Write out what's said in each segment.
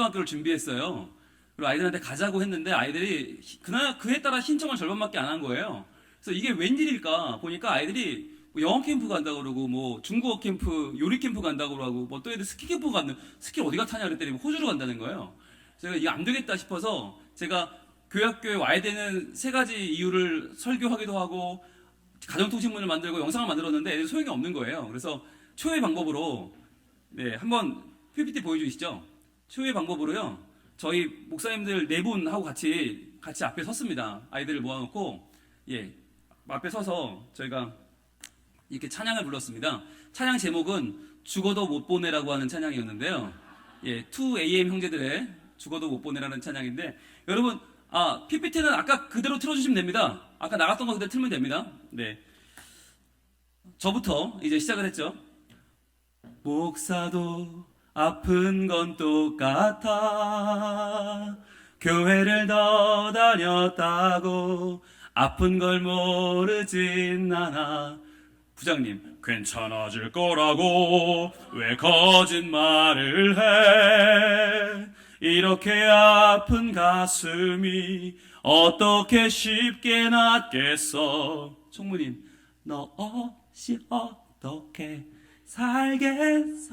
학교를 준비했어요. 그리고 아이들한테 가자고 했는데 아이들이 그에 따라 신청을 절반밖에 안 한 거예요. 그래서 이게 웬일일까 보니까 아이들이 뭐 영어 캠프 간다고 그러고 뭐 중국어 캠프, 요리 캠프 간다고 그러고 뭐 또 애들 스키 캠프 간다. 스키 어디 가타냐 그랬더니 호주로 간다는 거예요. 제가 이게 안 되겠다 싶어서 제가 교회학교에 와야 되는 세 가지 이유를 설교하기도 하고 가정통신문을 만들고 영상을 만들었는데 애들 소용이 없는 거예요. 그래서 초회 방법으로 한번 PPT 보여주시죠. 초회 방법으로요. 저희 목사님들 네 분하고 같이 앞에 섰습니다. 아이들을 모아놓고 앞에 서서 저희가 이렇게 찬양을 불렀습니다. 찬양 제목은 죽어도 못 보내라고 하는 찬양이었는데요. 2AM 형제들의 죽어도 못 보내라는 찬양인데 여러분 PPT는 아까 그대로 틀어주시면 됩니다. 아까 나갔던 거 그대로 틀면 됩니다. 저부터 이제 시작을 했죠. 목사도 아픈 건 똑같아. 교회를 더 다녔다고 아픈 걸 모르진 않아. 부장님, 괜찮아질 거라고 왜 거짓말을 해. 이렇게 아픈 가슴이 어떻게 쉽게 낫겠어. 총무님, 너 없이 어떻게 살겠어.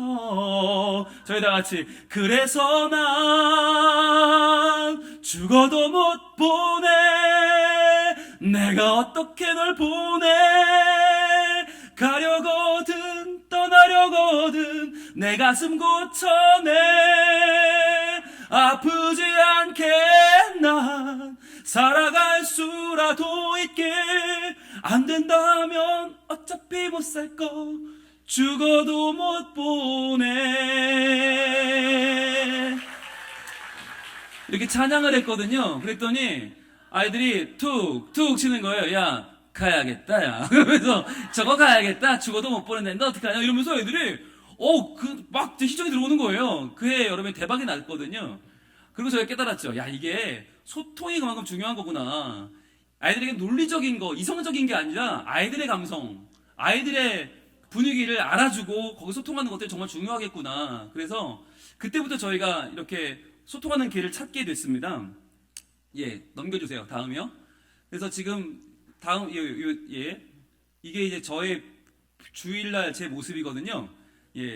저희 다 같이 그래서 난 죽어도 못 보내. 내가 어떻게 널 보내. 가려거든 떠나려거든 내 가슴 고쳐내. 아프지 않게 난 살아갈 수라도 있게. 안 된다면 어차피 못 살 거 죽어도 못 보내. 이렇게 찬양을 했거든요. 그랬더니 아이들이 툭툭 치는 거예요. 야 가야겠다 야. 그러면서 저거 가야겠다. 죽어도 못 보낸다. 어떡하냐 이러면서 애들이 막 희정이 들어오는 거예요. 그해 여름에 대박이 났거든요. 그리고 저희가 깨달았죠. 야 이게 소통이 그만큼 중요한 거구나. 아이들에게 논리적인 거, 이성적인 게 아니라 아이들의 감성, 아이들의 분위기를 알아주고 거기 소통하는 것들이 정말 중요하겠구나. 그래서 그때부터 저희가 이렇게 소통하는 길을 찾게 됐습니다. 넘겨주세요. 다음이요. 그래서 지금 다음 이게 이제 저의 주일날 제 모습이거든요.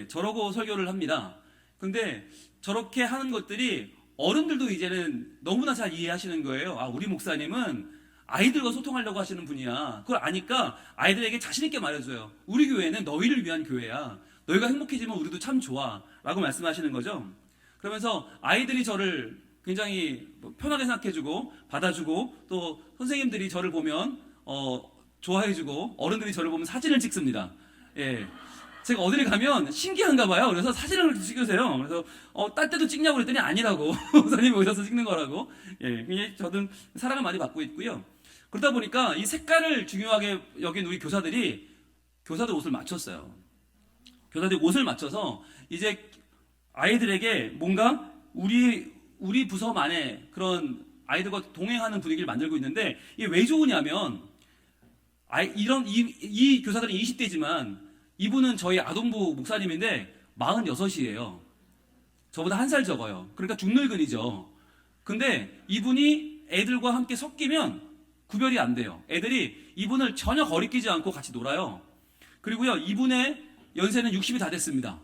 저러고 설교를 합니다. 근데 저렇게 하는 것들이 어른들도 이제는 너무나 잘 이해하시는 거예요. 우리 목사님은 아이들과 소통하려고 하시는 분이야. 그걸 아니까 아이들에게 자신있게 말해줘요. 우리 교회는 너희를 위한 교회야. 너희가 행복해지면 우리도 참 좋아. 라고 말씀하시는 거죠. 그러면서 아이들이 저를 굉장히 편하게 생각해주고 받아주고 또 선생님들이 저를 보면 좋아해주고 어른들이 저를 보면 사진을 찍습니다. 제가 어디를 가면 신기한가 봐요. 그래서 사진을 찍으세요. 그래서 딸 때도 찍냐고 그랬더니 아니라고. 선생님이 오셔서 찍는 거라고. 굉장히 저는 사랑을 많이 받고 있고요. 그러다 보니까 이 색깔을 중요하게 여긴 우리 교사들 옷을 맞췄어요. 교사들이 옷을 맞춰서 이제 아이들에게 뭔가 우리 부서만의 그런 아이들과 동행하는 분위기를 만들고 있는데 이게 왜 좋으냐면 이 교사들은 20대지만 이분은 저희 아동부 목사님인데 46이에요. 저보다 한 살 적어요. 그러니까 중늙은이죠. 근데 이분이 애들과 함께 섞이면 구별이 안 돼요. 애들이 이분을 전혀 거리끼지 않고 같이 놀아요. 그리고요, 이분의 연세는 60이 다 됐습니다.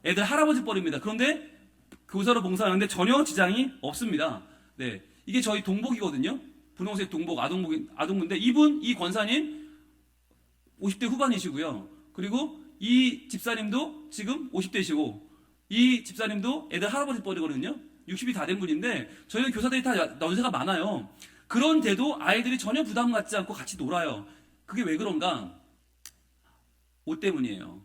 애들 할아버지 뻘입니다. 그런데 교사로 봉사하는데 전혀 지장이 없습니다. 이게 저희 동복이거든요. 분홍색 동복, 아동부인데 이 권사님 50대 후반이시고요. 그리고 이 집사님도 지금 50대시고 이 집사님도 애들 할아버지 뻘이거든요. 60이 다 된 분인데 저희는 교사들이 다 연세가 많아요. 그런데도 아이들이 전혀 부담 갖지 않고 같이 놀아요. 그게 왜 그런가? 옷 때문이에요.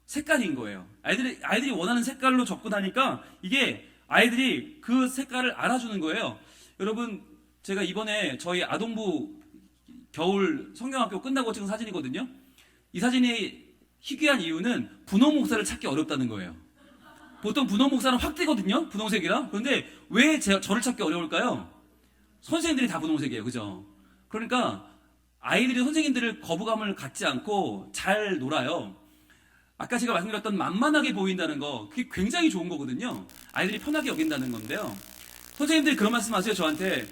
색깔인 거예요. 아이들이 원하는 색깔로 접근하니까 이게 아이들이 그 색깔을 알아주는 거예요. 여러분, 제가 이번에 저희 아동부 겨울 성경학교 끝나고 찍은 사진이거든요. 이 사진이 희귀한 이유는 분홍 목사를 찾기 어렵다는 거예요. 보통 분홍 목사는 확 띄거든요. 분홍색이라. 그런데 왜 저를 찾기 어려울까요? 선생님들이 다 분홍색이에요. 그죠? 그러니까 아이들이 선생님들을 거부감을 갖지 않고 잘 놀아요. 아까 제가 말씀드렸던 만만하게 보인다는 거, 그게 굉장히 좋은 거거든요. 아이들이 편하게 여긴다는 건데요. 선생님들이 그런 말씀 하세요, 저한테.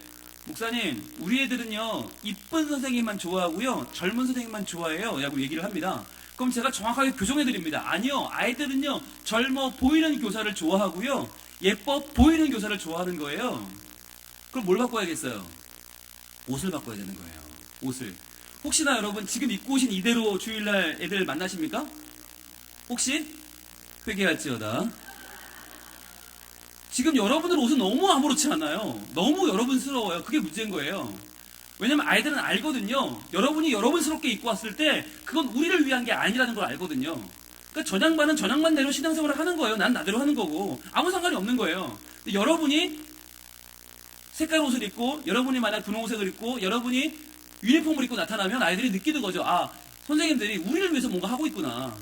목사님, 우리 애들은요, 이쁜 선생님만 좋아하고요, 젊은 선생님만 좋아해요. 라고 얘기를 합니다. 그럼 제가 정확하게 교정해드립니다. 아니요, 아이들은요, 젊어 보이는 교사를 좋아하고요, 예뻐 보이는 교사를 좋아하는 거예요. 그럼 뭘 바꿔야겠어요? 옷을 바꿔야 되는 거예요. 옷을. 혹시나 여러분 지금 입고 오신 이대로 주일날 애들 만나십니까? 혹시? 회개할지어다. 지금 여러분들 옷은 너무 아무렇지 않아요. 너무 여러분스러워요. 그게 문제인 거예요. 왜냐면 아이들은 알거든요. 여러분이 여러분스럽게 입고 왔을 때 그건 우리를 위한 게 아니라는 걸 알거든요. 그러니까 전양반은 전양반대로 신앙생활을 하는 거예요. 난 나대로 하는 거고 아무 상관이 없는 거예요. 근데 여러분이 색깔 옷을 입고 여러분이 만약 분홍색을 입고 여러분이 유니폼을 입고 나타나면 아이들이 느끼는 거죠. 아, 선생님들이 우리를 위해서 뭔가 하고 있구나.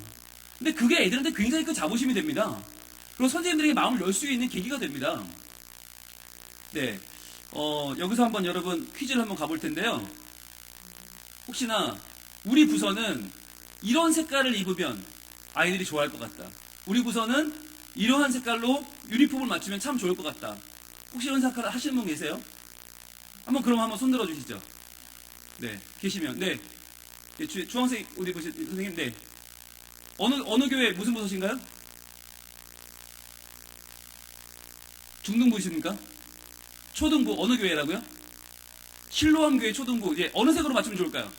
근데 그게 애들한테 굉장히 큰 자부심이 됩니다. 그리고 선생님들에게 마음을 열 수 있는 계기가 됩니다. 네. 여기서 한번 여러분 퀴즈를 한번 가볼 텐데요. 혹시나 우리 부서는 이런 색깔을 입으면 아이들이 좋아할 것 같다. 우리 부서는 이러한 색깔로 유니폼을 맞추면 참 좋을 것 같다. 혹시 이런 색깔 하시는 분 계세요? 그럼 한번 손 들어 주시죠. 네, 계시면. 네. 네, 주황색 옷 입으신 선생님, 네. 어느 교회 무슨 부서신가요? 중등부이십니까? 초등부 어느 교회라고요? 실로암 교회 초등부. 예, 어느 색으로 맞추면 좋을까요?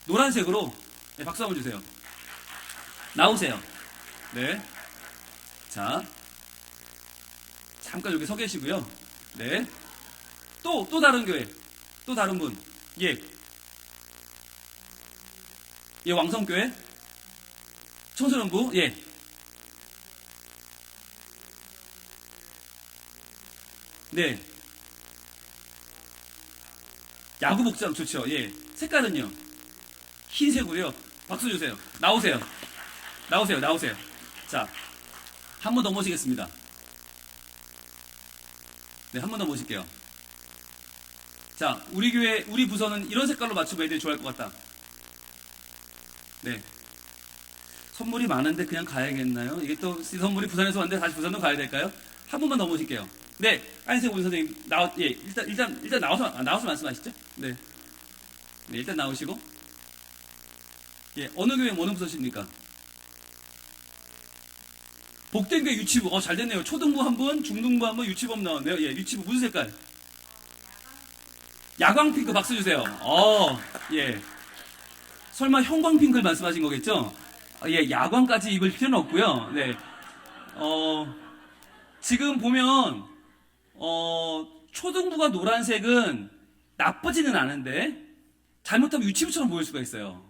노란색으로. 네, 박수 한번 주세요. 나오세요. 네. 자, 잠깐 여기 서 계시고요. 네. 또 다른 교회. 또 다른 분. 예. 예, 왕성교회. 청소년부. 예. 네. 야구 복장 좋죠. 예. 색깔은요? 흰색으로요. 박수 주세요. 나오세요. 나오세요. 자, 한 번 더 모시겠습니다. 네, 한 번 더 모실게요. 자, 우리 교회, 우리 부서는 이런 색깔로 맞추면 애들이 좋아할 것 같다. 네. 선물이 많은데 그냥 가야겠나요? 이게 또 선물이 부산에서 왔는데 다시 부산으로 가야 될까요? 한 번만 더 모실게요. 네, 안세고 선생님 예, 일단 나와서 말씀하시죠. 네, 네, 일단 나오시고, 예, 어느 교회 어느 부서십니까? 복된교회 유치부. 잘 됐네요. 초등부 한 분, 중등부 한 분, 유치부 한 분 나왔네요. 예, 유치부 무슨 색깔? 야광 핑크. 박수 주세요. 예. 설마 형광 핑크를 말씀하신 거겠죠? 예, 야광까지 입을 필요는 없고요. 네. 지금 보면 초등부가 노란색은 나쁘지는 않은데 잘못하면 유치부처럼 보일 수가 있어요.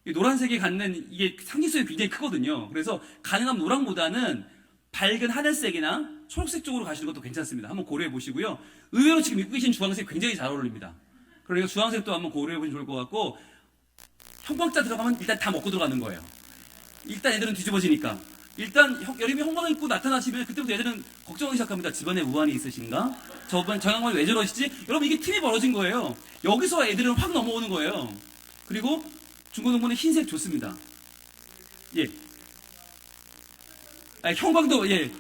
이 노란색이 갖는 이게 상징성이 굉장히 크거든요. 그래서 가능하면 노랑보다는 밝은 하늘색이나 초록색 쪽으로 가시는 것도 괜찮습니다. 한번 고려해 보시고요. 의외로 지금 입고 계신 주황색 굉장히 잘 어울립니다. 그러니까 주황색도 한번 고려해 보시면 좋을 것 같고, 형광자 들어가면 일단 다 먹고 들어가는 거예요. 일단 애들은 뒤집어지니까. 일단 여름에 형광 입고 나타나시면 그때부터 애들은 걱정하기 시작합니다. 집안에 우환이 있으신가? 저 양반이 왜 저러시지? 여러분, 이게 틈이 벌어진 거예요. 여기서 애들은 확 넘어오는 거예요. 그리고 중고등부는 흰색 좋습니다. 예. 형광도, 예.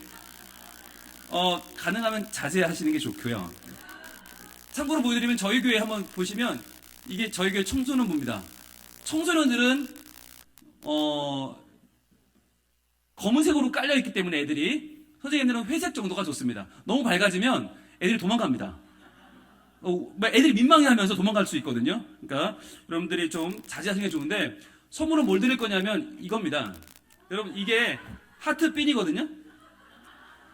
가능하면 자제하시는 게 좋고요. 참고로 보여드리면 저희 교회 한번 보시면 이게 저희 교회 청소년부입니다. 청소년들은 검은색으로 깔려있기 때문에 애들이, 선생님들은 회색 정도가 좋습니다. 너무 밝아지면 애들이 도망갑니다. 애들이 민망해하면서 도망갈 수 있거든요. 그러니까 여러분들이 좀 자제하시는 게 좋은데, 선물은 뭘 드릴 거냐면 이겁니다. 여러분, 이게 하트핀이거든요.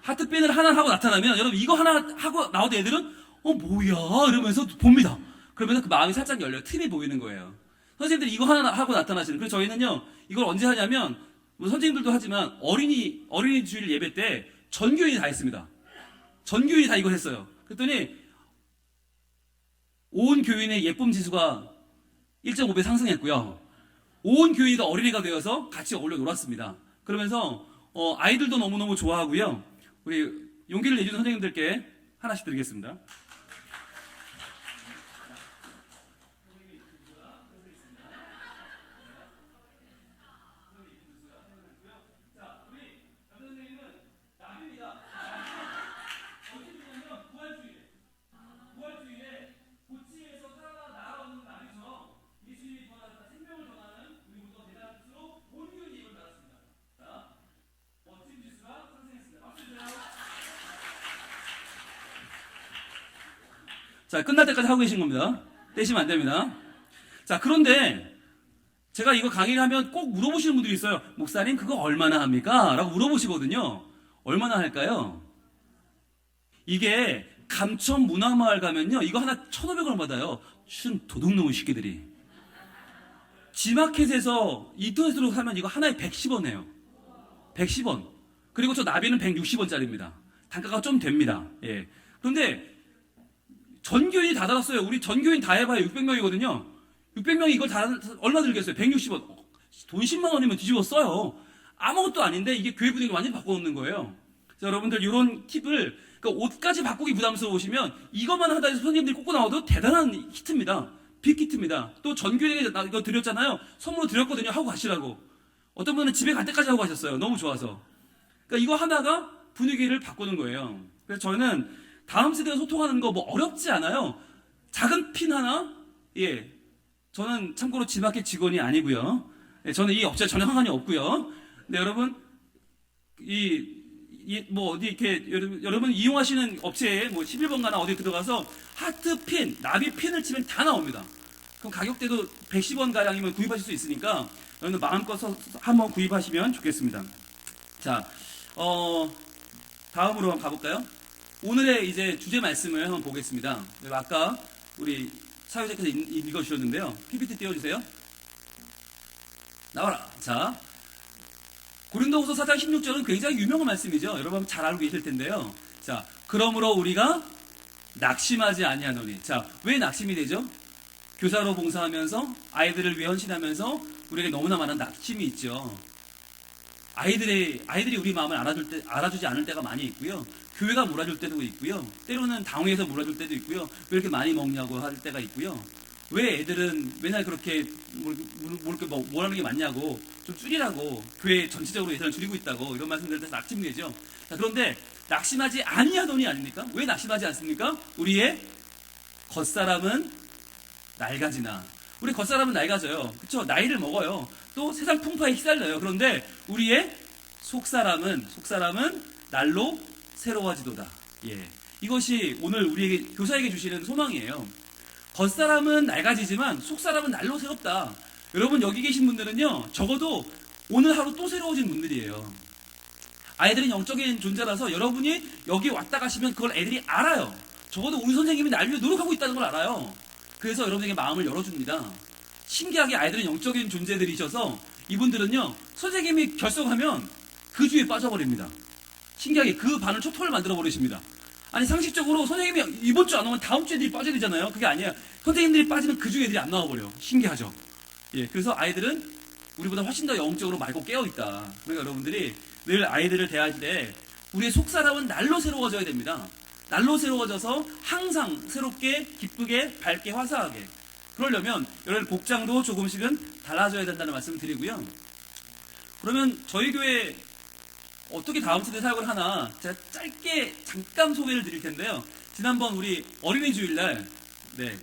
하트핀을 하나 하고 나타나면, 여러분 이거 하나 하고 나오던 애들은 뭐야 이러면서 봅니다. 그러면서 그 마음이 살짝 열려요. 틈이 보이는 거예요. 선생님들이 이거 하나 하고 나타나시는. 그래서 저희는요, 이걸 언제 하냐면, 뭐 선생님들도 하지만 어린이 주일 예배 때 전교인이 다 했습니다. 전교인이 다 이걸 했어요. 그랬더니 온 교인의 예쁨 지수가 1.5배 상승했고요. 온 교인이 다 어린이가 되어서 같이 어울려 놀았습니다. 그러면서 아이들도 너무너무 좋아하고요. 우리 용기를 내주는 선생님들께 하나씩 드리겠습니다. 자, 끝날 때까지 하고 계신 겁니다. 떼시면 안 됩니다. 자, 그런데 제가 이거 강의를 하면 꼭 물어보시는 분들이 있어요. 목사님, 그거 얼마나 합니까? 라고 물어보시거든요. 얼마나 할까요? 이게 감천 문화마을 가면요, 이거 하나 1,500원 받아요. 춘 도둑놈의 새끼들이. 지마켓에서 인터넷으로 사면 이거 하나에 110원 해요. 110원. 그리고 저 나비는 160원짜리입니다. 단가가 좀 됩니다. 예. 그런데 전교인이 다 달았어요. 우리 전교인 다 해봐야 600명이거든요. 600명이 이걸 다 얼마 들겠어요? 160원. 돈 10만 원이면 뒤집어 써요. 아무것도 아닌데 이게 교회 분위기를 완전히 바꿔놓는 거예요. 자, 여러분들 이런 팁을, 그러니까 옷까지 바꾸기 부담스러우시면 이것만 하다 해서 손님들이 꽂고 나와도 대단한 히트입니다. 빅히트입니다. 또 전교인에게 나 이거 드렸잖아요. 선물로 드렸거든요. 하고 가시라고. 어떤 분은 집에 갈 때까지 하고 가셨어요. 너무 좋아서. 그러니까 이거 하나가 분위기를 바꾸는 거예요. 그래서 저는 다음 세대와 소통하는 거 뭐 어렵지 않아요. 작은 핀 하나, 예. 저는 참고로 지마켓 직원이 아니고요. 예, 저는 이 업체에 전혀 상관이 없고요. 근데 여러분, 뭐 어디 이렇게 여러분 이용하시는 업체에 뭐 11번가나 어디 들어가서 하트 핀, 나비 핀을 치면 다 나옵니다. 그럼 가격대도 110원 가량이면 구입하실 수 있으니까 여러분 마음껏 한번 구입하시면 좋겠습니다. 자, 다음으로 한번 가볼까요? 오늘의 이제 주제 말씀을 한번 보겠습니다. 아까 우리 사회자께서 읽어주셨는데요. PPT 띄워주세요. 나와라. 자, 고린도후서 4장 16절은 굉장히 유명한 말씀이죠. 여러분 잘 알고 계실 텐데요. 자, 그러므로 우리가 낙심하지 아니하노니. 자, 왜 낙심이 되죠? 교사로 봉사하면서 아이들을 위해 헌신하면서 우리에게 너무나 많은 낙심이 있죠. 아이들이 우리 마음을 알아주지 않을 때가 많이 있고요. 교회가 몰아줄 때도 있고요. 때로는 당회에서 몰아줄 때도 있고요. 왜 이렇게 많이 먹냐고 할 때가 있고요. 왜 애들은 맨날 그렇게 뭘 하는 게 맞냐고, 좀 줄이라고, 교회 전체적으로 예산을 줄이고 있다고 이런 말씀들 때서 낙심되죠. 자, 그런데 낙심하지 아니하노니 아닙니까? 왜 낙심하지 않습니까? 우리의 겉사람은 낡아지나. 우리 겉사람은 낡아져요. 그쵸? 나이를 먹어요. 또 세상 풍파에 휩쓸려요. 그런데 우리의 속사람은 날로 새로워지도다. 예. 이것이 오늘 우리에게, 교사에게 주시는 소망이에요. 겉사람은 낡아지지만 속사람은 날로 새롭다. 여러분 여기 계신 분들은요, 적어도 오늘 하루 또 새로워진 분들이에요. 아이들은 영적인 존재라서 여러분이 여기 왔다 가시면 그걸 애들이 알아요. 적어도 우리 선생님이 날 위해 노력하고 있다는 걸 알아요. 그래서 여러분에게 마음을 열어줍니다. 신기하게 아이들은 영적인 존재들이셔서 이분들은요, 선생님이 결석하면 그 주에 빠져버립니다. 신기하게 그 반을 초토를 만들어 버리십니다. 아니, 상식적으로 선생님이 이번 주 안 오면 다음 주 애들이 빠져야 되잖아요. 그게 아니에요. 선생님들이 빠지면 그 주 애들이 안 나와버려요. 신기하죠? 예, 그래서 아이들은 우리보다 훨씬 더 영적으로 맑고 깨어있다. 그러니까 여러분들이 늘 아이들을 대할 때 우리의 속사람은 날로 새로워져야 됩니다. 날로 새로워져서 항상 새롭게, 기쁘게, 밝게, 화사하게. 그러려면 여러분 복장도 조금씩은 달라져야 된다는 말씀을 드리고요. 그러면 저희 교회 어떻게 다음 세대 사역을 하나 제가 짧게 잠깐 소개를 드릴 텐데요. 지난번 우리 어린이 주일날, 네,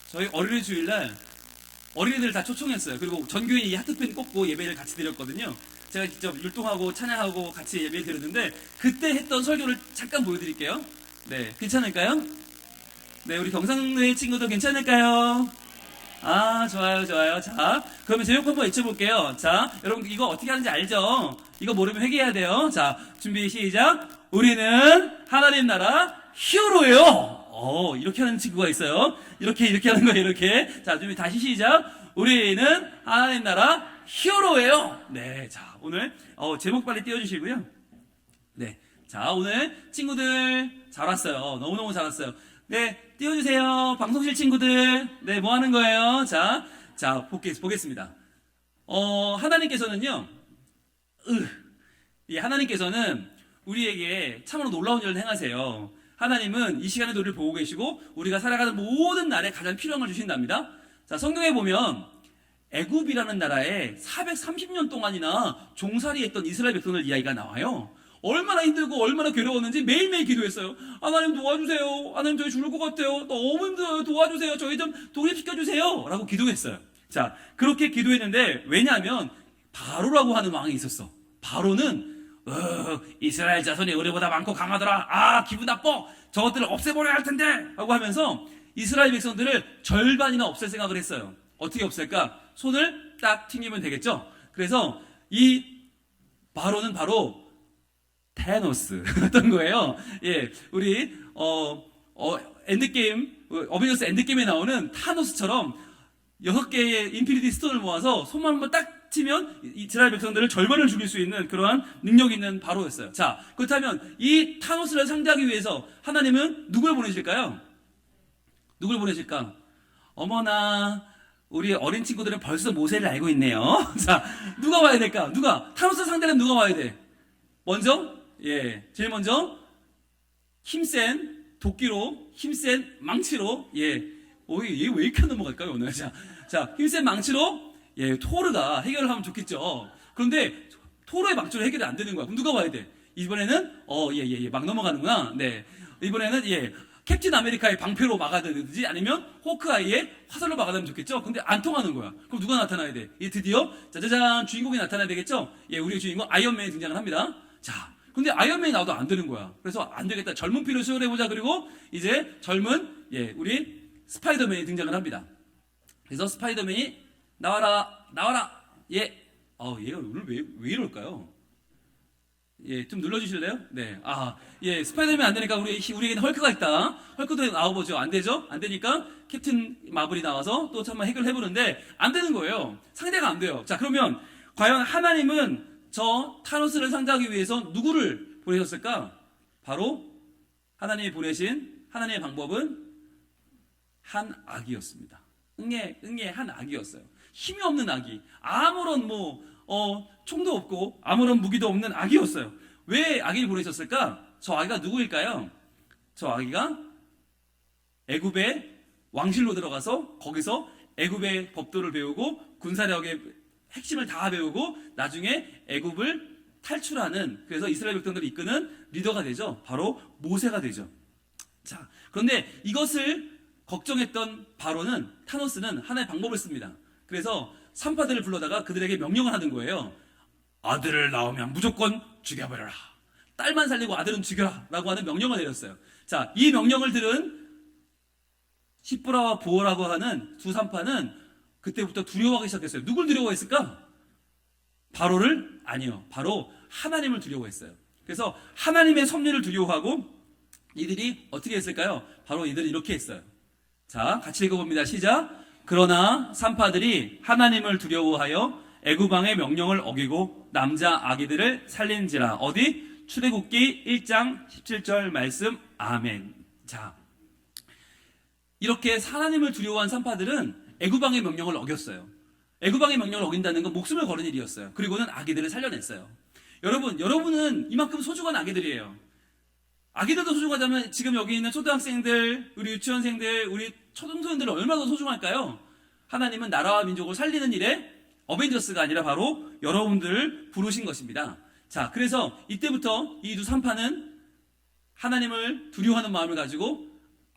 저희 어린이 주일날 어린이들 다 초청했어요. 그리고 전교인이 하트펜 꽂고 예배를 같이 드렸거든요. 제가 직접 율동하고 찬양하고 같이 예배를 드렸는데 그때 했던 설교를 잠깐 보여드릴게요. 네, 괜찮을까요? 네, 우리 경상도의 친구들 괜찮을까요? 아, 좋아요. 자, 그러면 제목 한번 외쳐볼게요. 자, 여러분 이거 어떻게 하는지 알죠? 이거 모르면 회개해야 돼요. 자, 준비 시작. 우리는 하나님 나라 히어로예요. 이렇게 하는 친구가 있어요. 이렇게 하는 거예요. 이렇게. 자, 준비 다시 시작. 우리는 하나님 나라 히어로예요. 네, 자, 오늘 제목 빨리 띄워주시고요. 네, 자, 오늘 친구들 잘 왔어요. 너무너무 잘 왔어요. 네, 띄워주세요. 방송실 친구들. 네, 뭐 하는 거예요? 자, 보겠습니다. 하나님께서는요, 하나님께서는 우리에게 참으로 놀라운 일을 행하세요. 하나님은 이 시간에도 우리를 보고 계시고, 우리가 살아가는 모든 날에 가장 필요한 걸 주신답니다. 자, 성경에 보면, 애굽이라는 나라에 430년 동안이나 종살이했던 이스라엘 백성들 이야기가 나와요. 얼마나 힘들고 얼마나 괴로웠는지 매일매일 기도했어요. 하나님 도와주세요. 하나님 저희 죽을 것 같아요. 너무 힘들어요. 도와주세요. 저희 좀 독립시켜주세요. 라고 기도했어요. 자, 그렇게 기도했는데 왜냐하면 바로라고 하는 왕이 있었어. 바로는 이스라엘 자손이 우리보다 많고 강하더라. 아, 기분 나빠. 저것들을 없애버려야 할 텐데. 라고 하면서 이스라엘 백성들을 절반이나 없앨 생각을 했어요. 어떻게 없앨까? 손을 딱 튕기면 되겠죠. 그래서 이 바로는 바로 타노스였던 거예요. 예, 우리 엔드게임, 어벤져스 엔드게임에 나오는 타노스처럼 6개의 인피니티 스톤을 모아서 손만 한번 딱 치면 이스라엘 백성들을 절반을 죽일 수 있는 그러한 능력 있는 바로였어요. 자, 그렇다면 이 타노스를 상대하기 위해서 하나님은 누굴 보내실까요? 누굴 보내실까? 어머나, 우리 어린 친구들은 벌써 모세를 알고 있네요. 자, 누가 와야 될까? 누가? 타노스 상대는 누가 와야 돼? 먼저, 제일 먼저 힘센 도끼로, 힘센 망치로, 얘 왜 이렇게 넘어갈까요, 오늘? 자, 힘센 망치로, 토르가 해결을 하면 좋겠죠. 그런데 토르의 망치로 해결이 안 되는 거야. 그럼 누가 와야 돼? 이번에는, 막 넘어가는구나. 네. 이번에는, 캡틴 아메리카의 방패로 막아대든지 아니면 호크아이의 화살로 막아대면 좋겠죠. 근데 안 통하는 거야. 그럼 누가 나타나야 돼? 드디어, 짜자잔, 주인공이 나타나야 되겠죠? 우리의 주인공 아이언맨이 등장을 합니다. 자, 근데 아이언맨이 나와도 안 되는 거야. 그래서 안 되겠다. 젊은 피를 수혈해보자. 그리고 이제 젊은, 우리 스파이더맨이 등장을 합니다. 그래서 스파이더맨이 나와라. 얘가 오늘 왜 이럴까요? 좀 눌러주실래요? 네. 스파이더맨 안 되니까 우리에게는 헐크가 있다. 헐크도 나와보죠. 안 되죠? 안 되니까 캡틴 마블이 나와서 또 한번 해결해보는데 안 되는 거예요. 상대가 안 돼요. 자, 그러면 과연 하나님은 저 타노스를 상대하기 위해서 누구를 보내셨을까? 바로 하나님이 보내신 하나님의 방법은 한 아기였습니다. 응애 한 아기였어요. 힘이 없는 아기. 아무런 총도 없고 아무런 무기도 없는 아기였어요. 왜 아기를 보내셨을까? 저 아기가 누구일까요? 저 아기가 애굽의 왕실로 들어가서 거기서 애굽의 법도를 배우고 군사력의 핵심을 다 배우고 나중에 애굽을 탈출하는, 그래서 이스라엘 백성들을 이끄는 리더가 되죠. 바로 모세가 되죠. 자, 그런데 이것을 걱정했던 타노스는 하나의 방법을 씁니다. 그래서 산파들을 불러다가 그들에게 명령을 하는 거예요. 아들을 낳으면 무조건 죽여버려라. 딸만 살리고 아들은 죽여라. 라고 하는 명령을 내렸어요. 자, 이 명령을 들은 시브라와 보어라고 하는 두 산파는 그때부터 두려워하기 시작했어요. 누굴 두려워했을까? 바로를? 아니요. 바로 하나님을 두려워했어요. 그래서 하나님의 섭리를 두려워하고 이들이 어떻게 했을까요? 바로 이들은 이렇게 했어요. 자, 같이 읽어봅니다. 시작. 그러나 산파들이 하나님을 두려워하여 애굽 왕의 명령을 어기고 남자 아기들을 살린지라. 어디? 출애굽기 1장 17절 말씀. 아멘. 자, 이렇게 하나님을 두려워한 산파들은 애굽 왕의 명령을 어겼어요. 애굽 왕의 명령을 어긴다는 건 목숨을 거는 일이었어요. 그리고는 아기들을 살려냈어요. 여러분은 이만큼 소중한 아기들이에요. 아기들도 소중하다면 지금 여기 있는 초등학생들, 우리 유치원생들, 우리 초등소년들 얼마나 더 소중할까요? 하나님은 나라와 민족을 살리는 일에 어벤져스가 아니라 바로 여러분들을 부르신 것입니다. 자, 그래서 이때부터 이 두 산파는 하나님을 두려워하는 마음을 가지고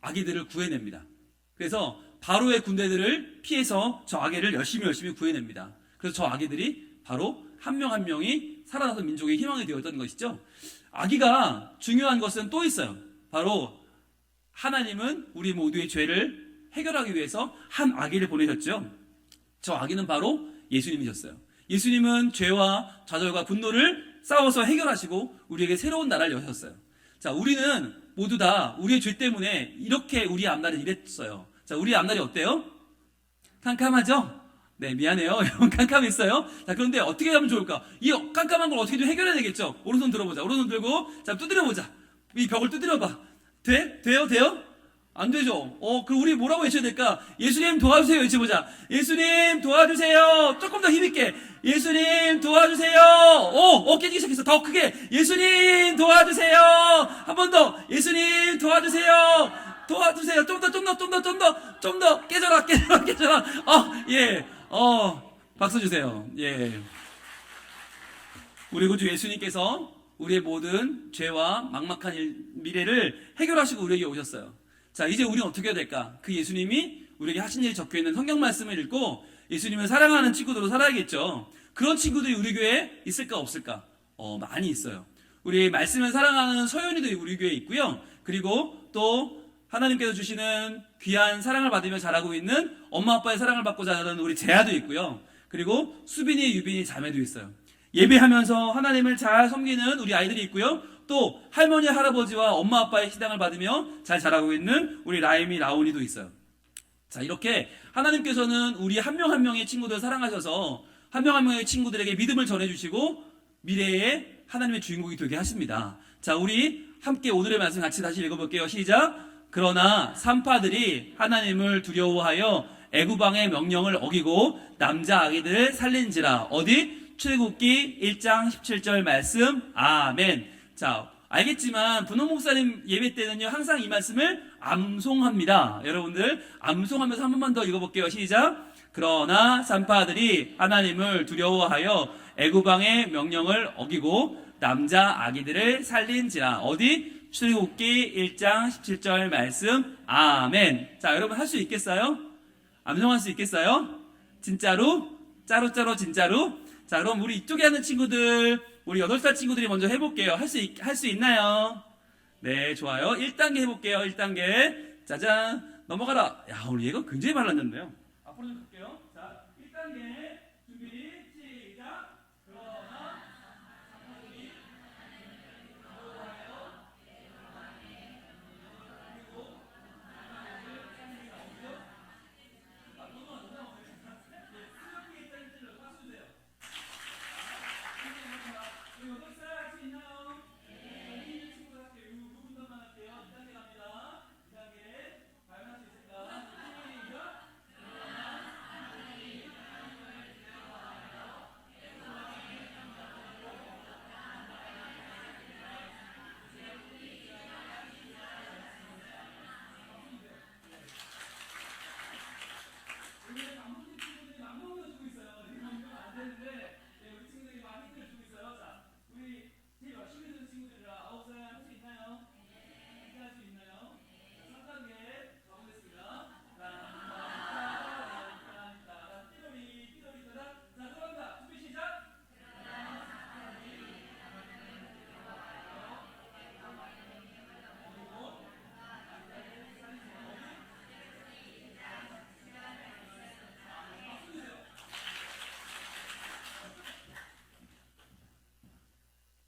아기들을 구해냅니다. 그래서 바로의 군대들을 피해서 저 아기를 열심히 구해냅니다. 그래서 저 아기들이 바로 한 명 한 명이 살아나서 민족의 희망이 되었던 것이죠. 아기가 중요한 것은 또 있어요. 바로 하나님은 우리 모두의 죄를 해결하기 위해서 한 아기를 보내셨죠. 저 아기는 바로 예수님이셨어요. 예수님은 죄와 좌절과 분노를 싸워서 해결하시고 우리에게 새로운 나라를 여셨어요. 자, 우리는 모두 다 우리의 죄 때문에 이렇게 우리의 앞날을 이랬어요. 자, 우리의 앞날이 어때요? 캄캄하죠? 네, 미안해요. 여러분 깜깜했어요. 자, 그런데 어떻게 하면 좋을까? 이 깜깜한 걸 어떻게 좀 해결해야 되겠죠? 오른손 들어보자. 오른손 들고, 자, 두드려보자. 이 벽을 두드려봐. 돼요? 안 되죠? 그럼 우리 뭐라고 외쳐야 될까? 예수님 도와주세요. 외쳐보자. 예수님 도와주세요. 조금 더 힘있게. 예수님 도와주세요. 깨지기 시작했어. 더 크게. 예수님 도와주세요. 한 번 더. 예수님 도와주세요. 좀 더. 깨져라. 박수 주세요. 예. 우리 구주 예수님께서 우리의 모든 죄와 막막한 미래를 해결하시고 우리에게 오셨어요. 자, 이제 우리는 어떻게 해야 될까? 그 예수님이 우리에게 하신 일이 적혀있는 성경 말씀을 읽고 예수님을 사랑하는 친구들로 살아야겠죠. 그런 친구들이 우리 교회에 있을까 없을까? 많이 있어요. 우리 말씀을 사랑하는 서연이도 우리 교회에 있고요. 그리고 또 하나님께서 주시는 귀한 사랑을 받으며 자라고 있는 엄마 아빠의 사랑을 받고 자라는 우리 재아도 있고요. 그리고 수빈이, 유빈이 자매도 있어요. 예배하면서 하나님을 잘 섬기는 우리 아이들이 있고요. 또 할머니, 할아버지와 엄마 아빠의 희당을 받으며 잘 자라고 있는 우리 라임이, 라온이도 있어요. 자, 이렇게 하나님께서는 우리 한 명 한 명의 친구들을 사랑하셔서 한 명 한 명의 친구들에게 믿음을 전해주시고 미래의 하나님의 주인공이 되게 하십니다. 자, 우리 함께 오늘의 말씀 같이 다시 읽어볼게요. 시작. 그러나 산파들이 하나님을 두려워하여 애구방의 명령을 어기고 남자 아기들을 살린지라. 어디? 출애굽기 1장 17절 말씀. 아멘. 자, 알겠지만 분홍 목사님 예배 때는요 항상 이 말씀을 암송합니다. 여러분들 암송하면서 한 번만 더 읽어볼게요. 시작. 그러나 산파들이 하나님을 두려워하여 애구방의 명령을 어기고 남자 아기들을 살린지라. 어디? 출애굽기 1장 17절 말씀. 아멘. 자, 여러분 할 수 있겠어요? 암송할 수 있겠어요? 진짜로? 짜로 진짜로? 자, 그럼 우리 이쪽에 하는 친구들, 우리 8살 친구들이 먼저 해볼게요. 할 수 있나요? 네, 좋아요. 1단계 해볼게요. 1단계. 짜잔. 넘어가라. 야, 오늘 얘가 굉장히 말랐는데요. 앞으로 좀 볼게요. 자, 1단계. 준비, 시작. 그러나, 산파들이 두려워하여 그리고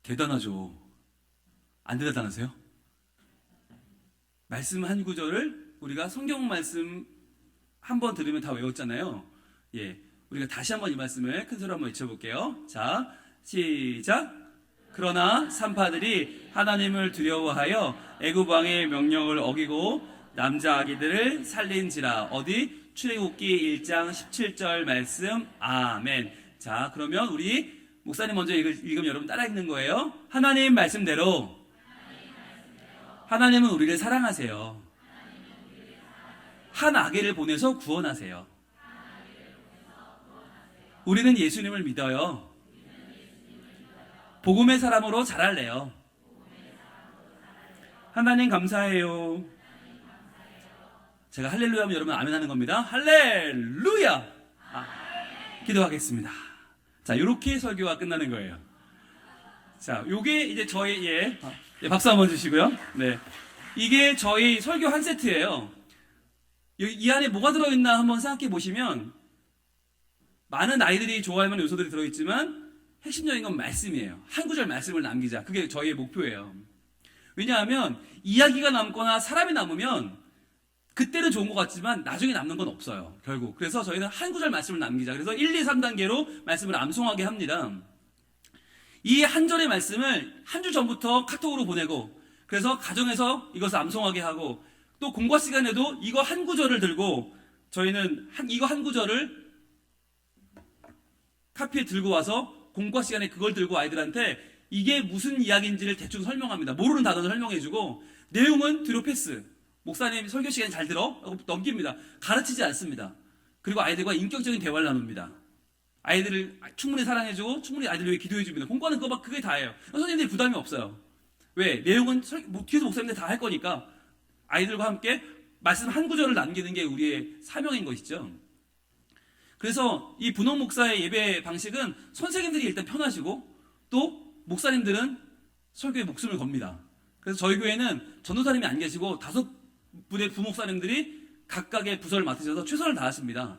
대단하죠. 안 대단하세요? 말씀 한 구절을 우리가 성경 말씀 한 번 들으면 다 외웠잖아요. 예, 우리가 다시 한번 이 말씀을 큰 소리로 한번 외쳐볼게요. 자, 시작. 그러나 산파들이 하나님을 두려워하여 애굽왕의 명령을 어기고 남자 아기들을 살린지라. 어디? 출애굽기 1장 17절 말씀. 아멘. 자, 그러면 우리 목사님 먼저 읽으면 여러분 따라 읽는 거예요. 하나님 말씀대로 하나님은 우리를 사랑하세요. 한 아기를 보내서 구원하세요. 우리는 예수님을 믿어요. 복음의 사람으로 자랄래요. 하나님 감사해요. 제가 할렐루야 하면 여러분 아멘 하는 겁니다. 할렐루야! 기도하겠습니다. 자, 이렇게 설교가 끝나는 거예요. 자, 요게 이제 저희, 박수 한번 주시고요. 네. 이게 저희 설교 한 세트예요. 이 안에 뭐가 들어있나 한번 생각해 보시면, 많은 아이들이 좋아할 만한 요소들이 들어있지만, 핵심적인 건 말씀이에요. 한 구절 말씀을 남기자. 그게 저희의 목표예요. 왜냐하면, 이야기가 남거나 사람이 남으면, 그때는 좋은 것 같지만 나중에 남는 건 없어요. 결국. 그래서 저희는 한 구절 말씀을 남기자. 그래서 1, 2, 3단계로 말씀을 암송하게 합니다. 이 한 절의 말씀을 한 주 전부터 카톡으로 보내고, 그래서 가정에서 이것을 암송하게 하고, 또 공과 시간에도 이거 한 구절을 들고 저희는 이거 한 구절을 카피에 들고 와서 공과 시간에 그걸 들고 아이들한테 이게 무슨 이야기인지를 대충 설명합니다. 모르는 단어를 설명해주고, 내용은 뒤로 패스. 목사님 설교 시간 잘 들어? 라고 넘깁니다. 가르치지 않습니다. 그리고 아이들과 인격적인 대화를 나눕니다. 아이들을 충분히 사랑해주고 충분히 아이들 위해 기도해줍니다. 공과는 그게 다예요. 선생님들이 부담이 없어요. 왜? 내용은 뒤에서 목사님들 다 할 거니까 아이들과 함께 말씀 한 구절을 남기는 게 우리의 사명인 것이죠. 그래서 이 분홍 목사의 예배 방식은 선생님들이 일단 편하시고 또 목사님들은 설교에 목숨을 겁니다. 그래서 저희 교회는 전도사님이 안 계시고 5 분의 부목사님들이 각각의 부서를 맡으셔서 최선을 다하십니다.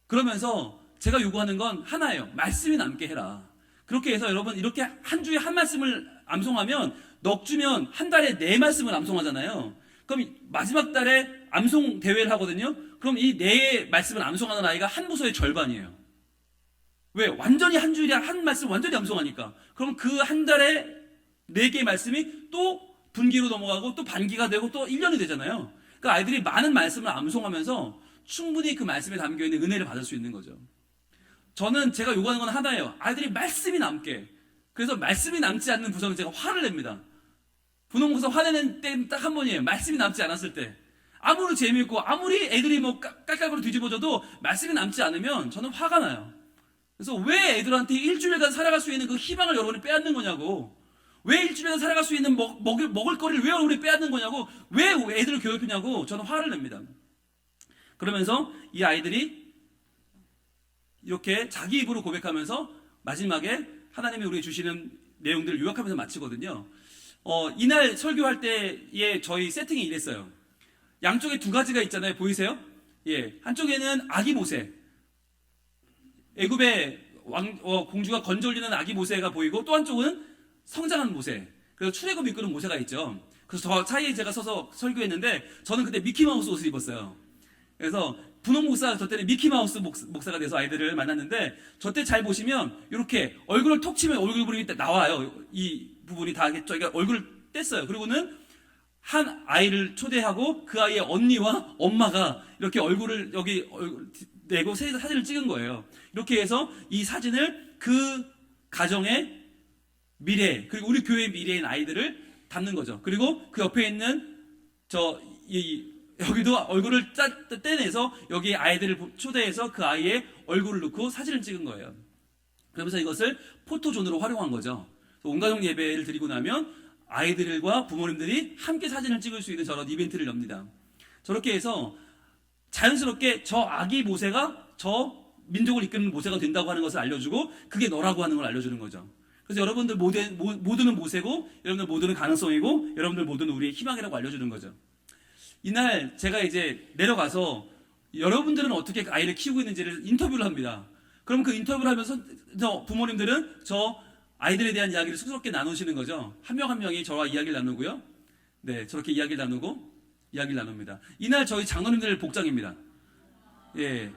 그러면서 제가 요구하는 건 하나예요. 말씀이 남게 해라. 그렇게 해서 여러분 이렇게 한 주에 한 말씀을 암송하면 넉 주면 한 달에 4말씀을 암송하잖아요. 그럼 마지막 달에 암송 대회를 하거든요. 그럼 이 4말씀을 암송하는 아이가 한 부서의 절반이에요. 왜? 완전히 한 주일에 한 말씀 완전히 암송하니까. 그럼 그 한 달에 4개의 말씀이 또 분기로 넘어가고 또 반기가 되고 또 1년이 되잖아요. 그러니까 아이들이 많은 말씀을 암송하면서 충분히 그 말씀에 담겨있는 은혜를 받을 수 있는 거죠. 저는 제가 요구하는 건 하나예요. 아이들이 말씀이 남게. 그래서 말씀이 남지 않는 부서는 제가 화를 냅니다. 분홍부서 화내는 때는 딱 한 번이에요. 말씀이 남지 않았을 때. 아무리 재미있고 아무리 애들이 뭐 깔깔거리 뒤집어져도 말씀이 남지 않으면 저는 화가 나요. 그래서 왜 애들한테 일주일간 살아갈 수 있는 그 희망을 여러분이 빼앗는 거냐고. 왜 일주일간 살아갈 수 있는 먹을 거리를 왜 여러분이 빼앗는 거냐고. 왜 애들을 괴롭히냐고 저는 화를 냅니다. 그러면서 이 아이들이 이렇게 자기 입으로 고백하면서 마지막에 하나님이 우리에게 주시는 내용들을 요약하면서 마치거든요. 이날 설교할 때에 저희 세팅이 이랬어요. 양쪽에 2가지가 있잖아요. 보이세요? 예, 한쪽에는 아기 모세, 애굽의 공주가 건져 올리는 아기 모세가 보이고, 또 한쪽은 성장한 모세, 그래서 출애굽 이끄는 모세가 있죠. 그래서 저 사이에 제가 서서 설교했는데 저는 그때 미키마우스 옷을 입었어요. 그래서 분홍 목사가 저 때는 미키마우스 목사가 돼서 아이들을 만났는데, 저 때 잘 보시면 이렇게 얼굴을 톡 치면 얼굴 부분이 나와요. 이 부분이 다 저희가 얼굴을 뗐어요. 그리고는 한 아이를 초대하고 그 아이의 언니와 엄마가 이렇게 얼굴을 여기 내고 사진을 찍은 거예요. 이렇게 해서 이 사진을 그 가정의 미래, 그리고 우리 교회의 미래인 아이들을 담는 거죠. 그리고 그 옆에 있는 여기도 얼굴을 떼내서 여기 아이들을 초대해서 그 아이의 얼굴을 넣고 사진을 찍은 거예요. 그러면서 이것을 포토존으로 활용한 거죠. 온가족 예배를 드리고 나면 아이들과 부모님들이 함께 사진을 찍을 수 있는 저런 이벤트를 엽니다. 저렇게 해서 자연스럽게 저 아기 모세가 저 민족을 이끄는 모세가 된다고 하는 것을 알려주고, 그게 너라고 하는 걸 알려주는 거죠. 그래서 여러분들 모두는 모세고, 여러분들 모두는 가능성이고, 여러분들 모두는 우리의 희망이라고 알려주는 거죠. 이날 제가 이제 내려가서 여러분들은 어떻게 아이를 키우고 있는지를 인터뷰를 합니다. 그럼 그 인터뷰를 하면서 부모님들은 저 아이들에 대한 이야기를 쑥스럽게 나누시는 거죠. 한 명 한 명이 저와 이야기를 나누고요. 네, 저렇게 이야기를 나누고 이야기를 나눕니다. 이날 저희 장로님들 복장입니다. 예,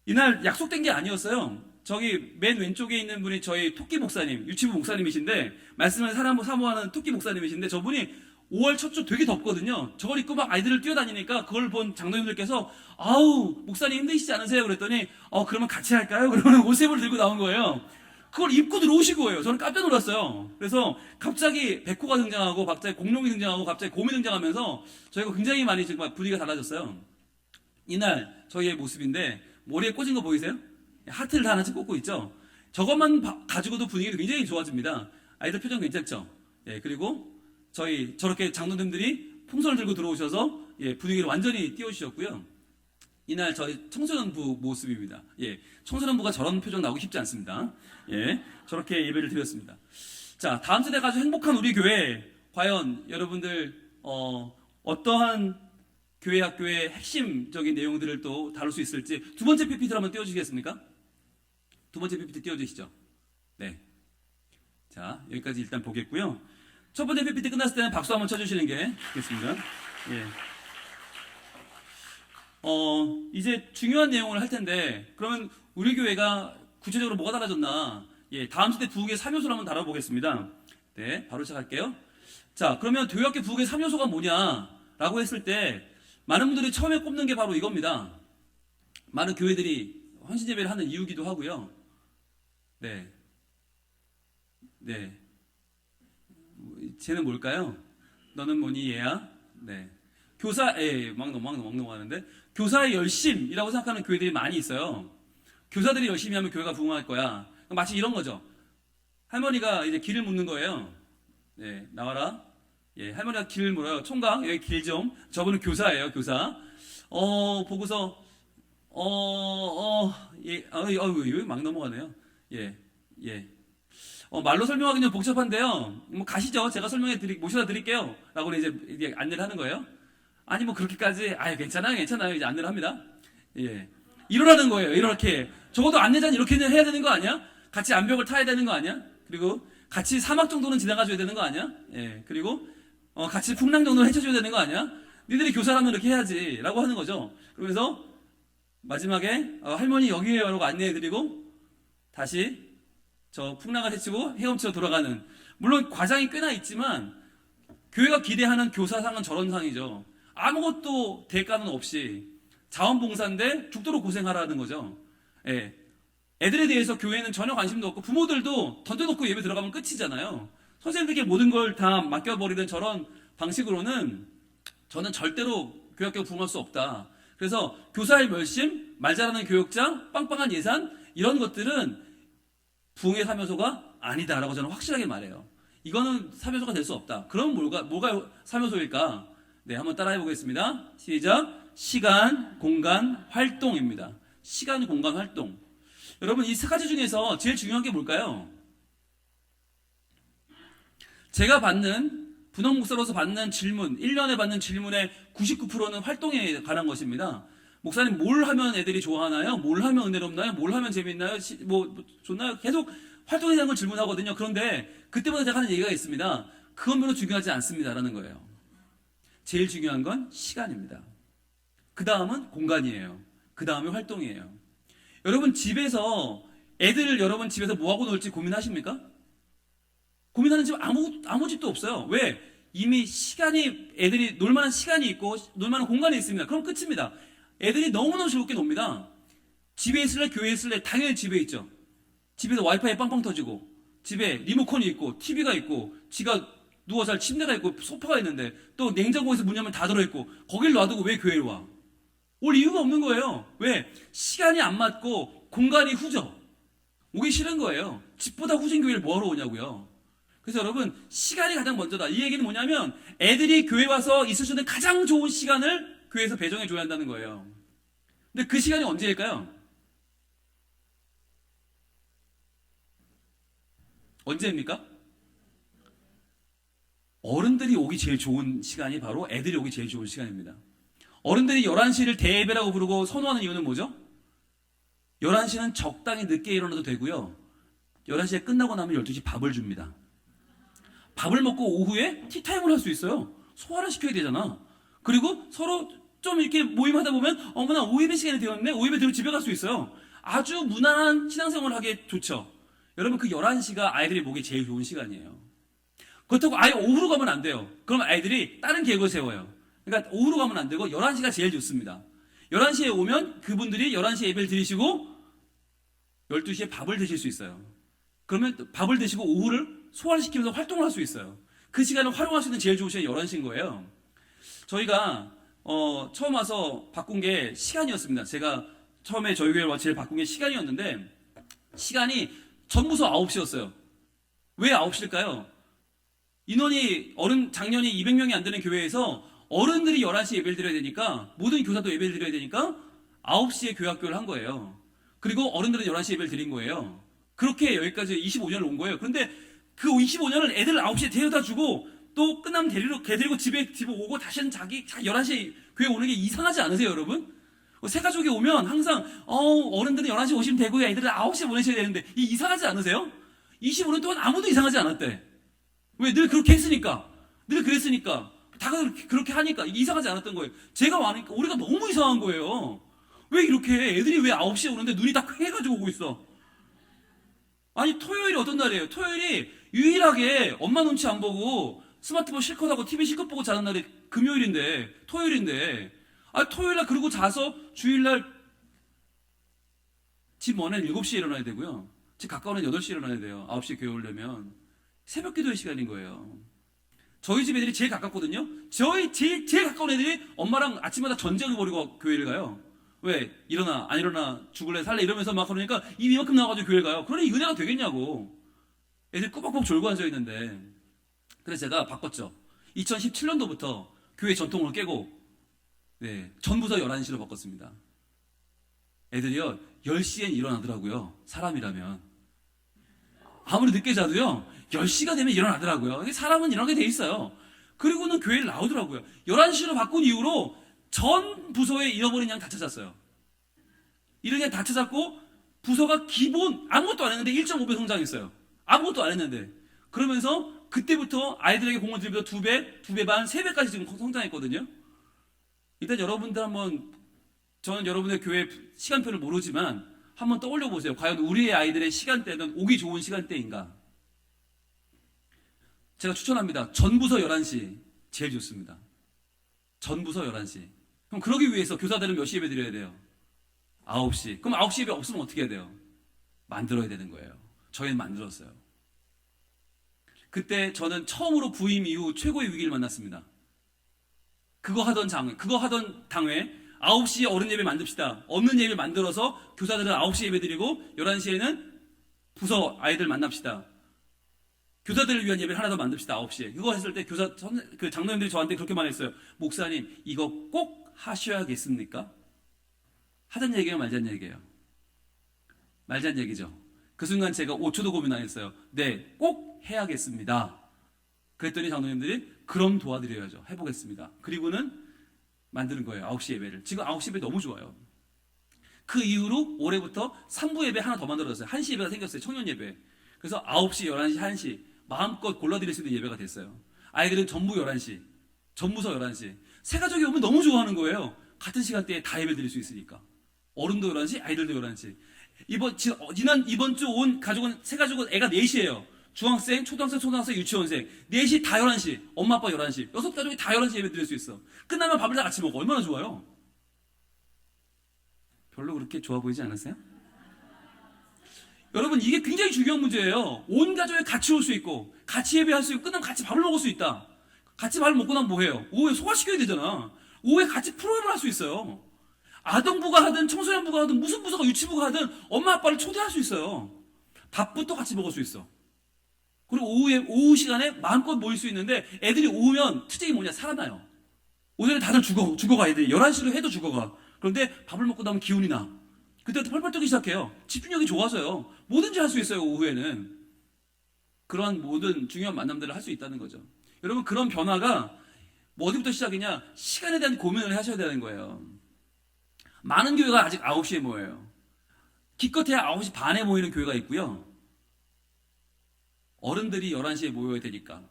이날 약속된 게 아니었어요. 저기 맨 왼쪽에 있는 분이 저희 토끼 목사님, 유치부 목사님이신데, 말씀을 사모하는 토끼 목사님이신데, 저분이 5월 첫 주 되게 덥거든요. 저걸 입고 막 아이들을 뛰어다니니까 그걸 본 장로님들께서 아우 목사님 힘드시지 않으세요? 그랬더니 그러면 같이 할까요? 그러면 옷을 들고 나온 거예요. 그걸 입고 들어오신 거예요. 저는 깜짝 놀랐어요. 그래서 갑자기 백호가 등장하고 갑자기 공룡이 등장하고 갑자기 곰이 등장하면서 저희가 굉장히 많이 정말 분위기가 달라졌어요. 이날 저희의 모습인데, 머리에 꽂은 거 보이세요? 하트를 다 하나씩 꽂고 있죠. 저것만 가지고도 분위기가 굉장히 좋아집니다. 아이들 표정 괜찮죠? 예, 그리고 저렇게 장로님들이 풍선을 들고 들어오셔서 분위기를 완전히 띄워주셨고요. 이날 저희 청소년부 모습입니다. 예, 청소년부가 저런 표정 나오기 쉽지 않습니다. 예, 저렇게 예배를 드렸습니다. 자, 다음 세대가 아주 행복한 우리 교회, 과연 여러분들 어떠한 교회 학교의 핵심적인 내용들을 또 다룰 수 있을지, 2번째 PPT를 한번 띄워주시겠습니까? 2번째 PPT 띄워주시죠. 네. 자, 여기까지 일단 보겠고요. 첫 번째 PPT 끝났을 때는 박수 한번 쳐주시는 게 좋겠습니다. 예. 이제 중요한 내용을 할 텐데, 그러면 우리 교회가 구체적으로 뭐가 달라졌나? 예, 다음 세대 부흥의 3요소를 한번 다뤄보겠습니다. 네, 바로 시작할게요. 자, 그러면 교회학교 부흥의 3요소가 뭐냐라고 했을 때, 많은 분들이 처음에 꼽는 게 바로 이겁니다. 많은 교회들이 헌신 예배를 하는 이유기도 하고요. 네. 네. 쟤는 뭘까요? 너는 뭐니 얘야? 네. 막 넘어가는데, 교사의 열심이라고 생각하는 교회들이 많이 있어요. 교사들이 열심히 하면 교회가 부흥할 거야. 마치 이런 거죠. 할머니가 이제 길을 묻는 거예요. 네, 나와라. 예, 할머니가 길을 물어요. 총각, 여기 길 좀. 저분은 교사예요, 교사. 보고서, 여기 막 넘어가네요. 예. 말로 설명하기는 복잡한데요. 가시죠. 제가 모셔다 드릴게요. 라고 이제 안내를 하는 거예요. 아니 뭐 그렇게까지 괜찮아요 이제 안내를 합니다. 예, 이러라는 거예요. 이렇게 적어도 안내자는 이렇게는 해야 되는 거 아니야? 같이 암벽을 타야 되는 거 아니야? 그리고 같이 사막 정도는 지나가줘야 되는 거 아니야? 예, 그리고 같이 풍랑 정도는 헤쳐줘야 되는 거 아니야? 니들이 교사라면 이렇게 해야지 라고 하는 거죠. 그러면서 마지막에 할머니 여기에요 라고 안내해드리고 다시 저 풍랑을 헤치고 헤엄쳐 돌아가는, 물론 과장이 꽤나 있지만 교회가 기대하는 교사상은 저런 상이죠. 아무것도 대가는 없이 자원봉사인데 죽도록 고생하라는 거죠. 예. 애들에 대해서 교회는 전혀 관심도 없고 부모들도 던져놓고 예배 들어가면 끝이잖아요. 선생님들에게 모든 걸 다 맡겨버리는 저런 방식으로는 저는 절대로 교육학교 부응할 수 없다. 그래서 교사의 멸심, 말 잘하는 교육자, 빵빵한 예산 이런 것들은 부흥의 사명소가 아니다라고 저는 확실하게 말해요. 이거는 사명소가 될 수 없다. 그럼 뭐가 사명소일까? 네, 한번 따라해 보겠습니다. 시작. 시간, 공간, 활동입니다. 시간, 공간, 활동. 여러분 이 세 가지 중에서 제일 중요한 게 뭘까요? 제가 받는 분홍 목사로서 받는 질문, 1년에 받는 질문의 99%는 활동에 관한 것입니다. 목사님 뭘 하면 애들이 좋아하나요? 뭘 하면 은혜롭나요? 뭘 하면 재밌나요? 뭐 좋나요? 계속 활동에 대한 걸 질문하거든요. 그런데 그때마다 제가 하는 얘기가 있습니다. 그건 별로 중요하지 않습니다라는 거예요. 제일 중요한 건 시간입니다. 그 다음은 공간이에요. 그 다음에 활동이에요. 여러분 집에서 애들 여러분 집에서 뭐하고 놀지 고민하십니까? 고민하는 집 아무 집도 없어요. 왜? 이미 시간이, 애들이 놀만한 시간이 있고 놀만한 공간이 있습니다. 그럼 끝입니다. 애들이 너무너무 즐겁게 놉니다. 집에 있을래 교회에 있을래 당연히 집에 있죠. 집에서 와이파이 빵빵 터지고 집에 리모컨이 있고 TV가 있고 지가 누워 잘 침대가 있고 소파가 있는데 또 냉장고에서 문 열면 다 들어있고 거길 놔두고 왜 교회를 와? 올 이유가 없는 거예요. 왜? 시간이 안 맞고 공간이 후져. 오기 싫은 거예요. 집보다 후진 교회를 뭐하러 오냐고요. 그래서 여러분 시간이 가장 먼저다. 이 얘기는 뭐냐면 애들이 교회 와서 있을 수 있는 가장 좋은 시간을 교회에서 배정해 줘야 한다는 거예요. 근데 그 시간이 언제일까요? 언제입니까? 어른들이 오기 제일 좋은 시간이 바로 애들이 오기 제일 좋은 시간입니다. 어른들이 11시를 대예배라고 부르고 선호하는 이유는 뭐죠? 11시는 적당히 늦게 일어나도 되고요. 11시에 끝나고 나면 12시 밥을 줍니다. 밥을 먹고 오후에 티타임을 할 수 있어요. 소화를 시켜야 되잖아. 그리고 서로 좀 이렇게 모임하다 보면 어머나 오예배 시간이 되었네. 오예배 들으면 집에 갈 수 있어요. 아주 무난한 신앙생활을 하기에 좋죠. 여러분 그 11시가 아이들이 보기 제일 좋은 시간이에요. 그렇다고 아예 오후로 가면 안 돼요. 그럼 아이들이 다른 계획을 세워요. 그러니까 오후로 가면 안 되고 11시가 제일 좋습니다. 11시에 오면 그분들이 11시에 예배를 드리시고 12시에 밥을 드실 수 있어요. 그러면 밥을 드시고 오후를 소화를 시키면서 활동을 할 수 있어요. 그 시간을 활용할 수 있는 제일 좋은 시간이 11시인 거예요. 저희가 처음 와서 바꾼 게 시간이었습니다. 제가 처음에 저희 교회를 와서 제일 바꾼 게 시간이었는데 시간이 전부서 9시였어요. 왜 9시일까요? 인원이 작년이 200명이 안 되는 교회에서 어른들이 11시에 예배를 드려야 되니까 모든 교사도 예배를 드려야 되니까 9시에 교회학교를 한 거예요. 그리고 어른들은 11시에 예배를 드린 거예요. 그렇게 여기까지 25년을 온 거예요. 그런데 그 25년을 애들 9시에 데려다 주고 또 끝나면 데리고 집에 오고 다시는 자기 11시에 교회 오는 게 이상하지 않으세요, 여러분? 새 가족이 오면 항상 어른들은 11시에 오시면 되고요. 애들은 9시에 보내셔야 되는데 이상하지 않으세요? 25년 동안 아무도 이상하지 않았대. 왜? 늘 그렇게 했으니까. 늘 그랬으니까. 다 그렇게 하니까 이상하지 않았던 거예요. 제가 와니까 우리가 너무 이상한 거예요. 왜 이렇게 애들이 왜 9시에 오는데 눈이 다 쾌해가지고 오고 있어? 아니 토요일이 어떤 날이에요? 토요일이 유일하게 엄마 눈치 안 보고 스마트폰 실컷 하고 TV 실컷 보고 자는 날이 금요일인데 토요일인데 토요일날 그러고 자서 주일날 집 먼 애는 7시에 일어나야 되고요. 집 가까운 애는 8시에 일어나야 돼요. 9시에 교회 오려면 새벽 기도의 시간인 거예요. 저희 집 애들이 제일 가깝거든요. 저희 제일 가까운 애들이 엄마랑 아침마다 전쟁을 벌이고 교회를 가요. 왜? 일어나 안 일어나 죽을래 살래 이러면서 막 그러니까 입이 이만큼 나와가지고 교회 가요. 그러니 은혜가 되겠냐고. 애들이 꾸벅꾸벅 졸고 앉아있는데. 그래서 제가 바꿨죠. 2017년도부터 교회 전통을 깨고 전부서 11시로 바꿨습니다. 애들이요 10시엔 일어나더라고요. 사람이라면. 아무리 늦게 자도요 10시가 되면 일어나더라고요. 사람은 일어나게 돼 있어요. 그리고는 교회를 나오더라고요. 11시로 바꾼 이후로 전 부서에 잃어버린 양 다 찾았어요. 이런 양 다 찾았고 부서가 기본 아무것도 안 했는데 1.5배 성장했어요. 아무것도 안 했는데. 그러면서 그때부터 아이들에게 공을 들이면서 2배, 2배 반, 3배까지 지금 성장했거든요. 일단 여러분들 한번, 저는 여러분의 교회 시간표를 모르지만 한번 떠올려 보세요. 과연 우리의 아이들의 시간대는 오기 좋은 시간대인가? 제가 추천합니다. 전부서 11시 제일 좋습니다. 전부서 11시. 그럼 그러기 위해서 교사들은 몇 시 예배 드려야 돼요? 9시. 그럼 9시 예배 없으면 어떻게 해야 돼요? 만들어야 되는 거예요. 저희는 만들었어요. 그때 저는 처음으로 부임 이후 최고의 위기를 만났습니다. 그거 하던 당회 9시에 어른 예배 만듭시다. 없는 예배 만들어서 교사들은 9시 예배 드리고 11시에는 부서 아이들 만납시다. 교사들을 위한 예배를 하나 더 만듭시다. 9시에. 그거 했을 때 그 장로님들이 저한테 그렇게 말했어요. 목사님, 이거 꼭 하셔야겠습니까? 하자는 얘기예요, 말자는 얘기예요? 말자는 얘기죠. 그 순간 제가 5초도 고민 안 했어요. 네, 꼭 해야겠습니다. 그랬더니 장로님들이 그럼 도와드려야죠. 해보겠습니다. 그리고는 만드는 거예요. 9시 예배를. 지금 9시 예배 너무 좋아요. 그 이후로 올해부터 3부 예배 하나 더 만들어졌어요. 1시 예배가 생겼어요. 청년 예배. 그래서 9시, 11시, 1시 마음껏 골라드릴 수 있는 예배가 됐어요. 아이들은 전부 11시, 전부서 11시. 새 가족이 오면 너무 좋아하는 거예요. 같은 시간대에 다 예배 드릴 수 있으니까. 어른도 11시, 아이들도 11시. 이번 주 온 가족은, 새 가족은 애가 4시예요. 중학생, 초등학생, 유치원생. 4시 다 11시. 엄마, 아빠 11시. 6가족이 다 11시 예배 드릴 수 있어. 끝나면 밥을 다 같이 먹어. 얼마나 좋아요? 별로 그렇게 좋아 보이지 않았어요? 여러분, 이게 굉장히 중요한 문제예요. 온 가족이 같이 올 수 있고, 같이 예배할 수 있고, 끝나면 같이 밥을 먹을 수 있다. 같이 밥을 먹고 나면 뭐 해요? 오후에 소화시켜야 되잖아. 오후에 같이 프로그램을 할 수 있어요. 아동부가 하든 청소년부가 하든 무슨 부서가 유치부가 하든 엄마 아빠를 초대할 수 있어요. 밥부터 같이 먹을 수 있어. 그리고 오후 시간에 마음껏 모일 수 있는데 애들이 오면 특징이 뭐냐? 살아나요. 오전에 다들 죽어가 애들이. 11시로 해도 죽어가. 그런데 밥을 먹고 나면 기운이 나. 그때부터 펄펄 뛰기 시작해요. 집중력이 좋아서요. 뭐든지 할 수 있어요, 오후에는. 그러한 모든 중요한 만남들을 할 수 있다는 거죠. 여러분, 그런 변화가 뭐 어디부터 시작이냐? 시간에 대한 고민을 하셔야 되는 거예요. 많은 교회가 아직 9시에 모여요. 기껏해야 9시 반에 모이는 교회가 있고요. 어른들이 11시에 모여야 되니까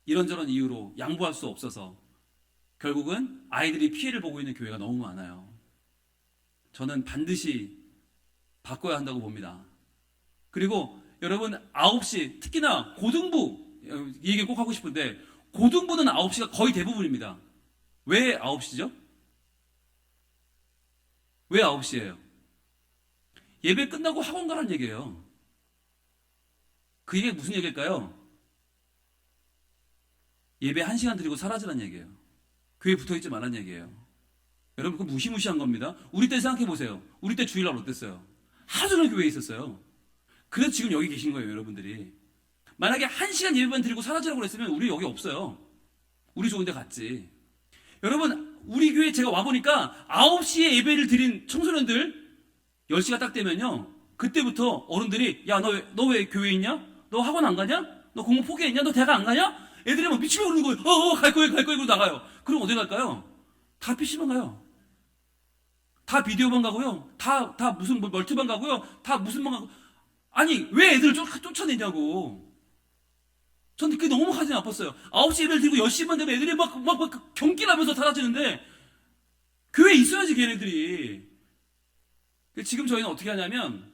이런저런 이유로 양보할 수 없어서 결국은 아이들이 피해를 보고 있는 교회가 너무 많아요. 저는 반드시 바꿔야 한다고 봅니다. 그리고 여러분, 9시, 특히나 고등부, 이 얘기 꼭 하고 싶은데 고등부는 9시가 거의 대부분입니다. 왜 9시죠? 왜 9시예요? 예배 끝나고 학원 가라는 얘기예요. 그 얘기가 무슨 얘기일까요? 예배 1시간 드리고 사라지라는 얘기예요. 교회에 붙어있지 말라는 얘기예요. 여러분, 그거 무시무시한 겁니다. 우리 때 생각해보세요. 우리 때 주일날 어땠어요? 하루 종일 교회에 있었어요. 그래서 지금 여기 계신 거예요, 여러분들이. 만약에 1시간 예배만 드리고 사라지라고 그랬으면 우리 여기 없어요. 우리 좋은 데 갔지. 여러분, 우리 교회 제가 와보니까 9시에 예배를 드린 청소년들 10시가 딱 되면요, 그때부터 어른들이 야, 너 왜 교회에 있냐? 너 학원 안 가냐? 너 공부 포기했냐? 너 대학 안 가냐? 애들이 막 미치면 그러는 거예요. 갈 거예요. 그러고 나가요. 그럼 어디 갈까요? 다 PC방 가요. 다 비디오방 가고요. 다 무슨 멀티방 가고요. 다 무슨 방 가고. 아니, 왜 애들을 쫓아내냐고. 전 그게 너무 가슴이 아팠어요. 9시 예배를 드리고 10시만 되면 애들이 막 경기를 하면서 사라지는데 교회에 있어야지, 걔네들이. 지금 저희는 어떻게 하냐면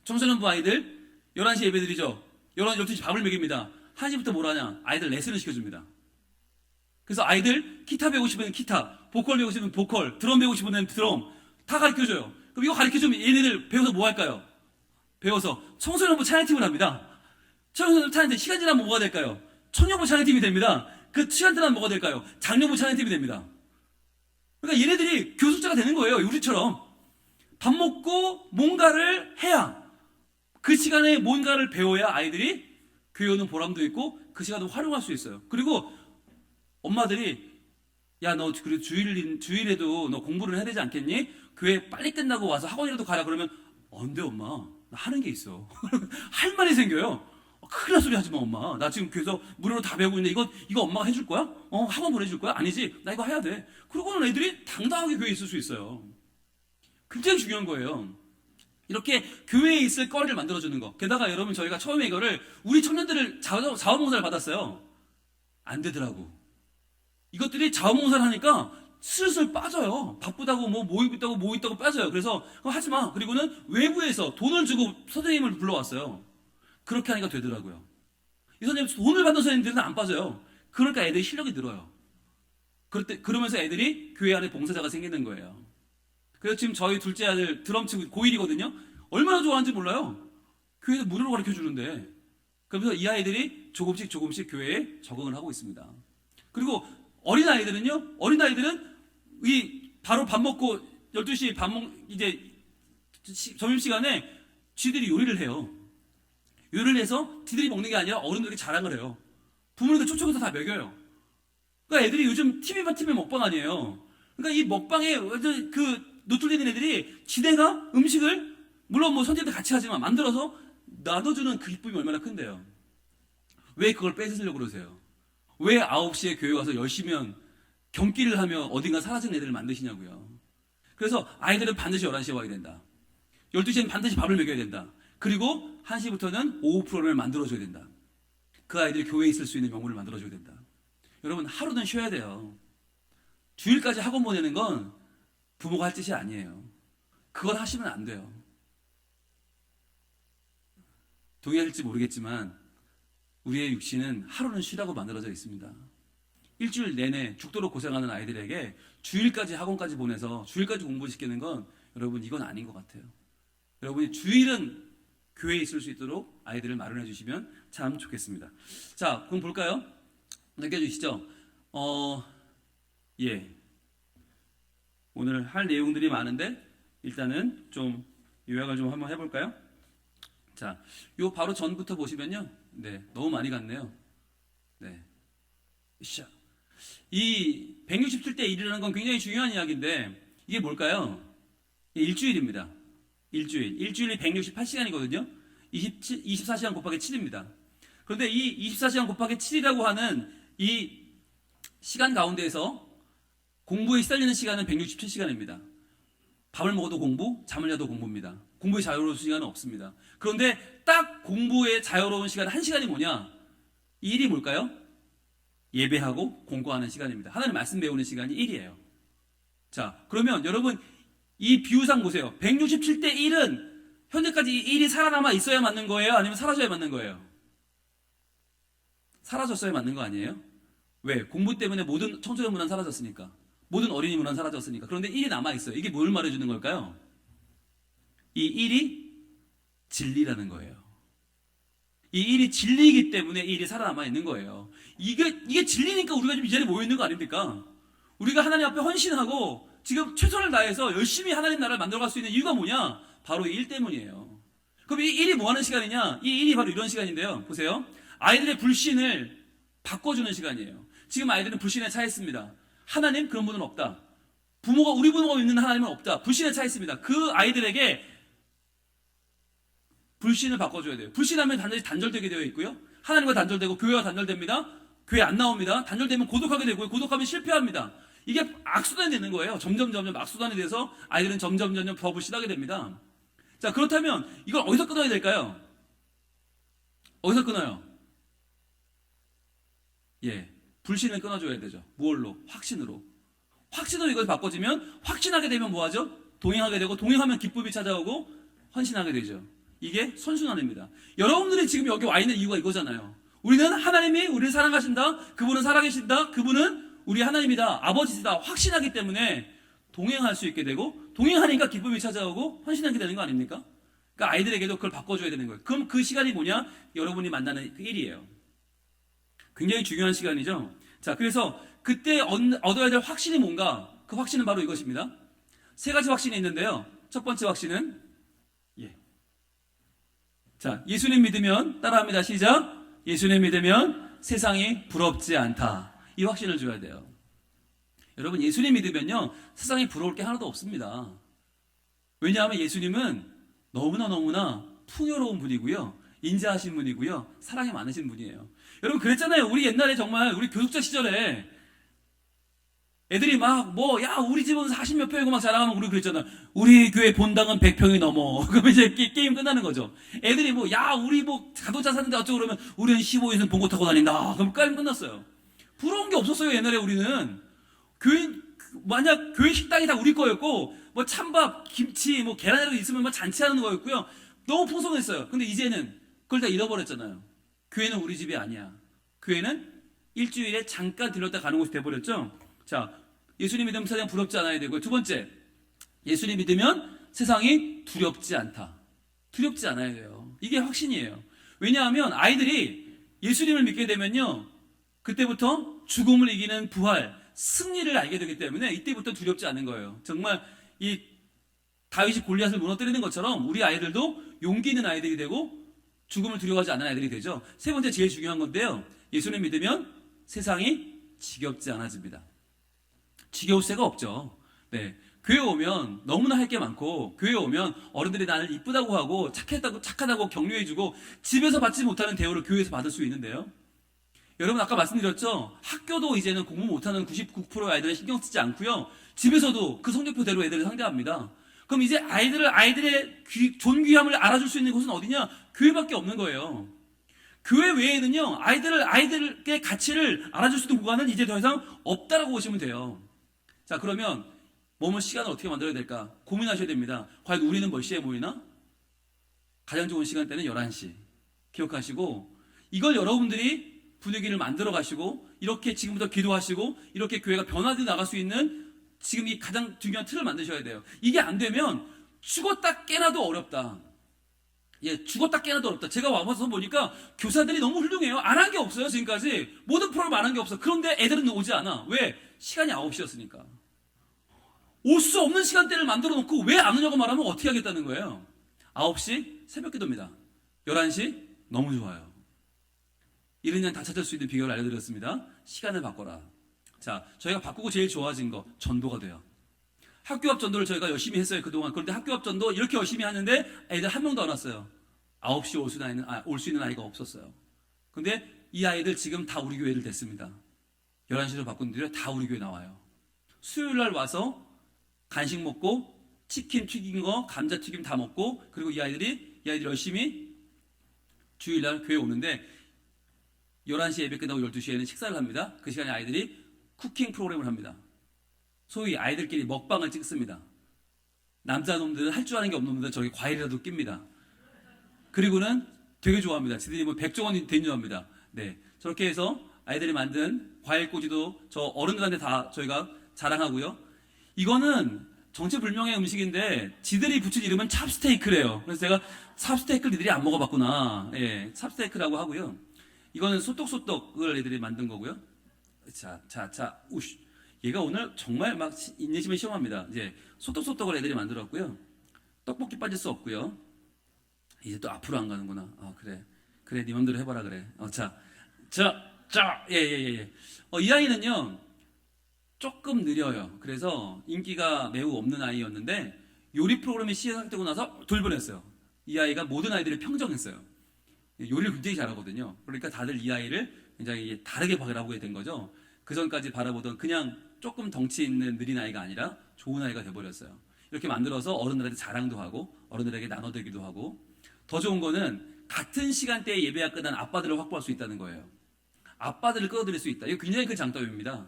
청소년부 아이들 11시 예배 드리죠. 12시 밥을 먹입니다. 1시부터 뭘 하냐? 아이들 레슨을 시켜줍니다. 그래서 아이들 기타 배우고 싶으면 기타, 보컬 배우고 싶으면 보컬, 드럼 배우고 싶으면 드럼 다 가르쳐줘요. 그럼 이거 가르쳐주면 얘네들 배워서 뭐 할까요? 배워서 청소년부 찬양팀을 합니다. 청소년부 찬양팀 시간 지나면 뭐가 될까요? 청년부 찬양팀이 됩니다. 그 시간 지나면 뭐가 될까요? 장년부 찬양팀이 됩니다. 그러니까 얘네들이 교숙자가 되는 거예요. 우리처럼. 밥 먹고 뭔가를 해야, 그 시간에 뭔가를 배워야 아이들이 교회 오는 보람도 있고 그 시간을 활용할 수 있어요. 그리고 엄마들이 야, 너 그래도 주일에도 너 공부를 해야 되지 않겠니? 교회 빨리 끝나고 와서 학원이라도 가라. 그러면 안 돼, 엄마. 나 하는 게 있어. 할 말이 생겨요. 큰일 날 소리 하지 마, 엄마. 나 지금 교회에서 무료로 다 배우고 있는데 이거 엄마가 해줄 거야? 학원 보내줄 거야? 아니지. 나 이거 해야 돼. 그러고는 애들이 당당하게 교회에 있을 수 있어요. 굉장히 중요한 거예요. 이렇게 교회에 있을 거리를 만들어주는 거. 게다가 여러분, 저희가 처음에 이거를 우리 청년들을 자원봉사를 받았어요. 안 되더라고. 이것들이 자원봉사를 하니까 슬슬 빠져요. 바쁘다고 뭐 있다고 빠져요. 그래서 그거 하지 마. 그리고는 외부에서 돈을 주고 선생님을 불러왔어요. 그렇게 하니까 되더라고요. 이 선생님, 돈을 받는 선생님들은 안 빠져요. 그러니까 애들이 실력이 늘어요. 그러면서 애들이 교회 안에 봉사자가 생기는 거예요. 그래서 지금 저희 둘째 아들 드럼 치고 고1이거든요. 얼마나 좋아하는지 몰라요. 교회에서 무료로 가르쳐 주는데. 그러면서 이 아이들이 조금씩 교회에 적응을 하고 있습니다. 그리고 어린아이들은 바로 밥 먹고 12시 이제 점심시간에 쥐들이 요리를 해요. 요리를 해서 쥐들이 먹는 게 아니라 어른들에게 자랑을 해요. 부모님들 초청해서 다 먹여요. 그러니까 애들이 요즘 TV 먹방 아니에요. 그러니까 이 먹방에 노출되는 애들이 지네가 음식을, 물론 뭐 선생님들 같이 하지만 만들어서 나눠주는 그 기쁨이 얼마나 큰데요. 왜 그걸 뺏으려고 그러세요? 왜 9시에 교회 가서 열심히 경기를 하며 어딘가 사라진 애들을 만드시냐고요. 그래서 아이들은 반드시 11시에 와야 된다. 12시에는 반드시 밥을 먹여야 된다. 그리고 1시부터는 오후 프로그램을 만들어줘야 된다. 그 아이들이 교회에 있을 수 있는 명분을 만들어줘야 된다. 여러분, 하루는 쉬어야 돼요. 주일까지 학원 보내는 건 부모가 할 짓이 아니에요. 그걸 하시면 안 돼요. 동의하실지 모르겠지만 우리의 육신은 하루는 쉬라고 만들어져 있습니다. 일주일 내내 죽도록 고생하는 아이들에게 주일까지 학원까지 보내서 주일까지 공부시키는 건, 여러분, 이건 아닌 것 같아요. 여러분이 주일은 교회에 있을 수 있도록 아이들을 마련해 주시면 참 좋겠습니다. 자, 그럼 볼까요? 느껴주시죠? 오늘 할 내용들이 많은데 일단은 좀 요약을 좀 한번 해볼까요? 자, 요 바로 전부터 보시면요. 네, 너무 많이 갔네요. 네. 이 167대 1이라는 건 굉장히 중요한 이야기인데, 이게 뭘까요? 일주일입니다. 일주일이 168시간이거든요. 24시간 곱하기 7입니다. 그런데 이 24시간 곱하기 7이라고 하는 이 시간 가운데에서 공부에 시달리는 시간은 167시간입니다. 밥을 먹어도 공부, 잠을 자도 공부입니다. 공부에 자유로운 시간은 없습니다. 그런데 딱 공부에 자유로운 시간 1시간이 뭐냐? 이 일이 뭘까요? 예배하고 공부하는 시간입니다. 하나님 말씀 배우는 시간이 1이에요. 자, 그러면 여러분, 이 비유상 보세요. 167대 1은 현재까지 이 1이 살아남아 있어야 맞는 거예요? 아니면 사라져야 맞는 거예요? 사라졌어야 맞는 거 아니에요? 왜? 공부 때문에 모든 청소년 문화는 사라졌으니까. 모든 어린이 문화는 사라졌으니까. 그런데 1이 남아있어요. 이게 뭘 말해주는 걸까요? 이 1이 진리라는 거예요. 이 1이 진리이기 때문에 이 1이 살아남아 있는 거예요. 이게 진리니까 우리가 지금 이 자리에 모여 있는 거 아닙니까? 우리가 하나님 앞에 헌신하고 지금 최선을 다해서 열심히 하나님 나라를 만들어갈 수 있는 이유가 뭐냐? 바로 이 일 때문이에요. 그럼 이 1이 뭐 하는 시간이냐? 이 1이 바로 이런 시간인데요. 보세요. 아이들의 불신을 바꿔주는 시간이에요. 지금 아이들은 불신에 차있습니다. 하나님, 그런 분은 없다. 우리 부모가 있는 하나님은 없다. 불신에 차있습니다. 그 아이들에게 불신을 바꿔줘야 돼요. 불신하면 단지 단절되게 되어 있고요. 하나님과 단절되고 교회와 단절됩니다. 교회 안 나옵니다. 단절되면 고독하게 되고요. 고독하면 실패합니다. 이게 악순환이 되는 거예요. 점점 악순환이 돼서 아이들은 점점 더 불신하게 됩니다. 자, 그렇다면 이걸 어디서 끊어야 될까요? 어디서 끊어요? 불신을 끊어줘야 되죠. 무엇로? 확신으로. 확신으로 이걸 바꿔주면, 확신하게 되면 뭐하죠? 동행하게 되고, 동행하면 기쁨이 찾아오고 헌신하게 되죠. 이게 선순환입니다. 여러분들이 지금 여기 와 있는 이유가 이거잖아요. 우리는 하나님이 우리를 사랑하신다. 그분은 살아계신다. 그분은 우리 하나님이다. 아버지시다. 확신하기 때문에 동행할 수 있게 되고, 동행하니까 기쁨이 찾아오고 헌신하게 되는 거 아닙니까? 그러니까 아이들에게도 그걸 바꿔줘야 되는 거예요. 그럼 그 시간이 뭐냐? 여러분이 만나는 그 일이에요. 굉장히 중요한 시간이죠. 자, 그래서 그때 얻어야 될 확신이 뭔가? 그 확신은 바로 이것입니다. 3가지 확신이 있는데요. 첫 번째 확신은 자, 예수님 믿으면, 따라합니다. 시작. 예수님 믿으면 세상이 부럽지 않다. 이 확신을 줘야 돼요. 여러분, 예수님 믿으면요, 세상에 부러울 게 하나도 없습니다. 왜냐하면 예수님은 너무나 풍요로운 분이고요. 인자하신 분이고요. 사랑이 많으신 분이에요. 여러분 그랬잖아요. 우리 옛날에 정말 우리 교육자 시절에 애들이 막 야 우리 집은 40몇 평이고 막 자랑하면 우리 그랬잖아. 우리 교회 본당은 100평이 넘어. 그럼 이제 게임 끝나는 거죠. 애들이 야 우리 자동차 사는데 어쩌고 그러면 우리는 15인승 봉고 타고 다닌다. 그럼 게임 끝났어요. 부러운 게 없었어요. 옛날에 우리는 만약 교회 식당이 다 우리 거였고 찬밥, 김치, 계란이라도 있으면 잔치하는 거였고요. 너무 풍성했어요. 근데 이제는 그걸 다 잃어버렸잖아요. 교회는 우리 집이 아니야. 교회는 일주일에 잠깐 들렀다 가는 곳이 돼버렸죠. 자, 예수님 믿으면 세상 부럽지 않아야 되고요. 두 번째, 예수님 믿으면 세상이 두렵지 않다. 두렵지 않아야 돼요. 이게 확신이에요. 왜냐하면 아이들이 예수님을 믿게 되면요, 그때부터 죽음을 이기는 부활, 승리를 알게 되기 때문에 이때부터 두렵지 않은 거예요. 정말 이 다윗이 골리앗을 무너뜨리는 것처럼 우리 아이들도 용기 있는 아이들이 되고 죽음을 두려워하지 않는 아이들이 되죠. 세 번째 제일 중요한 건데요. 예수님 믿으면 세상이 지겹지 않아집니다. 지겨울 새가 없죠. 네. 교회 오면 너무나 할 게 많고, 교회 오면 어른들이 나를 이쁘다고 하고 착하다고 격려해주고, 집에서 받지 못하는 대우를 교회에서 받을 수 있는데요. 여러분 아까 말씀드렸죠. 학교도 이제는 공부 못하는 99%의 아이들을 신경 쓰지 않고요. 집에서도 그 성적표대로 애들을 상대합니다. 그럼 이제 아이들의 존귀함을 알아줄 수 있는 곳은 어디냐? 교회밖에 없는 거예요. 교회 외에는요, 아이들의 가치를 알아줄 수 있는 공간은 이제 더 이상 없다라고 보시면 돼요. 자, 그러면 머물 시간을 어떻게 만들어야 될까? 고민하셔야 됩니다. 과연 우리는 몇 시에 모이나? 가장 좋은 시간대는 11시. 기억하시고, 이걸 여러분들이 분위기를 만들어 가시고, 이렇게 지금부터 기도하시고, 이렇게 교회가 변화되어 나갈 수 있는 지금 이 가장 중요한 틀을 만드셔야 돼요. 이게 안 되면 죽었다 깨나도 어렵다. 예, 죽었다 깨나도 어렵다. 제가 와봐서 보니까 교사들이 너무 훌륭해요. 안 한 게 없어요, 지금까지. 모든 프로그램 안 한 게 없어. 그런데 애들은 오지 않아. 왜? 시간이 9시였으니까. 올 수 없는 시간대를 만들어 놓고 왜 안 오냐고 말하면 어떻게 하겠다는 거예요? 9시 새벽 기도입니다. 11시 너무 좋아요. 이런 양 다 찾을 수 있는 비결을 알려드렸습니다. 시간을 바꿔라. 자, 저희가 바꾸고 제일 좋아진 거 전도가 돼요. 학교 앞 전도를 저희가 열심히 했어요, 그동안. 그런데 학교 앞 전도 이렇게 열심히 하는데 애들 한 명도 안 왔어요. 9시 올 수 있는 아이가 없었어요. 근데 이 아이들 지금 다 우리 교회를 됐습니다. 11시로 바꾼 뒤에 다 우리 교회 나와요. 수요일 날 와서 간식 먹고 치킨 튀긴 거, 감자 튀김 다 먹고, 그리고 이 아이들이 열심히 주일 날 교회 오는데 11시 예배 끝나고 12시에는 식사를 합니다. 그 시간에 아이들이 쿠킹 프로그램을 합니다. 소위 아이들끼리 먹방을 찍습니다. 남자놈들은 할 줄 아는 게 없는 놈들 저기 과일이라도 낍니다. 그리고는 되게 좋아합니다. 지들이 백종원이 된 줄 압니다. 네, 저렇게 해서 아이들이 만든 과일꼬지도 저 어른들한테 다 저희가 자랑하고요. 이거는 정체불명의 음식인데 지들이 붙인 이름은 찹스테이크래요. 그래서 제가 찹스테이크를 니들이 안 먹어봤구나. 예, 찹스테이크라고 하고요. 이거는 소떡소떡을 애들이 만든 거고요. 우씨. 얘가 오늘 정말 막 인내심을 시험합니다. 이제 소떡소떡을 애들이 만들었고요. 떡볶이 빠질 수 없고요. 이제 또 앞으로 안 가는구나. 그래, 네 맘대로 해봐라 그래. 예. 이 아이는요 조금 느려요. 그래서 인기가 매우 없는 아이였는데 요리 프로그램이 시작되고 나서 돌변했어요. 이 아이가 모든 아이들을 평정했어요. 요리를 굉장히 잘하거든요. 그러니까 다들 이 아이를 굉장히 다르게 바라보게 된 거죠. 그 전까지 바라보던 그냥 조금 덩치 있는 느린 아이가 아니라 좋은 아이가 돼버렸어요. 이렇게 만들어서 어른들한테 자랑도 하고 어른들에게 나눠드리기도 하고, 더 좋은 거는 같은 시간대에 예배가 끝난 아빠들을 확보할 수 있다는 거예요. 아빠들을 끌어들일 수 있다. 이거 굉장히 큰 장점입니다.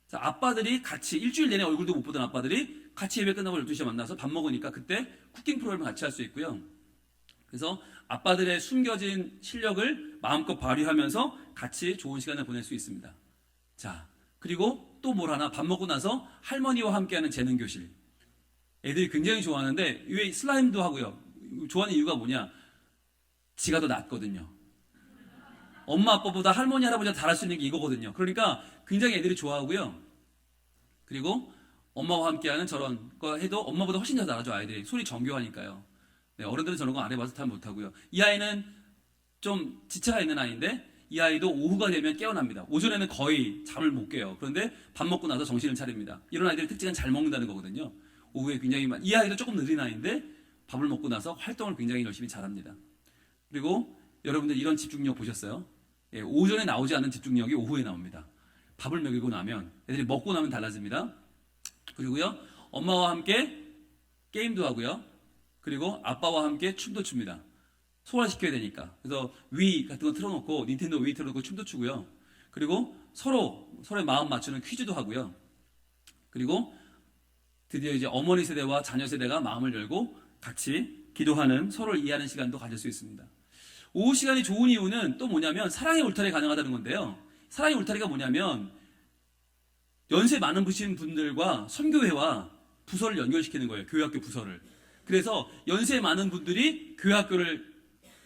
자, 아빠들이 같이 일주일 내내 얼굴도 못 보던 아빠들이 같이 예배 끝나고 12시에 만나서 밥 먹으니까 그때 쿠킹 프로그램을 같이 할 수 있고요. 그래서 아빠들의 숨겨진 실력을 마음껏 발휘하면서 같이 좋은 시간을 보낼 수 있습니다. 자, 그리고 또 뭘 하나, 밥 먹고 나서 할머니와 함께하는 재능교실. 애들이 굉장히 좋아하는데 왜 슬라임도 하고요. 좋아하는 이유가 뭐냐? 지가 더 낫거든요. 엄마 아빠보다 할머니 할아버지가 잘할 수 있는 게 이거거든요. 그러니까 굉장히 애들이 좋아하고요. 그리고 엄마와 함께하는 저런 거 해도 엄마보다 훨씬 더 잘하죠. 아이들이 소리 정교하니까요. 네, 어른들은 저런 거 안 해봐서 잘 못하고요. 이 아이는 좀 지체가 있는 아이인데 이 아이도 오후가 되면 깨어납니다. 오전에는 거의 잠을 못 깨요. 그런데 밥 먹고 나서 정신을 차립니다. 이런 아이들의 특징은 잘 먹는다는 거거든요. 오후에 굉장히 이 아이도 조금 느린 아이인데 밥을 먹고 나서 활동을 굉장히 열심히 잘합니다. 그리고 여러분들 이런 집중력 보셨어요? 예, 오전에 나오지 않는 집중력이 오후에 나옵니다. 밥을 먹이고 나면 애들이 먹고 나면 달라집니다. 그리고요, 엄마와 함께 게임도 하고요. 그리고 아빠와 함께 춤도 춥니다. 소화시켜야 되니까. 그래서 위 같은 거 틀어놓고 닌텐도 위 틀어놓고 춤도 추고요. 그리고 서로의 마음 맞추는 퀴즈도 하고요. 그리고 드디어 이제 어머니 세대와 자녀 세대가 마음을 열고 같이 기도하는, 서로를 이해하는 시간도 가질 수 있습니다. 오후 시간이 좋은 이유는 또 뭐냐면 사랑의 울타리 가능하다는 건데요. 사랑의 울타리가 뭐냐면 연세 많은 분들과 선교회와 부서를 연결시키는 거예요. 교회학교 부서를. 그래서 연세 많은 분들이 교회학교를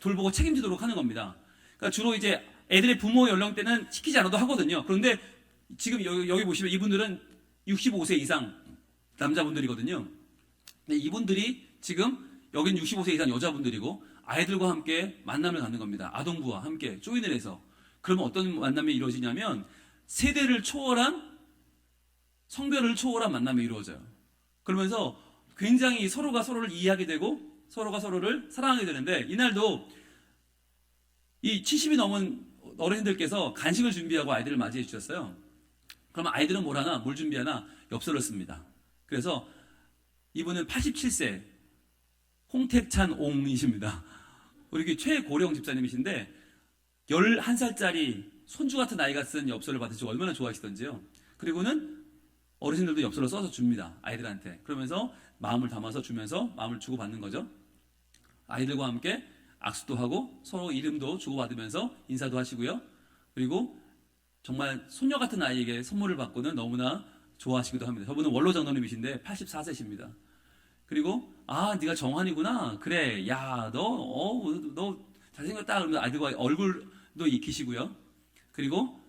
돌보고 책임지도록 하는 겁니다. 그러니까 주로 이제 애들의 부모 연령대는 시키지 않아도 하거든요. 그런데 지금 여기 보시면 이분들은 65세 이상 남자분들이거든요. 근데 이분들이 지금 여긴 65세 이상 여자분들이고 아이들과 함께 만남을 갖는 겁니다. 아동부와 함께 조인을 해서. 그러면 어떤 만남이 이루어지냐면 세대를 초월한, 성별을 초월한 만남이 이루어져요. 그러면서 굉장히 서로가 서로를 이해하게 되고 서로가 서로를 사랑하게 되는데, 이날도 이 70이 넘은 어른들께서 간식을 준비하고 아이들을 맞이해 주셨어요. 그러면 아이들은 뭘 하나? 뭘 준비하나? 엽서를 씁니다. 그래서 이분은 87세 홍택찬 옹이십니다. 우리 최고령 집사님이신데 11살짜리 손주 같은 아이가 쓴 엽서를 받으시고 얼마나 좋아하시던지요. 그리고는 어르신들도 엽서를 써서 줍니다. 아이들한테. 그러면서 마음을 담아서 주면서 마음을 주고받는 거죠. 아이들과 함께 악수도 하고 서로 이름도 주고받으면서 인사도 하시고요. 그리고 정말 손녀 같은 아이에게 선물을 받고는 너무나 좋아하시기도 합니다. 저분은 원로 장로님이신데 84세십니다. 그리고 네가 정환이구나. 그래. 야, 너 잘생겼다. 그러면 아이들과 얼굴도 익히시고요. 그리고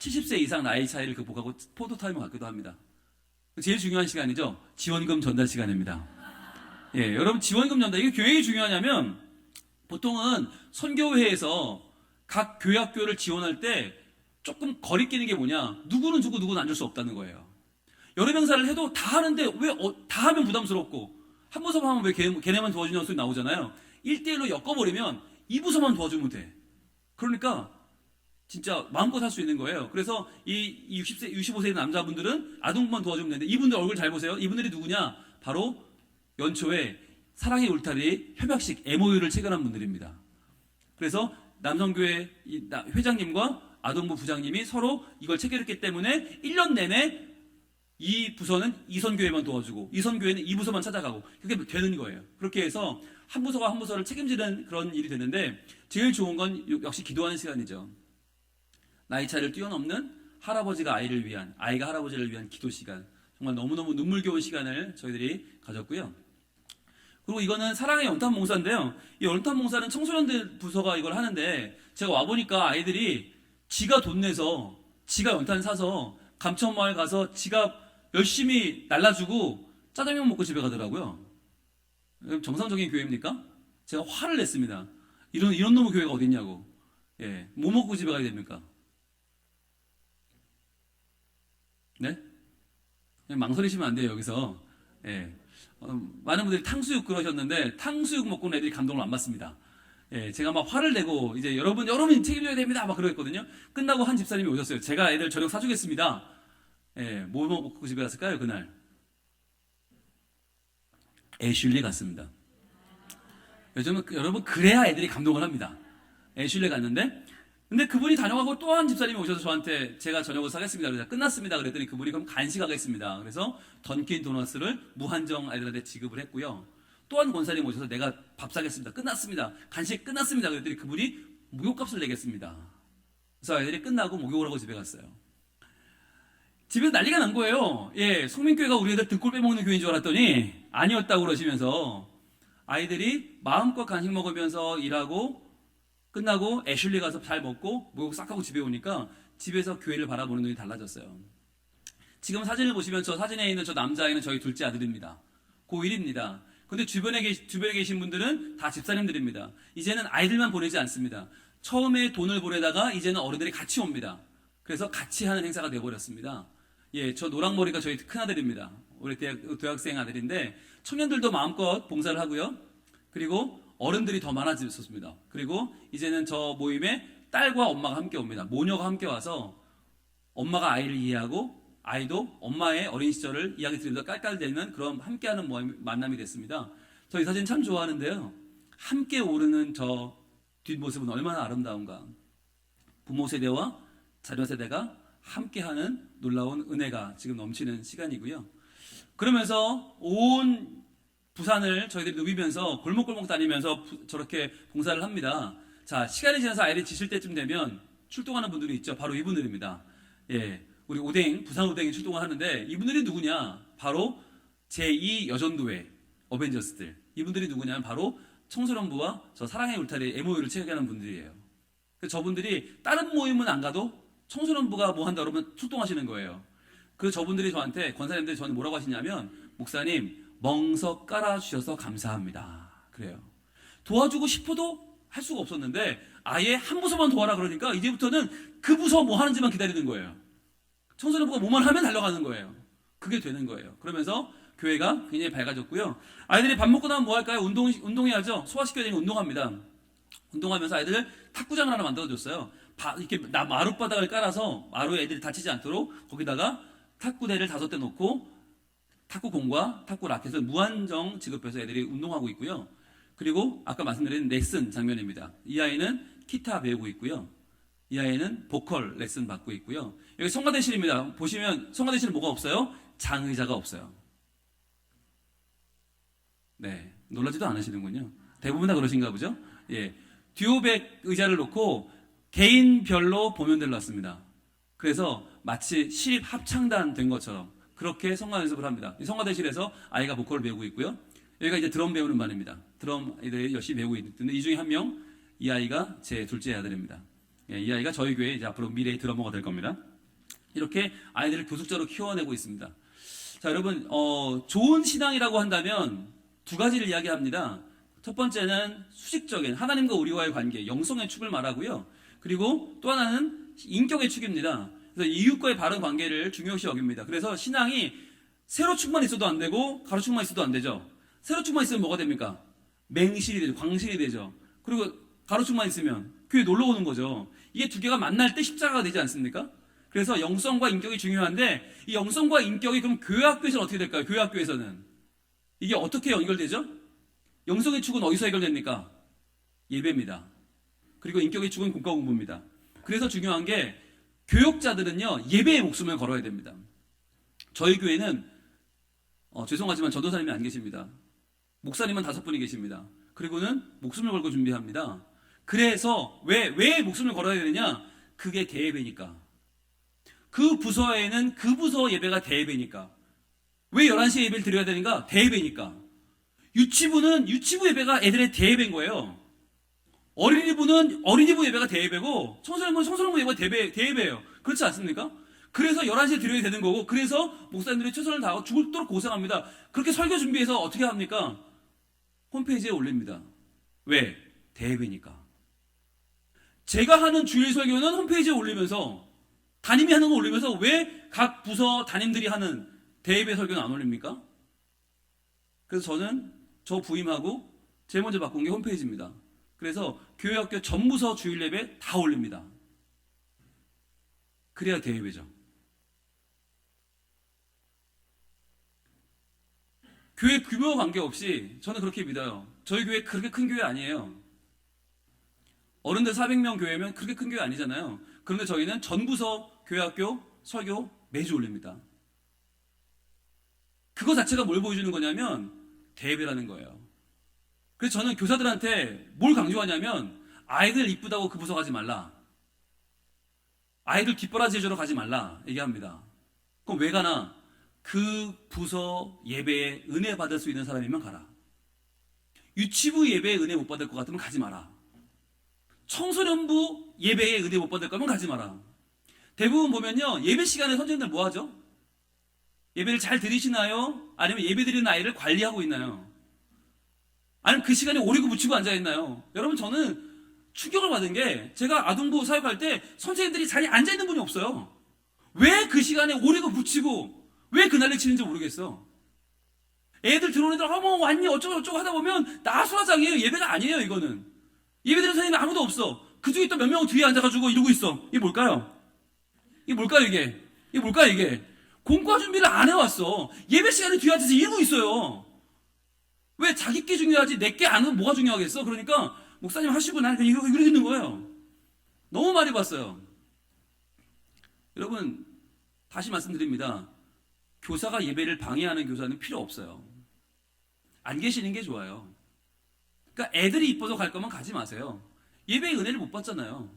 70세 이상 나이 차이를 극복하고 포토타임을 갖기도 합니다. 제일 중요한 시간이죠. 지원금 전달 시간입니다. 예, 여러분 지원금 전달, 이게 교회에 중요하냐면 보통은 선교회에서 각 교회학교를 지원할 때 조금 거리끼는 게 뭐냐, 누구는 주고 누구는 안 줄 수 없다는 거예요. 여러 명사를 해도 다 하는데 왜 다 하면 부담스럽고 한 부서만 하면 왜 걔네만 도와주냐는 소리 나오잖아요. 1대1로 엮어버리면 이 부서만 도와주면 돼. 그러니까 진짜 마음껏 할 수 있는 거예요. 그래서 이 65세 남자분들은 아동부만 도와주면 되는데 이분들 얼굴 잘 보세요. 이분들이 누구냐? 바로 연초에 사랑의 울타리 협약식 MOU를 체결한 분들입니다. 그래서 남성교회 회장님과 아동부 부장님이 서로 이걸 체결했기 때문에 1년 내내 이 부서는 이 선교회만 도와주고 이 선교회는 이 부서만 찾아가고 그게 되는 거예요. 그렇게 해서 한 부서가 한 부서를 책임지는 그런 일이 되는데, 제일 좋은 건 역시 기도하는 시간이죠. 나이 차를 뛰어넘는 할아버지가 아이를 위한, 아이가 할아버지를 위한 기도 시간, 정말 너무너무 눈물겨운 시간을 저희들이 가졌고요. 그리고 이거는 사랑의 연탄 봉사인데요. 이 연탄 봉사는 청소년들 부서가 이걸 하는데, 제가 와보니까 아이들이 지가 돈 내서 지가 연탄 사서 감천마을 가서 지가 열심히 날라주고 짜장면 먹고 집에 가더라고요. 정상적인 교회입니까? 제가 화를 냈습니다. 이런 놈의 교회가 어딨냐고. 예, 뭐 먹고 집에 가야 됩니까? 네? 그냥 망설이시면 안 돼요, 여기서. 예. 많은 분들이 탕수육 그러셨는데, 탕수육 먹고는 애들이 감동을 안 받습니다. 예, 제가 막 화를 내고, 이제 여러분 책임져야 됩니다. 막 그러겠거든요. 끝나고 한 집사님이 오셨어요. 제가 애들 저녁 사주겠습니다. 예, 뭐 먹고 집에 갔을까요, 그날? 애슐리 갔습니다. 요즘은 여러분, 그래야 애들이 감동을 합니다. 애슐리 갔는데, 근데 그분이 다녀가고 또 한 집사님이 오셔서 저한테 제가 저녁을 사겠습니다. 그래서 끝났습니다. 그랬더니 그분이 그럼 간식하겠습니다. 그래서 던킨 도너스를 무한정 아이들한테 지급을 했고요. 또 한 권사님 오셔서 내가 밥 사겠습니다. 끝났습니다. 간식 끝났습니다. 그랬더니 그분이 목욕값을 내겠습니다. 그래서 아이들이 끝나고 목욕을 하고 집에 갔어요. 집에서 난리가 난 거예요. 예, 송민교회가 우리 애들 등골 빼먹는 교회인 줄 알았더니 아니었다고 그러시면서 아이들이 마음껏 간식 먹으면서 일하고 끝나고 애슐리 가서 잘 먹고 목욕 싹 하고 집에 오니까 집에서 교회를 바라보는 눈이 달라졌어요. 지금 사진을 보시면 저 사진에 있는 저 남자아이는 저희 둘째 아들입니다. 고1입니다. 근데 주변에 계신 분들은 다 집사님들입니다. 이제는 아이들만 보내지 않습니다. 처음에 돈을 보내다가 이제는 어른들이 같이 옵니다. 그래서 같이 하는 행사가 되어버렸습니다. 예, 저 노랑머리가 저희 큰아들입니다. 우리 대학생 아들인데 청년들도 마음껏 봉사를 하고요. 그리고 어른들이 더 많아졌습니다. 그리고 이제는 저 모임에 딸과 엄마가 함께 옵니다. 모녀가 함께 와서 엄마가 아이를 이해하고 아이도 엄마의 어린 시절을 이야기 들으면서 깔깔대는 그런 함께하는 만남이 됐습니다. 저 이 사진 참 좋아하는데요. 함께 오르는 저 뒷모습은 얼마나 아름다운가. 부모 세대와 자녀 세대가 함께하는 놀라운 은혜가 지금 넘치는 시간이고요. 그러면서 온 부산을 저희들이 누비면서 골목골목 다니면서 저렇게 봉사를 합니다. 자, 시간이 지나서 아이들이 지칠 때쯤 되면 출동하는 분들이 있죠. 바로 이분들입니다. 예, 우리 오뎅, 부산 오뎅이 출동을 하는데 이분들이 누구냐? 바로 제2 여전도회 어벤져스들. 이분들이 누구냐면 바로 청소년부와 저 사랑의 울타리 MOU를 체결하는 분들이에요. 그래서 저분들이 다른 모임은 안 가도 청소년부가 뭐 한다 그러면 출동하시는 거예요. 그래서 저분들이 저한테, 권사님들이 저한테 뭐라고 하시냐면, 목사님 멍석 깔아주셔서 감사합니다. 그래요. 도와주고 싶어도 할 수가 없었는데 아예 한 부서만 도와라 그러니까 이제부터는 그 부서 뭐 하는지만 기다리는 거예요. 청소년부가 뭐만 하면 달려가는 거예요. 그게 되는 거예요. 그러면서 교회가 굉장히 밝아졌고요. 아이들이 밥 먹고 나면 뭐 할까요? 운동해야죠. 소화시켜야 되니까 운동합니다. 운동하면서 아이들 탁구장을 하나 만들어줬어요. 이렇게 마룻바닥을 깔아서 마루에 애들이 다치지 않도록 거기다가 탁구대를 5대 놓고 탁구공과 탁구 라켓을 무한정 지급해서 애들이 운동하고 있고요. 그리고 아까 말씀드린 레슨 장면입니다. 이 아이는 기타 배우고 있고요. 이 아이는 보컬 레슨 받고 있고요. 여기 성가대실입니다. 보시면 성가대실은 뭐가 없어요? 장의자가 없어요. 네, 놀라지도 않으시는군요. 대부분 다 그러신가 보죠? 예, 듀오백 의자를 놓고 개인별로 보면대를 놨습니다. 그래서 마치 시립 합창단 된 것처럼 그렇게 성가 연습을 합니다. 이 성가대실에서 아이가 보컬을 배우고 있고요. 여기가 이제 드럼 배우는 반입니다. 드럼 애들이 열심히 배우고 있는데 이 중에 한 명, 이 아이가 제 둘째 아들입니다. 예, 이 아이가 저희 교회 이제 앞으로 미래의 드러머가 될 겁니다. 이렇게 아이들을 교숙자로 키워내고 있습니다. 자, 여러분, 좋은 신앙이라고 한다면 두 가지를 이야기합니다. 첫 번째는 수식적인 하나님과 우리와의 관계, 영성의 축을 말하고요. 그리고 또 하나는 인격의 축입니다. 그래서 이웃과의 바른 관계를 중요시 여깁니다. 그래서 신앙이 세로축만 있어도 안 되고 가로축만 있어도 안 되죠. 세로축만 있으면 뭐가 됩니까? 맹실이 되죠. 광실이 되죠. 그리고 가로축만 있으면 교회 놀러 오는 거죠. 이게 두 개가 만날 때 십자가가 되지 않습니까? 그래서 영성과 인격이 중요한데 이 영성과 인격이 그럼 교회학교에서는 어떻게 될까요? 교회학교에서는 이게 어떻게 연결되죠? 영성의 축은 어디서 해결됩니까? 예배입니다. 그리고 인격의 축은 공과 공부입니다. 그래서 중요한 게 교역자들은요 예배의 목숨을 걸어야 됩니다. 저희 교회는 죄송하지만 전도사님이 안 계십니다. 목사님은 5분이 계십니다. 그리고는 목숨을 걸고 준비합니다. 그래서 왜 목숨을 걸어야 되느냐? 그게 대예배니까. 그 부서에는 그 부서 예배가 대예배니까. 왜 11시에 예배를 드려야 되는가? 대예배니까. 유치부는 유치부 예배가 애들의 대예배인 거예요. 어린이부는 어린이부 예배가 대예배고 청소년부는 청소년부 예배가 대예배예요. 그렇지 않습니까? 그래서 11시에 드려야 되는 거고 그래서 목사님들이 최선을 다하고 죽도록 고생합니다. 그렇게 설교 준비해서 어떻게 합니까? 홈페이지에 올립니다. 왜? 대예배니까. 제가 하는 주일 설교는 홈페이지에 올리면서 담임이 하는 거 올리면서 왜 각 부서 담임들이 하는 대예배 설교는 안 올립니까? 그래서 저는 저 부임하고 제일 먼저 바꾼 게 홈페이지입니다. 그래서 교회학교 전부서 주일 예배 다 올립니다. 그래야 대예배죠. 교회 규모와 관계없이 저는 그렇게 믿어요. 저희 교회 그렇게 큰 교회 아니에요. 어른들 400명 교회면 그렇게 큰 교회 아니잖아요. 그런데 저희는 전부서 교회학교 설교 매주 올립니다. 그거 자체가 뭘 보여주는 거냐면 대예배라는 거예요. 그래서 저는 교사들한테 뭘 강조하냐면 아이들 이쁘다고 그 부서 가지 말라. 아이들 뒷바라지 제주로 가지 말라 얘기합니다. 그럼 왜 가나? 그 부서 예배에 은혜 받을 수 있는 사람이면 가라. 유치부 예배에 은혜 못 받을 것 같으면 가지 마라. 청소년부 예배에 은혜 못 받을 거면 가지 마라. 대부분 보면요 예배 시간에 선생님들 뭐 하죠? 예배를 잘 드리시나요? 아니면 예배 드리는 아이를 관리하고 있나요? 아니면 그 시간에 오리고 붙이고 앉아있나요? 여러분 저는 충격을 받은 게 제가 아동부 사역할 때 선생님들이 자리에 앉아있는 분이 없어요. 왜 그 시간에 오리고 붙이고 왜 그 난리 치는지 모르겠어. 애들 들어오는 애들 어머 왔니 어쩌고 저쩌고 하다 보면 나수라장이에요. 예배가 아니에요. 이거는 예배드리는 선생님이 아무도 없어. 그 중에 또 몇 명은 뒤에 앉아가지고 이러고 있어. 이게 뭘까요? 이게 뭘까요 이게? 이게 뭘까요 이게? 공과 준비를 안 해왔어. 예배 시간에 뒤에 앉아서 이러고 있어요. 왜 자기 게 중요하지 내 게 안 하면 뭐가 중요하겠어? 그러니까 목사님 하시고 나는 그냥 이러고 있는 거예요. 너무 많이 봤어요. 여러분 다시 말씀드립니다. 교사가 예배를 방해하는 교사는 필요 없어요. 안 계시는 게 좋아요. 그러니까 애들이 이뻐서 갈 거면 가지 마세요. 예배의 은혜를 못 받잖아요.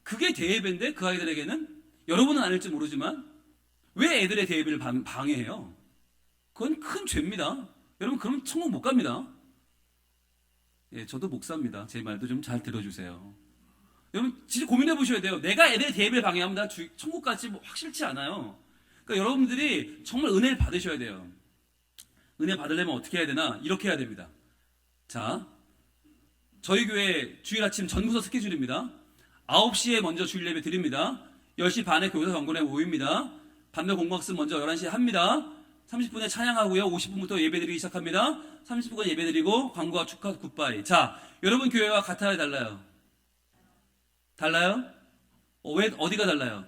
그게 대예배인데 그 아이들에게는 여러분은 아닐지 모르지만 왜 애들의 대예배를 방해해요? 그건 큰 죄입니다. 여러분 그러면 천국 못 갑니다. 예, 저도 목사입니다. 제 말도 좀 잘 들어주세요. 여러분 진짜 고민해 보셔야 돼요. 내가 애들의 대예배를 방해하면 나 천국 갈지 뭐 확실치 않아요. 그러니까 여러분들이 정말 은혜를 받으셔야 돼요. 은혜 받으려면 어떻게 해야 되나? 이렇게 해야 됩니다. 자, 저희 교회 주일 아침 전부서 스케줄입니다. 9시에 먼저 주일 예배 드립니다. 10시 반에 교사 정권에 모입니다. 반면 공학습 먼저 11시에 합니다. 30분에 찬양하고요. 50분부터 예배 드리기 시작합니다. 30분 예배 드리고 광고와 축하 굿바이. 자, 여러분 교회와 같아요, 달라요? 달라요? 왜 어디가 달라요?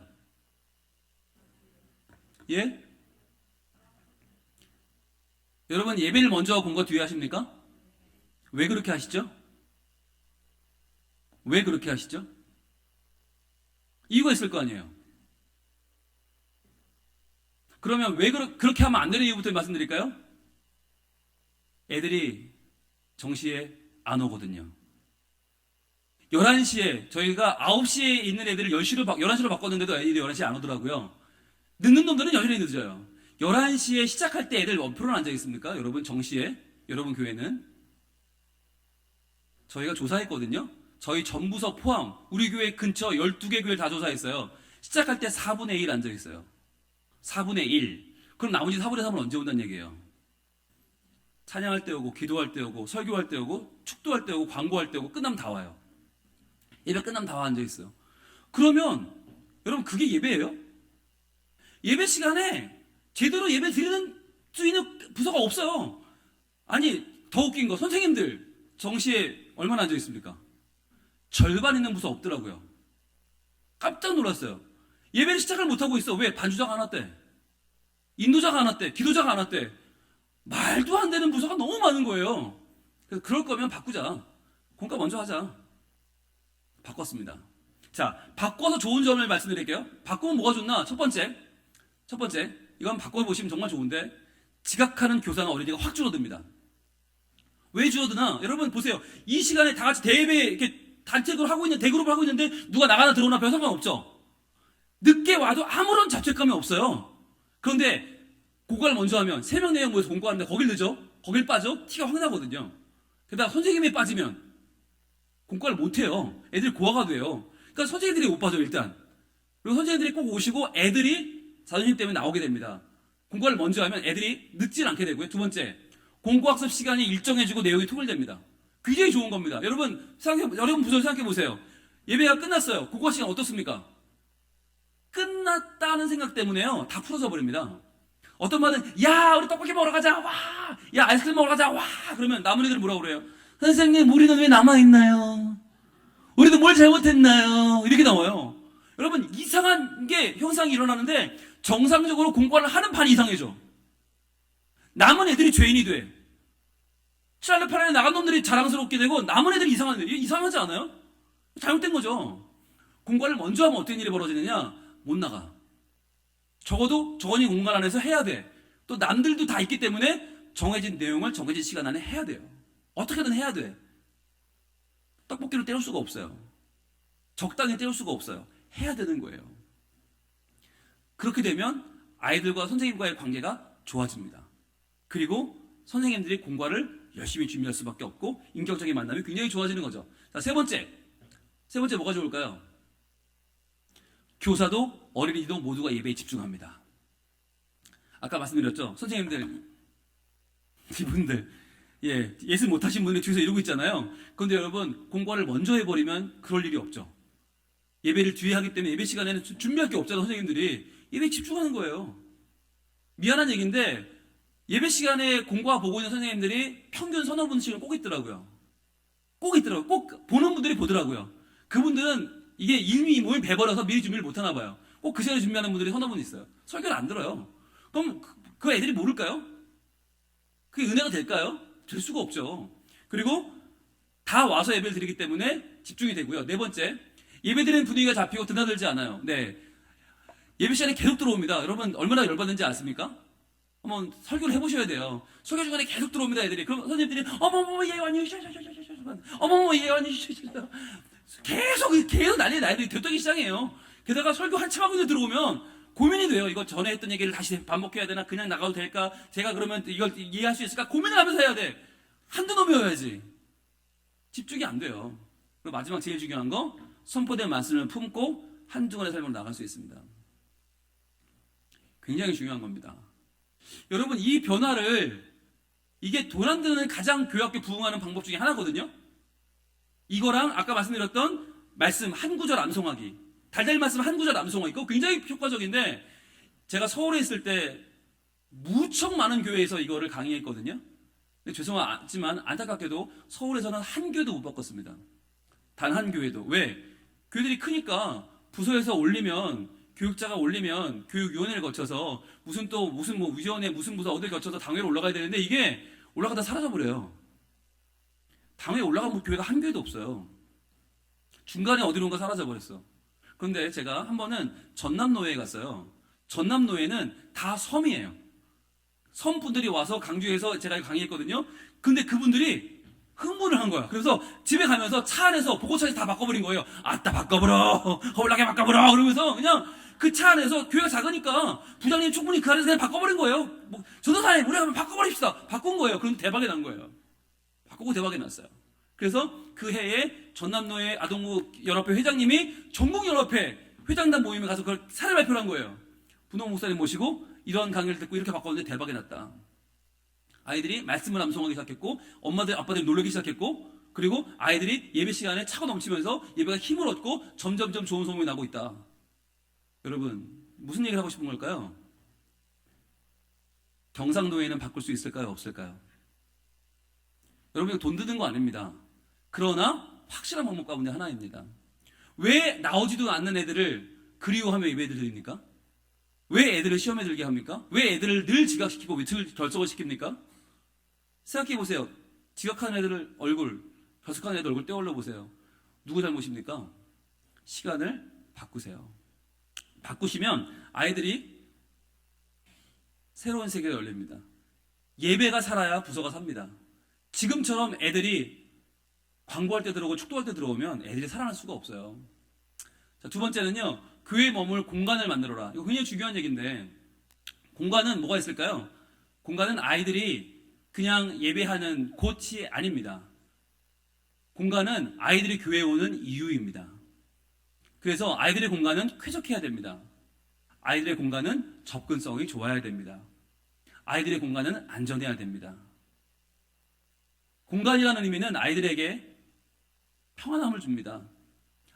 예? 여러분 예배를 먼저 하고 공과 뒤에 하십니까? 왜 그렇게 하시죠? 왜 그렇게 하시죠? 이유가 있을 거 아니에요. 그러면 왜 그렇게 하면 안 되는 이유부터 말씀드릴까요? 애들이 정시에 안 오거든요. 11시에 저희가 9시에 있는 애들을 11시로 바꿨는데도 애들이 11시에 안 오더라고요. 늦는 놈들은 여전히 늦어요. 11시에 시작할 때 애들 원표로 앉아 있습니까? 여러분 정시에 여러분 교회는 저희가 조사했거든요. 저희 전부서 포함 우리 교회 근처 12개 교회를 다 조사했어요. 시작할 때 4분의 1 앉아 있어요. 4분의 1. 그럼 나머지 4분의 3은 언제 온다는 얘기예요? 찬양할 때 오고 기도할 때 오고 설교할 때 오고 축도할 때 오고 광고할 때 오고 끝나면 다 와요. 예배 끝나면 다 앉아 있어요. 그러면 여러분 그게 예배예요? 예배 시간에 제대로 예배 드리는 수 있는 부서가 없어요. 아니 더 웃긴 거 선생님들 정시에 얼마나 앉아 있습니까? 절반 있는 부서 없더라고요. 깜짝 놀랐어요. 예배를 시작을 못하고 있어. 왜? 반주자가 안 왔대. 인도자가 안 왔대. 기도자가 안 왔대. 말도 안 되는 부서가 너무 많은 거예요. 그래서 그럴 거면 바꾸자. 공과 먼저 하자. 바꿨습니다. 자, 바꿔서 좋은 점을 말씀드릴게요. 바꾸면 뭐가 좋나? 첫 번째, 이거 한번 바꿔보시면 정말 좋은데, 지각하는 교사나 어린이가 확 줄어듭니다. 왜 줄어드나? 여러분 보세요. 이 시간에 다 같이 대예배 이렇게 단체그룹 하고 있는, 대그룹을 하고 있는데, 누가 나가나 들어오나 별 상관없죠? 늦게 와도 아무런 자책감이 없어요. 그런데, 공과를 먼저 하면, 3명, 4명 모여서 공과하는데, 거길 늦어? 거길 빠져? 티가 확 나거든요. 게다가 선생님이 빠지면, 공과를 못해요. 애들이 고아가 돼요. 그러니까 선생님들이 못 빠져 일단. 그리고 선생님들이 꼭 오시고 애들이 자존심 때문에 나오게 됩니다. 공과를 먼저 하면 애들이 늦진 않게 되고요. 두 번째, 공과학습 시간이 일정해지고 내용이 통일됩니다. 굉장히 좋은 겁니다. 여러분 부서 생각해 보세요. 예배가 끝났어요. 공과 시간 어떻습니까? 끝났다는 생각 때문에요. 다 풀어져 버립니다. 어떤 말은 야 우리 떡볶이 먹으러 가자. 와, 야 아이스크림 먹으러 가자. 와. 그러면 남은 애들은 뭐라고 그래요? 선생님 우리는 왜 남아있나요? 우리도 뭘 잘못했나요? 이렇게 나와요. 여러분 이상한 게 현상이 일어나는데 정상적으로 공부를 하는 판이 이상해져. 남은 애들이 죄인이 돼. 7월 8일에 나간 놈들이 자랑스럽게 되고 남은 애들이 이상하지 않아요? 잘못된 거죠. 공부를 먼저 하면 어떤 일이 벌어지느냐? 못 나가. 적어도 정원이 공간 안에서 해야 돼. 또 남들도 다 있기 때문에 정해진 내용을 정해진 시간 안에 해야 돼요. 어떻게든 해야 돼. 떡볶이로 때울 수가 없어요. 적당히 때울 수가 없어요. 해야 되는 거예요. 그렇게 되면 아이들과 선생님과의 관계가 좋아집니다. 그리고 선생님들이 공과를 열심히 준비할 수밖에 없고 인격적인 만남이 굉장히 좋아지는 거죠. 자, 세 번째 뭐가 좋을까요? 교사도 어린이도 모두가 예배에 집중합니다. 아까 말씀드렸죠? 선생님들 이분들 예습 못하신 분들이 뒤에서 이러고 있잖아요. 그런데 여러분 공과를 먼저 해버리면 그럴 일이 없죠. 예배를 뒤에 하기 때문에 예배 시간에는 준비할 게 없잖아요. 선생님들이 예배에 집중하는 거예요. 미안한 얘기인데 예배 시간에 공부와 보고 있는 선생님들이 평균 서너 분씩은 꼭 있더라고요. 꼭 있더라고요. 꼭 보는 분들이 보더라고요. 그분들은 이게 이미 몸이 배버려서 미리 준비를 못 하나 봐요. 꼭 그 시간에 준비하는 분들이 서너 분 있어요. 설교를 안 들어요. 그럼 그 애들이 모를까요? 그게 은혜가 될까요? 될 수가 없죠. 그리고 다 와서 예배를 드리기 때문에 집중이 되고요. 네 번째, 예배 드리는 분위기가 잡히고 드나들지 않아요. 네, 예배 시간에 계속 들어옵니다. 여러분 얼마나 열받는지 아십니까? 한번 설교를 해보셔야 돼요. 설교 중간에 계속 들어옵니다, 애들이. 그럼 선생님들이 어머머머 예완이 어머머머 예완이 계속 난리 나요. 되돌기 시작해요. 게다가 설교 한참 하고 들어오면 고민이 돼요. 이거 전에 했던 얘기를 다시 반복해야 되나? 그냥 나가도 될까? 제가 그러면 이걸 이해할 수 있을까? 고민을 하면서 해야 돼. 한두 놈이어야지. 집중이 안 돼요. 그리고 마지막 제일 중요한 거, 선포된 말씀을 품고 한중간의 삶으로 나갈 수 있습니다. 굉장히 중요한 겁니다. 여러분, 이 변화를, 이게 도란드는 가장 교회학교 부흥하는 방법 중에 하나거든요. 이거랑 아까 말씀드렸던 말씀 한 구절 암송하기, 달달 말씀 한 구절 암송하기, 그거 굉장히 효과적인데, 제가 서울에 있을 때 무척 많은 교회에서 이거를 강의했거든요. 근데 죄송하지만 안타깝게도 서울에서는 한 교회도 못 바꿨습니다. 단 한 교회도. 왜? 교회들이 크니까 부서에서 올리면, 교육자가 올리면 교육위원회를 거쳐서 무슨 뭐 위원회 무슨 부서 어딜 거쳐서 당회로 올라가야 되는데, 이게 올라가다 사라져버려요. 당회에 올라간 교회가 한 교회도 없어요. 중간에 어디론가 사라져버렸어. 그런데 제가 한 번은 전남노회에 갔어요. 전남노회는 다 섬이에요. 섬 분들이 와서 강주에서 제가 강의했거든요. 근데 그분들이 흥분을 한 거야. 그래서 집에 가면서 차 안에서 보고차에서 다 바꿔버린 거예요. 아따 바꿔버려, 허블나게 바꿔버려, 그러면서 그냥 그 차 안에서, 교회가 작으니까 부장님 충분히 그 안에서 그냥 바꿔버린 거예요. 뭐, 전도사님 우리 한번 바꿔버립시다. 바꾼 거예요. 그럼 대박이 난 거예요. 바꾸고 대박이 났어요. 그래서 그 해에 전남노회 아동부 연합회 회장님이 전국연합회 회장단 모임에 가서 그걸 사례 발표를 한 거예요. 분홍 목사님 모시고 이런 강의를 듣고 이렇게 바꿨는데 대박이 났다. 아이들이 말씀을 암송하기 시작했고, 엄마들 아빠들이 놀라기 시작했고, 그리고 아이들이 예배 시간에 차고 넘치면서 예배가 힘을 얻고 점점점 좋은 소문이 나고 있다. 여러분, 무슨 얘기를 하고 싶은 걸까요? 경상도에는 바꿀 수 있을까요? 없을까요? 여러분, 이거 돈 드는 거 아닙니다. 그러나 확실한 방법 가운데 하나입니다. 왜 나오지도 않는 애들을 그리워하며 예배를 드립니까? 왜 애들을 시험에 들게 합니까? 왜 애들을 늘 지각시키고 늘 결석을 시킵니까? 생각해 보세요. 지각하는 애들을 결석하는 애들 얼굴 떼올려 보세요. 누구 잘못입니까? 시간을 바꾸세요. 바꾸시면 아이들이 새로운 세계가 열립니다. 예배가 살아야 부서가 삽니다. 지금처럼 애들이 광고할 때 들어오고 축도할 때 들어오면 애들이 살아날 수가 없어요. 자, 두 번째는요, 교회에 머물 공간을 만들어라. 이거 굉장히 중요한 얘기인데, 공간은 뭐가 있을까요? 공간은 아이들이 그냥 예배하는 곳이 아닙니다. 공간은 아이들이 교회에 오는 이유입니다. 그래서 아이들의 공간은 쾌적해야 됩니다. 아이들의 공간은 접근성이 좋아야 됩니다. 아이들의 공간은 안전해야 됩니다. 공간이라는 의미는 아이들에게 평안함을 줍니다.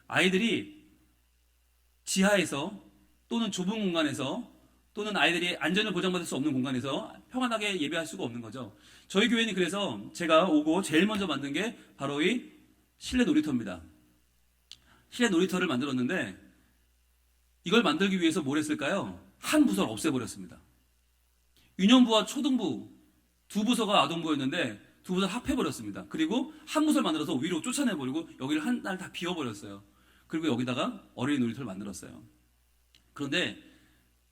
아이들이 지하에서 또는 좁은 공간에서 또는 아이들이 안전을 보장받을 수 없는 공간에서 평안하게 예배할 수가 없는 거죠. 저희 교회는 그래서 제가 오고 제일 먼저 만든 게 바로 이 실내 놀이터입니다. 실내 놀이터를 만들었는데, 이걸 만들기 위해서 뭘 했을까요? 한 부서를 없애버렸습니다. 유년부와 초등부 두 부서가 아동부였는데 두 부서를 합해버렸습니다. 그리고 한 부서를 만들어서 위로 쫓아내버리고 여기를 한 날 다 비워버렸어요. 그리고 여기다가 어린이 놀이터를 만들었어요. 그런데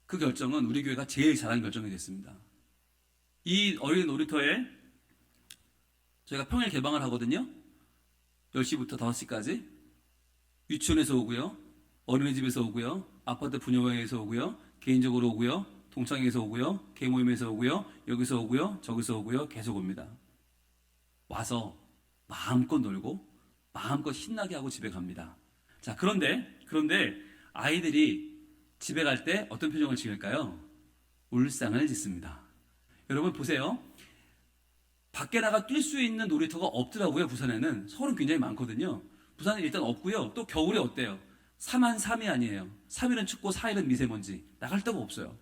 그 결정은 우리 교회가 제일 잘한 결정이 됐습니다. 이 어린이 놀이터에 저희가 평일 개방을 하거든요. 10시부터 5시까지. 유치원에서 오고요, 어린이집에서 오고요, 아파트 분녀회에서 오고요, 개인적으로 오고요, 동창회에서 오고요, 개모임에서 오고요, 여기서 오고요, 저기서 오고요, 계속 옵니다. 와서 마음껏 놀고 마음껏 신나게 하고 집에 갑니다. 자, 그런데 아이들이 집에 갈 때 어떤 표정을 지을까요? 울상을 짓습니다. 여러분 보세요. 밖에 나가 뛸 수 있는 놀이터가 없더라고요. 부산에는. 서울은 굉장히 많거든요. 부산은 일단 없고요. 또 겨울에 어때요? 3한 3이 아니에요. 3일은 춥고 4일은 미세먼지. 나갈 데가 없어요.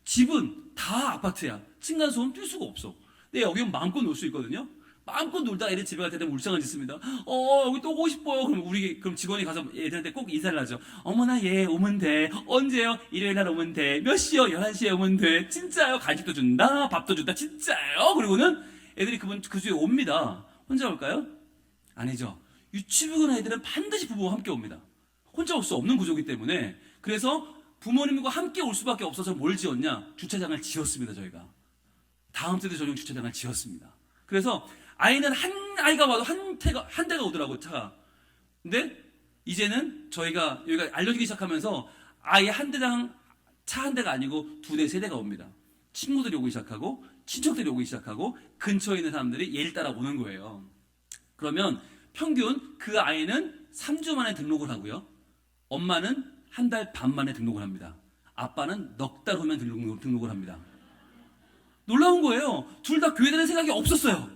집은 다 아파트야. 층간소음 뛸 수가 없어. 근데 여기 마음껏 놀 수 있거든요. 마음껏 놀다 애들 집에 갈 때 되면 울상을 짓습니다. 여기 또 오고 싶어요. 그럼 직원이 가서 애들한테 꼭 인사를 하죠. 어머나, 예, 오면 돼. 언제요? 일요일 날 오면 돼. 몇 시요? 11시에 오면 돼. 진짜요? 간식도 준다. 밥도 준다. 진짜요? 그리고는 애들이 그 주에 옵니다. 혼자 올까요? 아니죠. 유치부 간 애들은 반드시 부모와 함께 옵니다. 혼자 올 수 없는 구조이기 때문에. 그래서 부모님과 함께 올 수밖에 없어서 뭘 지었냐? 주차장을 지었습니다, 저희가. 다음 세대 전용 주차장을 지었습니다. 그래서 아이는 한 아이가 와도 한 대가 오더라고요, 차가. 근데 이제는 저희가 여기가 알려지기 시작하면서 아예 한 대당 차 한 대가 아니고 2대, 3대가 옵니다. 친구들이 오기 시작하고 친척들이 오기 시작하고 근처에 있는 사람들이 얘를 따라 오는 거예요. 그러면 평균 그 아이는 3주 만에 등록을 하고요. 엄마는 한 달 반 만에 등록을 합니다. 아빠는 넉 달 후면 등록을 합니다. 놀라운 거예요. 둘 다 교회 다닐 생각이 없었어요.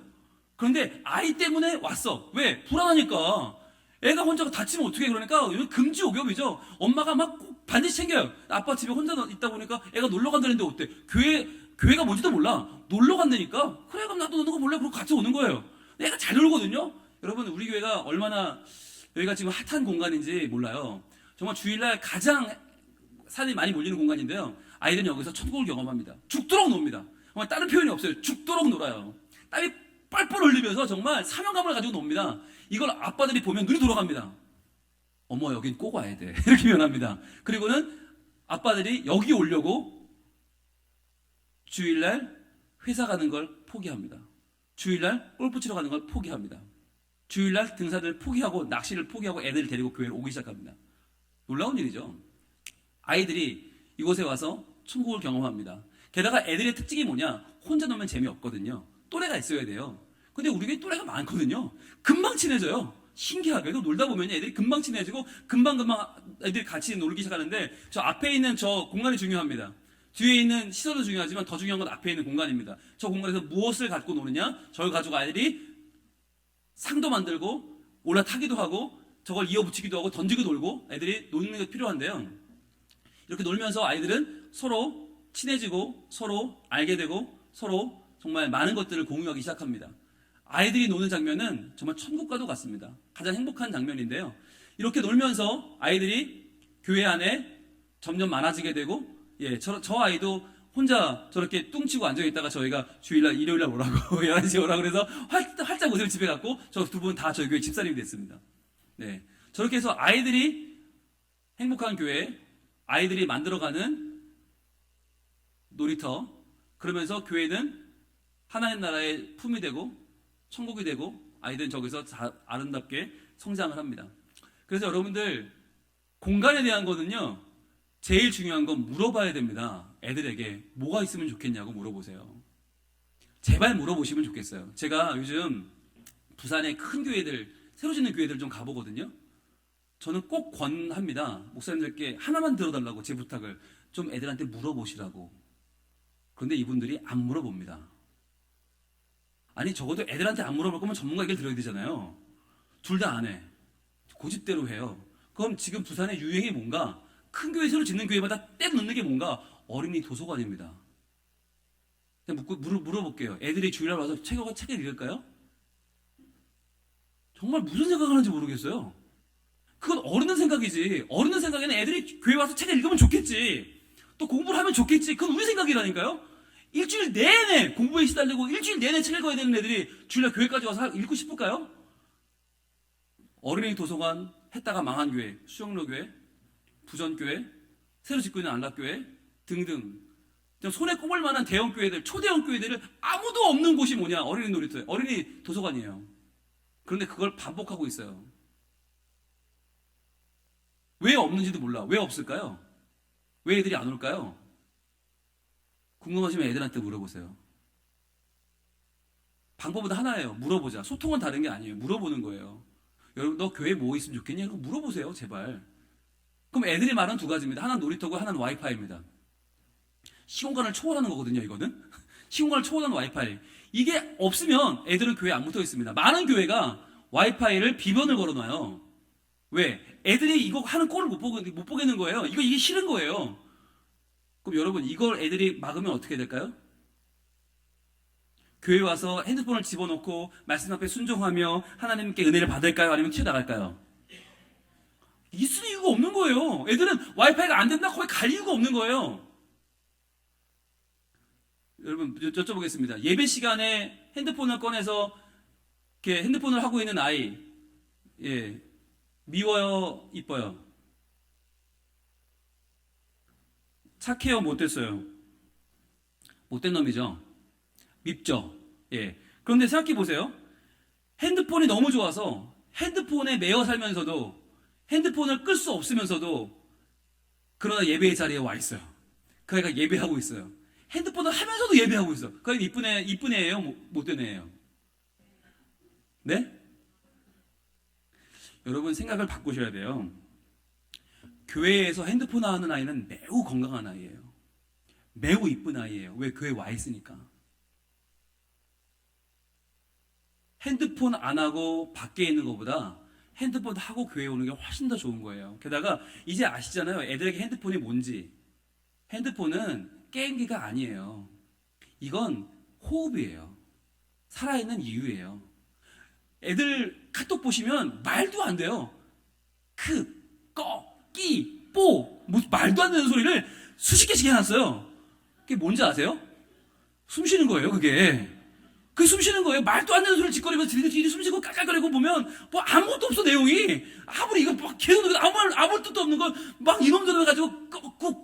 그런데 아이 때문에 왔어. 왜? 불안하니까. 애가 혼자 다치면 어떻게 그러니까 금지옥엽이죠. 엄마가 막 꼭 반드시 챙겨요. 아빠 집에 혼자 있다 보니까 애가 놀러 간다는데 어때? 교회가 뭔지도 몰라. 놀러 간다니까. 그래, 그럼 나도 노는 거 몰래. 그러고 같이 오는 거예요. 애가 잘 놀거든요. 여러분, 우리 교회가 얼마나 여기가 지금 핫한 공간인지 몰라요. 정말 주일날 가장 사람이 많이 몰리는 공간인데요. 아이들은 여기서 천국을 경험합니다. 죽도록 놉니다. 정말 다른 표현이 없어요. 죽도록 놀아요. 땀이 뻘뻘 흘리면서 정말 사명감을 가지고 놉니다. 이걸 아빠들이 보면 눈이 돌아갑니다. 어머, 여긴 꼭 와야 돼. 이렇게 변합니다. 그리고는 아빠들이 여기 오려고 주일날 회사 가는 걸 포기합니다. 주일날 골프 치러 가는 걸 포기합니다. 주일날 등산을 포기하고 낚시를 포기하고 애들을 데리고 교회로 오기 시작합니다. 놀라운 일이죠. 아이들이 이곳에 와서 천국을 경험합니다. 게다가 애들의 특징이 뭐냐? 혼자 놀면 재미없거든요. 또래가 있어야 돼요. 근데 우리 교회 또래가 많거든요. 금방 친해져요. 신기하게도 놀다 보면 애들이 금방 친해지고 금방금방 애들이 같이 놀기 시작하는데 저 앞에 있는 저 공간이 중요합니다. 뒤에 있는 시설도 중요하지만 더 중요한 건 앞에 있는 공간입니다. 저 공간에서 무엇을 갖고 노느냐? 저걸 가지고 아이들이 상도 만들고 올라타기도 하고 저걸 이어붙이기도 하고 던지고 놀고 애들이 노는 게 필요한데요. 이렇게 놀면서 아이들은 서로 친해지고 서로 알게 되고 서로 정말 많은 것들을 공유하기 시작합니다. 아이들이 노는 장면은 정말 천국과도 같습니다. 가장 행복한 장면인데요. 이렇게 놀면서 아이들이 교회 안에 점점 많아지게 되고, 저 아이도 혼자 저렇게 뚱치고 앉아있다가 저희가 주일날, 일요일날 오라고, 11시에 오라고 그래서 활짝 웃으며 집에 갔고, 저 두 분 다 저희 교회 집사님이 됐습니다. 네. 저렇게 해서 아이들이 행복한 교회, 아이들이 만들어가는 놀이터, 그러면서 교회는 하나님 나라의 품이 되고, 천국이 되고 아이들은 저기서 아름답게 성장을 합니다. 그래서 여러분들 공간에 대한 거는요, 제일 중요한 건 물어봐야 됩니다. 애들에게 뭐가 있으면 좋겠냐고 물어보세요. 제발 물어보시면 좋겠어요. 제가 요즘 부산의 큰 교회들, 새로 짓는 교회들 좀 가보거든요. 저는 꼭 권합니다. 목사님들께 하나만 들어달라고, 제 부탁을 좀 애들한테 물어보시라고. 그런데 이분들이 안 물어봅니다. 아니, 적어도 애들한테 안 물어볼 거면 전문가 얘기를 들어야 되잖아요. 둘 다 안 해. 고집대로 해요. 그럼 지금 부산의 유행이 뭔가? 큰 교회 새로 짓는 교회마다 떼고 넣는 게 뭔가? 어린이 도서관입니다. 그냥 물어볼게요. 애들이 주일날 와서 책을 읽을까요? 정말 무슨 생각을 하는지 모르겠어요. 그건 어른의 생각이지. 어른의 생각에는 애들이 교회 와서 책을 읽으면 좋겠지. 또 공부를 하면 좋겠지. 그건 우리 생각이라니까요. 일주일 내내 공부에 시달리고 일주일 내내 책 읽어야 되는 애들이 주일날 교회까지 와서 읽고 싶을까요? 어린이 도서관 했다가 망한 교회, 수영로교회, 부전교회, 새로 짓고 있는 안락교회 등등 손에 꼽을 만한 대형 교회들, 초대형 교회들을 아무도 없는 곳이 뭐냐? 어린이 놀이터에, 어린이 도서관이에요. 그런데 그걸 반복하고 있어요. 왜 없는지도 몰라. 왜 없을까요? 왜 애들이 안 올까요? 궁금하시면 애들한테 물어보세요. 방법은 하나예요. 물어보자. 소통은 다른 게 아니에요. 물어보는 거예요. 여러분, 너 교회 뭐 있으면 좋겠냐? 그거 물어보세요, 제발. 그럼 애들이 말은 두 가지입니다. 하나는 놀이터고 하나는 와이파이입니다. 시공간을 초월하는 거거든요, 이거는. 시공간을 초월하는 와이파이. 이게 없으면 애들은 교회 안 붙어 있습니다. 많은 교회가 와이파이를 비번을 걸어놔요. 왜? 애들이 이거 하는 꼴을 못 보겠는 거예요. 이게 싫은 거예요. 그럼 여러분, 이걸 애들이 막으면 어떻게 될까요? 교회 와서 핸드폰을 집어넣고 말씀 앞에 순종하며 하나님께 은혜를 받을까요? 아니면 튀어나갈까요? 있을 이유가 없는 거예요. 애들은 와이파이가 안 된다 거기 갈 이유가 없는 거예요. 여러분 여쭤보겠습니다. 예배 시간에 핸드폰을 꺼내서 이렇게 핸드폰을 하고 있는 아이, 예, 미워요, 이뻐요? 착해요, 못됐어요? 못된 놈이죠. 밉죠. 예. 그런데 생각해 보세요. 핸드폰이 너무 좋아서 핸드폰에 매여 살면서도 핸드폰을 끌 수 없으면서도 그러나 예배의 자리에 와 있어요. 그 아이가 예배하고 있어요. 핸드폰을 하면서도 예배하고 있어. 그 아이가 이쁜 애예요? 못된 애예요? 네? 여러분 생각을 바꾸셔야 돼요. 교회에서 핸드폰 하는 아이는 매우 건강한 아이예요. 매우 이쁜 아이예요. 왜? 교회에 와 있으니까. 핸드폰 안 하고 밖에 있는 것보다 핸드폰 하고 교회에 오는 게 훨씬 더 좋은 거예요. 게다가 이제 아시잖아요. 애들에게 핸드폰이 뭔지. 핸드폰은 게임기가 아니에요. 이건 호흡이에요. 살아있는 이유예요. 애들 카톡 보시면 말도 안 돼요. 끼, 뽀, 뭐 말도 안 되는 소리를 수십 개씩 해놨어요. 그게 뭔지 아세요? 숨 쉬는 거예요, 그게. 그게 숨 쉬는 거예요. 말도 안 되는 소리를 짓거리면서 뒤리 숨 쉬고 깔깔거리고 보면 뭐 아무것도 없어, 내용이. 아무리 이거 막 계속 아무 뜻도 없는 걸 막 이놈들 해가지고 꾹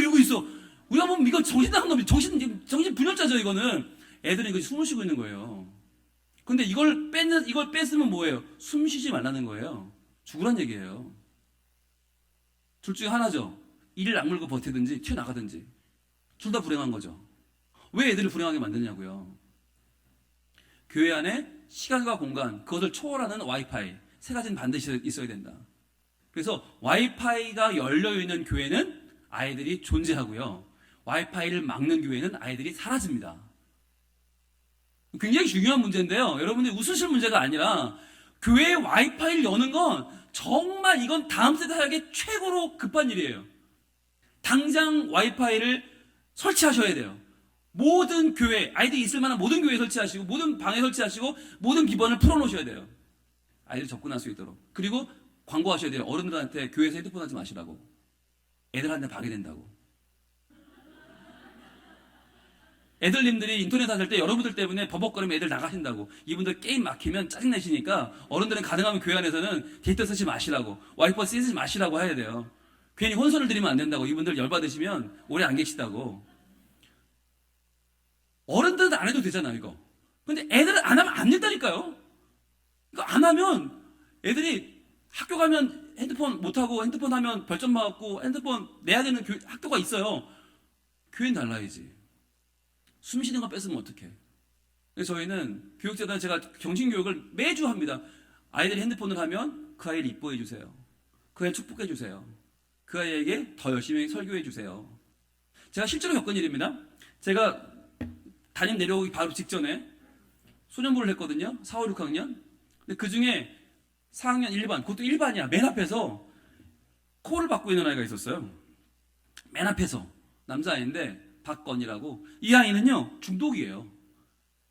이러고 있어. 우리가 보면 이거 정신 나간 놈이 정신 분열자죠, 이거는. 애들은 이거 숨을 쉬고 있는 거예요. 근데 이걸 뺐으면 뭐예요? 숨 쉬지 말라는 거예요. 죽으란 얘기예요. 둘 중에 하나죠. 이를 악물고 버티든지 튀어나가든지. 둘 다 불행한 거죠. 왜 애들을 불행하게 만드냐고요. 교회 안에 시간과 공간, 그것을 초월하는 와이파이, 세 가지는 반드시 있어야 된다. 그래서 와이파이가 열려있는 교회는 아이들이 존재하고요. 와이파이를 막는 교회는 아이들이 사라집니다. 굉장히 중요한 문제인데요. 여러분들이 웃으실 문제가 아니라 교회에 와이파이를 여는 건 정말 이건 다음 세대에게 최고로 급한 일이에요. 당장 와이파이를 설치하셔야 돼요. 모든 교회, 아이들이 있을 만한 모든 교회에 설치하시고 모든 방에 설치하시고 모든 기반을 풀어놓으셔야 돼요. 아이들이 접근할 수 있도록. 그리고 광고하셔야 돼요. 어른들한테 교회에서 핸드폰 하지 마시라고. 애들한테 방해된다고. 애들님들이 인터넷 하실 때 여러분들 때문에 버벅거리면 애들 나가신다고. 이분들 게임 막히면 짜증내시니까 어른들은 가능하면 교회 안에서는 데이터 쓰지 마시라고. 와이파이 쓰지 마시라고 해야 돼요. 괜히 혼선을 드리면 안 된다고. 이분들 열받으시면 오래 안 계시다고. 어른들은 안 해도 되잖아요, 이거. 근데 애들은 안 하면 안 된다니까요. 이거 안 하면 애들이 학교 가면 핸드폰 못하고 핸드폰 하면 별점 맞고 핸드폰 내야 되는 학교가 있어요. 교회는 달라야지. 숨 쉬는 거 뺏으면 어떡해. 그래서 저희는 교육재단 제가 정신교육을 매주 합니다. 아이들이 핸드폰을 하면 그 아이를 이뻐해 주세요. 그 아이를 축복해 주세요. 그 아이에게 더 열심히 설교해 주세요. 제가 실제로 겪은 일입니다. 제가 담임 내려오기 바로 직전에 소년부를 했거든요. 4, 5, 6학년. 근데 그 중에 4학년 1반, 그것도 1반이야. 맨 앞에서 콜을 받고 있는 아이가 있었어요. 맨 앞에서. 남자아이인데 박건이라고. 이 아이는요, 중독이에요.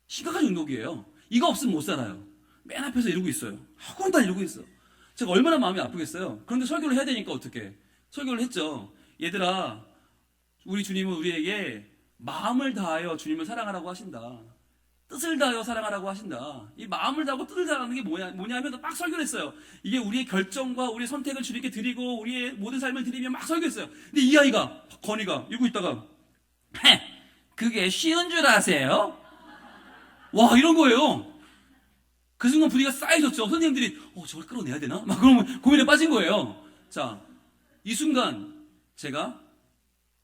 심각한 중독이에요. 이거 없으면 못 살아요. 맨 앞에서 이러고 있어요. 학원 다 이러고 있어. 제가 얼마나 마음이 아프겠어요. 그런데 설교를 해야 되니까 어떡해. 설교를 했죠. 얘들아, 우리 주님은 우리에게 마음을 다하여 주님을 사랑하라고 하신다. 뜻을 다하여 사랑하라고 하신다. 이 마음을 다하고 뜻을 다하는 게 뭐냐면 막 설교를 했어요. 이게 우리의 결정과 우리의 선택을 주님께 드리고 우리의 모든 삶을 드리며 막 설교했어요. 근데 이 아이가, 건이가 이러고 있다가 그게 쉬운 줄 아세요? 와, 이런 거예요. 그 순간 분위기가 쌓여졌죠. 선생님들이 저걸 끌어내야 되나? 막 그러면 고민에 빠진 거예요. 자, 이 순간 제가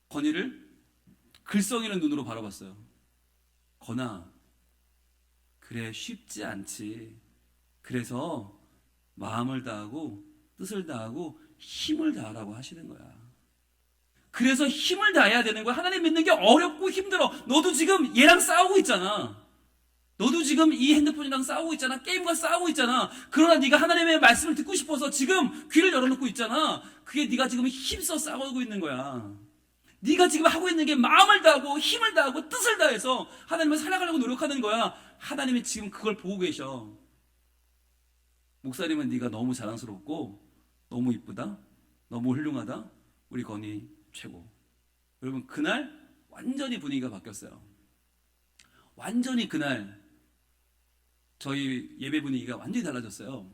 건이를 글썽이는 눈으로 바라봤어요. 건아, 그래 쉽지 않지. 그래서 마음을 다하고 뜻을 다하고 힘을 다하라고 하시는 거야. 그래서 힘을 다해야 되는 거야. 하나님 믿는 게 어렵고 힘들어. 너도 지금 얘랑 싸우고 있잖아. 너도 지금 이 핸드폰이랑 싸우고 있잖아. 게임과 싸우고 있잖아. 그러나 네가 하나님의 말씀을 듣고 싶어서 지금 귀를 열어놓고 있잖아. 그게 네가 지금 힘써 싸우고 있는 거야. 네가 지금 하고 있는 게 마음을 다하고 힘을 다하고 뜻을 다해서 하나님을 살아가려고 노력하는 거야. 하나님이 지금 그걸 보고 계셔. 목사님은 네가 너무 자랑스럽고 너무 이쁘다, 너무 훌륭하다, 우리 건이 최고. 여러분, 그날 완전히 분위기가 바뀌었어요. 완전히 그날 저희 예배 분위기가 완전히 달라졌어요.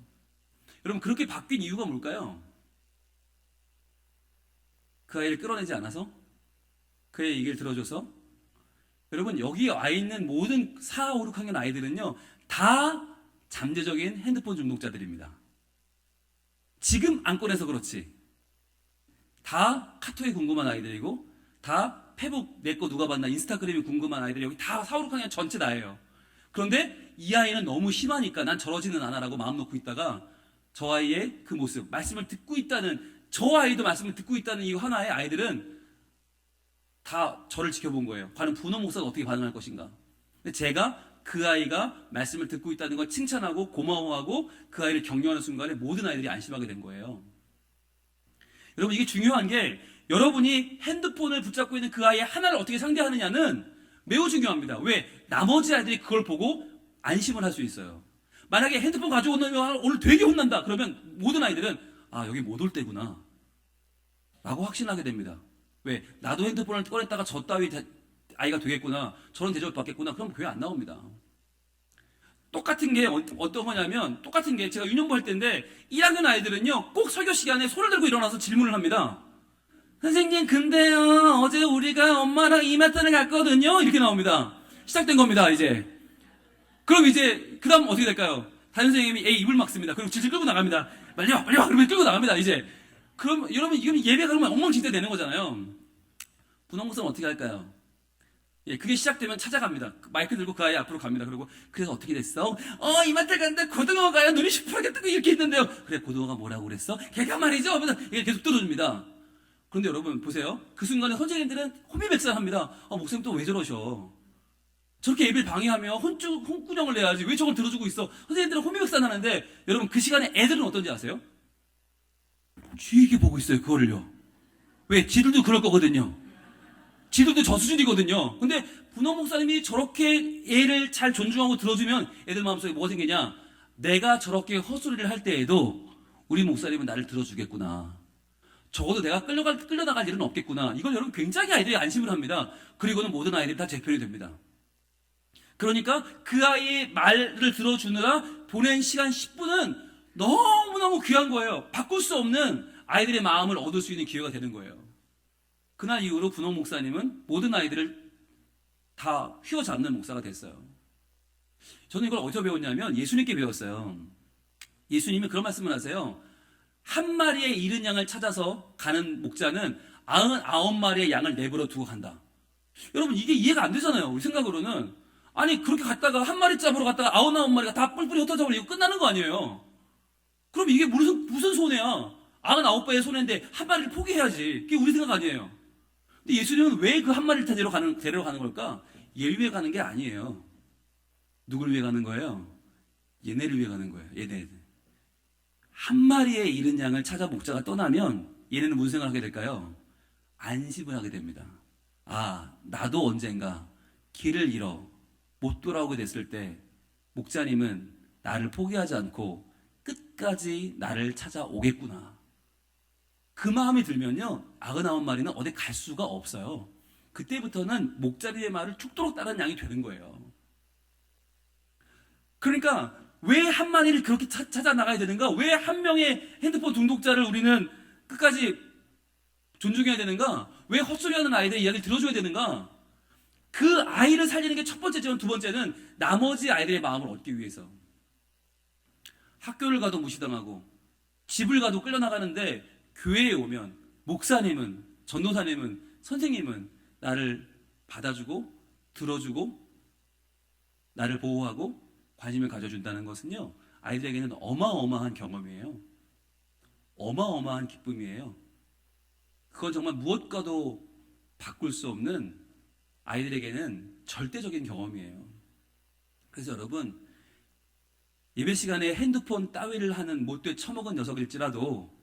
여러분, 그렇게 바뀐 이유가 뭘까요? 그 아이를 끌어내지 않아서? 그의 얘기를 들어줘서? 여러분, 여기 와 있는 모든 4, 5, 6학년 아이들은요, 다 잠재적인 핸드폰 중독자들입니다. 지금 안 꺼내서 그렇지. 다 카톡이 궁금한 아이들이고, 다 페북 내 거 누가 봤나, 인스타그램이 궁금한 아이들이 여기 다 4, 5, 6학년 전체 다예요. 그런데 이 아이는 너무 심하니까 난 저러지는 않아라고 마음 놓고 있다가 저 아이의 그 모습, 말씀을 듣고 있다는, 저 아이도 말씀을 듣고 있다는 이 하나의 아이들은 다 저를 지켜본 거예요. 과연 분홍 목사가 어떻게 반응할 것인가. 근데 제가 그 아이가 말씀을 듣고 있다는 걸 칭찬하고 고마워하고 그 아이를 격려하는 순간에 모든 아이들이 안심하게 된 거예요. 여러분, 이게 중요한 게 여러분이 핸드폰을 붙잡고 있는 그 아이의 하나를 어떻게 상대하느냐는 매우 중요합니다. 왜? 나머지 아이들이 그걸 보고 안심을 할 수 있어요. 만약에 핸드폰 가져오면 오늘 되게 혼난다. 그러면 모든 아이들은 아, 여기 못 올 때구나 라고 확신하게 됩니다. 왜? 나도 핸드폰을 꺼냈다가 저 따위 아이가 되겠구나, 저런 대접을 받겠구나. 그럼 교회 안 나옵니다. 똑같은 게 어떤 거냐면, 똑같은 게 제가 유년부 할 때인데 1학년 아이들은요 꼭 설교 시간에 손을 들고 일어나서 질문을 합니다. 선생님, 근데요 어제 우리가 엄마랑 이마트를 갔거든요. 이렇게 나옵니다. 시작된 겁니다. 이제 그럼 이제 그 다음 어떻게 될까요? 담임선생님이 애 입을 막습니다. 그리고 질질 끌고 나갑니다. 빨리 와 그러면 끌고 나갑니다. 이제 그럼 여러분, 이건 예배가 그러면 엉망진창 되는 거잖아요. 분홍 목사는 어떻게 할까요? 예, 그게 시작되면 찾아갑니다. 마이크 들고 그 아이 앞으로 갑니다. 그리고 그래서 어떻게 됐어? 이마트 갔는데 고등어가요. 눈이 시퍼렇게 뜨고 이렇게 있는데요. 그래, 고등어가 뭐라고 그랬어? 걔가 말이죠. 하면서 계속 들어줍니다. 그런데 여러분 보세요. 그 순간에 선생님들은 혼비백산합니다. 목사님 또 왜 저러셔? 저렇게 예배를 방해하며 혼꾸녕을 내야지. 왜 저걸 들어주고 있어? 선생님들은 혼비백산하는데 여러분, 그 시간에 애들은 어떤지 아세요? 쥐게 보고 있어요. 그거를요. 왜? 지들도 그럴 거거든요. 지들도 저 수준이거든요. 근데 분홍 목사님이 저렇게 애를 잘 존중하고 들어주면 애들 마음속에 뭐가 생기냐? 내가 저렇게 헛소리를 할 때에도 우리 목사님은 나를 들어주겠구나. 적어도 내가 끌려나갈 일은 없겠구나. 이걸 여러분 굉장히 아이들이 안심을 합니다. 그리고는 모든 아이들이 다 제 편이 됩니다. 그러니까 그 아이의 말을 들어주느라 보낸 시간 10분은 너무너무 귀한 거예요. 바꿀 수 없는 아이들의 마음을 얻을 수 있는 기회가 되는 거예요. 그날 이후로 분홍 목사님은 모든 아이들을 다 휘어잡는 목사가 됐어요. 저는 이걸 어디서 배웠냐면 예수님께 배웠어요. 예수님이 그런 말씀을 하세요. 한 마리의 잃은 양을 찾아서 가는 목자는 99마리의 양을 내버려 두고 간다. 여러분, 이게 이해가 안 되잖아요. 우리 생각으로는. 아니, 그렇게 갔다가 한 마리 잡으러 갔다가 99마리가 다 뿔뿔이 흩어져 버리고 끝나는 거 아니에요. 그럼 이게 무슨 손해야? 99배의 손해인데 한 마리를 포기해야지. 그게 우리 생각 아니에요. 근데 예수님은 왜 그 한 마리를 데려가는 걸까? 얘를 위해 가는 게 아니에요. 누굴 위해 가는 거예요? 얘네를 위해 가는 거예요. 얘네. 한 마리의 잃은 양을 찾아 목자가 떠나면 얘네는 무슨 생각을 하게 될까요? 안심을 하게 됩니다. 아, 나도 언젠가 길을 잃어 못 돌아오게 됐을 때 목자님은 나를 포기하지 않고 끝까지 나를 찾아오겠구나. 그 마음이 들면요, 99마리는 어디 갈 수가 없어요. 그때부터는 목자리의 말을 죽도록 따르는 양이 되는 거예요. 그러니까 왜 한 마리를 그렇게 찾아 나가야 되는가? 왜 한 명의 핸드폰 중독자를 우리는 끝까지 존중해야 되는가? 왜 헛소리하는 아이들의 이야기를 들어줘야 되는가? 그 아이를 살리는 게 첫 번째지만 두 번째는 나머지 아이들의 마음을 얻기 위해서. 학교를 가도 무시당하고 집을 가도 끌려나가는데 교회에 오면 목사님은, 전도사님은, 선생님은 나를 받아주고 들어주고 나를 보호하고 관심을 가져준다는 것은요, 아이들에게는 어마어마한 경험이에요. 어마어마한 기쁨이에요. 그건 정말 무엇과도 바꿀 수 없는 아이들에게는 절대적인 경험이에요. 그래서 여러분, 예배 시간에 핸드폰 따위를 하는 못돼 처먹은 녀석일지라도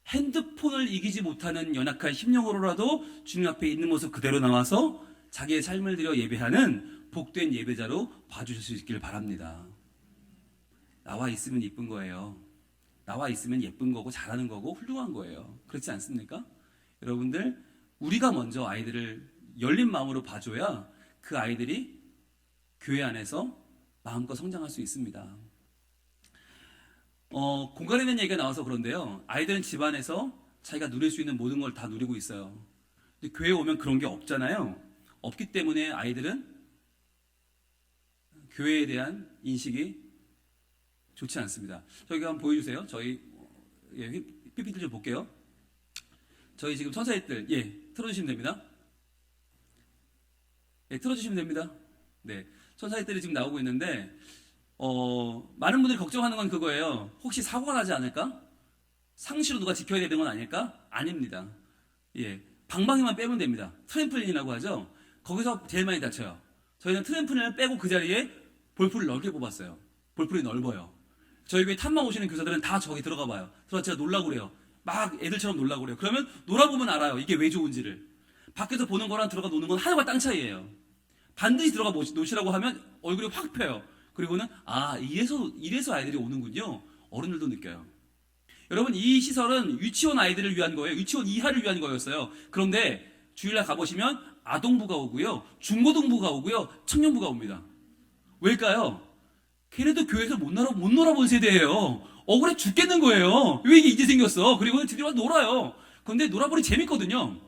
핸드폰을 이기지 못하는 연약한 심령으로라도 주님 앞에 있는 모습 그대로 나와서 자기의 삶을 들여 예배하는 복된 예배자로 봐주실 수 있기를 바랍니다. 나와 있으면 이쁜 거예요. 나와 있으면 예쁜 거고 잘하는 거고 훌륭한 거예요. 그렇지 않습니까? 여러분들, 우리가 먼저 아이들을 열린 마음으로 봐줘야 그 아이들이 교회 안에서 마음껏 성장할 수 있습니다. 공간에 대한 얘기가 나와서 그런데요. 아이들은 집안에서 자기가 누릴 수 있는 모든 걸 다 누리고 있어요. 근데 교회에 오면 그런 게 없잖아요. 없기 때문에 아이들은 교회에 대한 인식이 좋지 않습니다. 저희가 한번 보여주세요. 저희 PPT 좀 볼게요. 저희 지금 천사의들 틀어주시면 됩니다. 틀어주시면 됩니다. 네, 천사의들이 지금 나오고 있는데 많은 분들이 걱정하는 건 그거예요. 혹시 사고가 나지 않을까? 상시로 누가 지켜야 되는 건 아닐까? 아닙니다. 방망이만 빼면 됩니다. 트램플린이라고 하죠. 거기서 제일 많이 다쳐요. 저희는 트램플린을 빼고 그 자리에 볼풀을 넓게 뽑았어요. 볼풀이 넓어요. 저희 교회 탐방 오시는 교사들은 다 저기 들어가 봐요. 들어가 제가 놀라고 그래요. 막 애들처럼 놀라고 그래요. 그러면 놀아보면 알아요. 이게 왜 좋은지를. 밖에서 보는 거랑 들어가 노는 건 하늘과 땅 차이예요. 반드시 들어가 노시라고 하면 얼굴이 확 펴요. 그리고는 이래서 아이들이 오는군요. 어른들도 느껴요. 여러분, 이 시설은 유치원 아이들을 위한 거예요. 유치원 이하를 위한 거였어요. 그런데 주일날 가보시면 아동부가 오고요, 중고등부가 오고요, 청년부가 옵니다. 왜일까요? 걔네도 교회에서 못 놀아본 세대예요. 억울해 죽겠는 거예요. 왜 이게 이제 생겼어? 그리고는 드디어 와서 놀아요. 그런데 놀아보니 재밌거든요.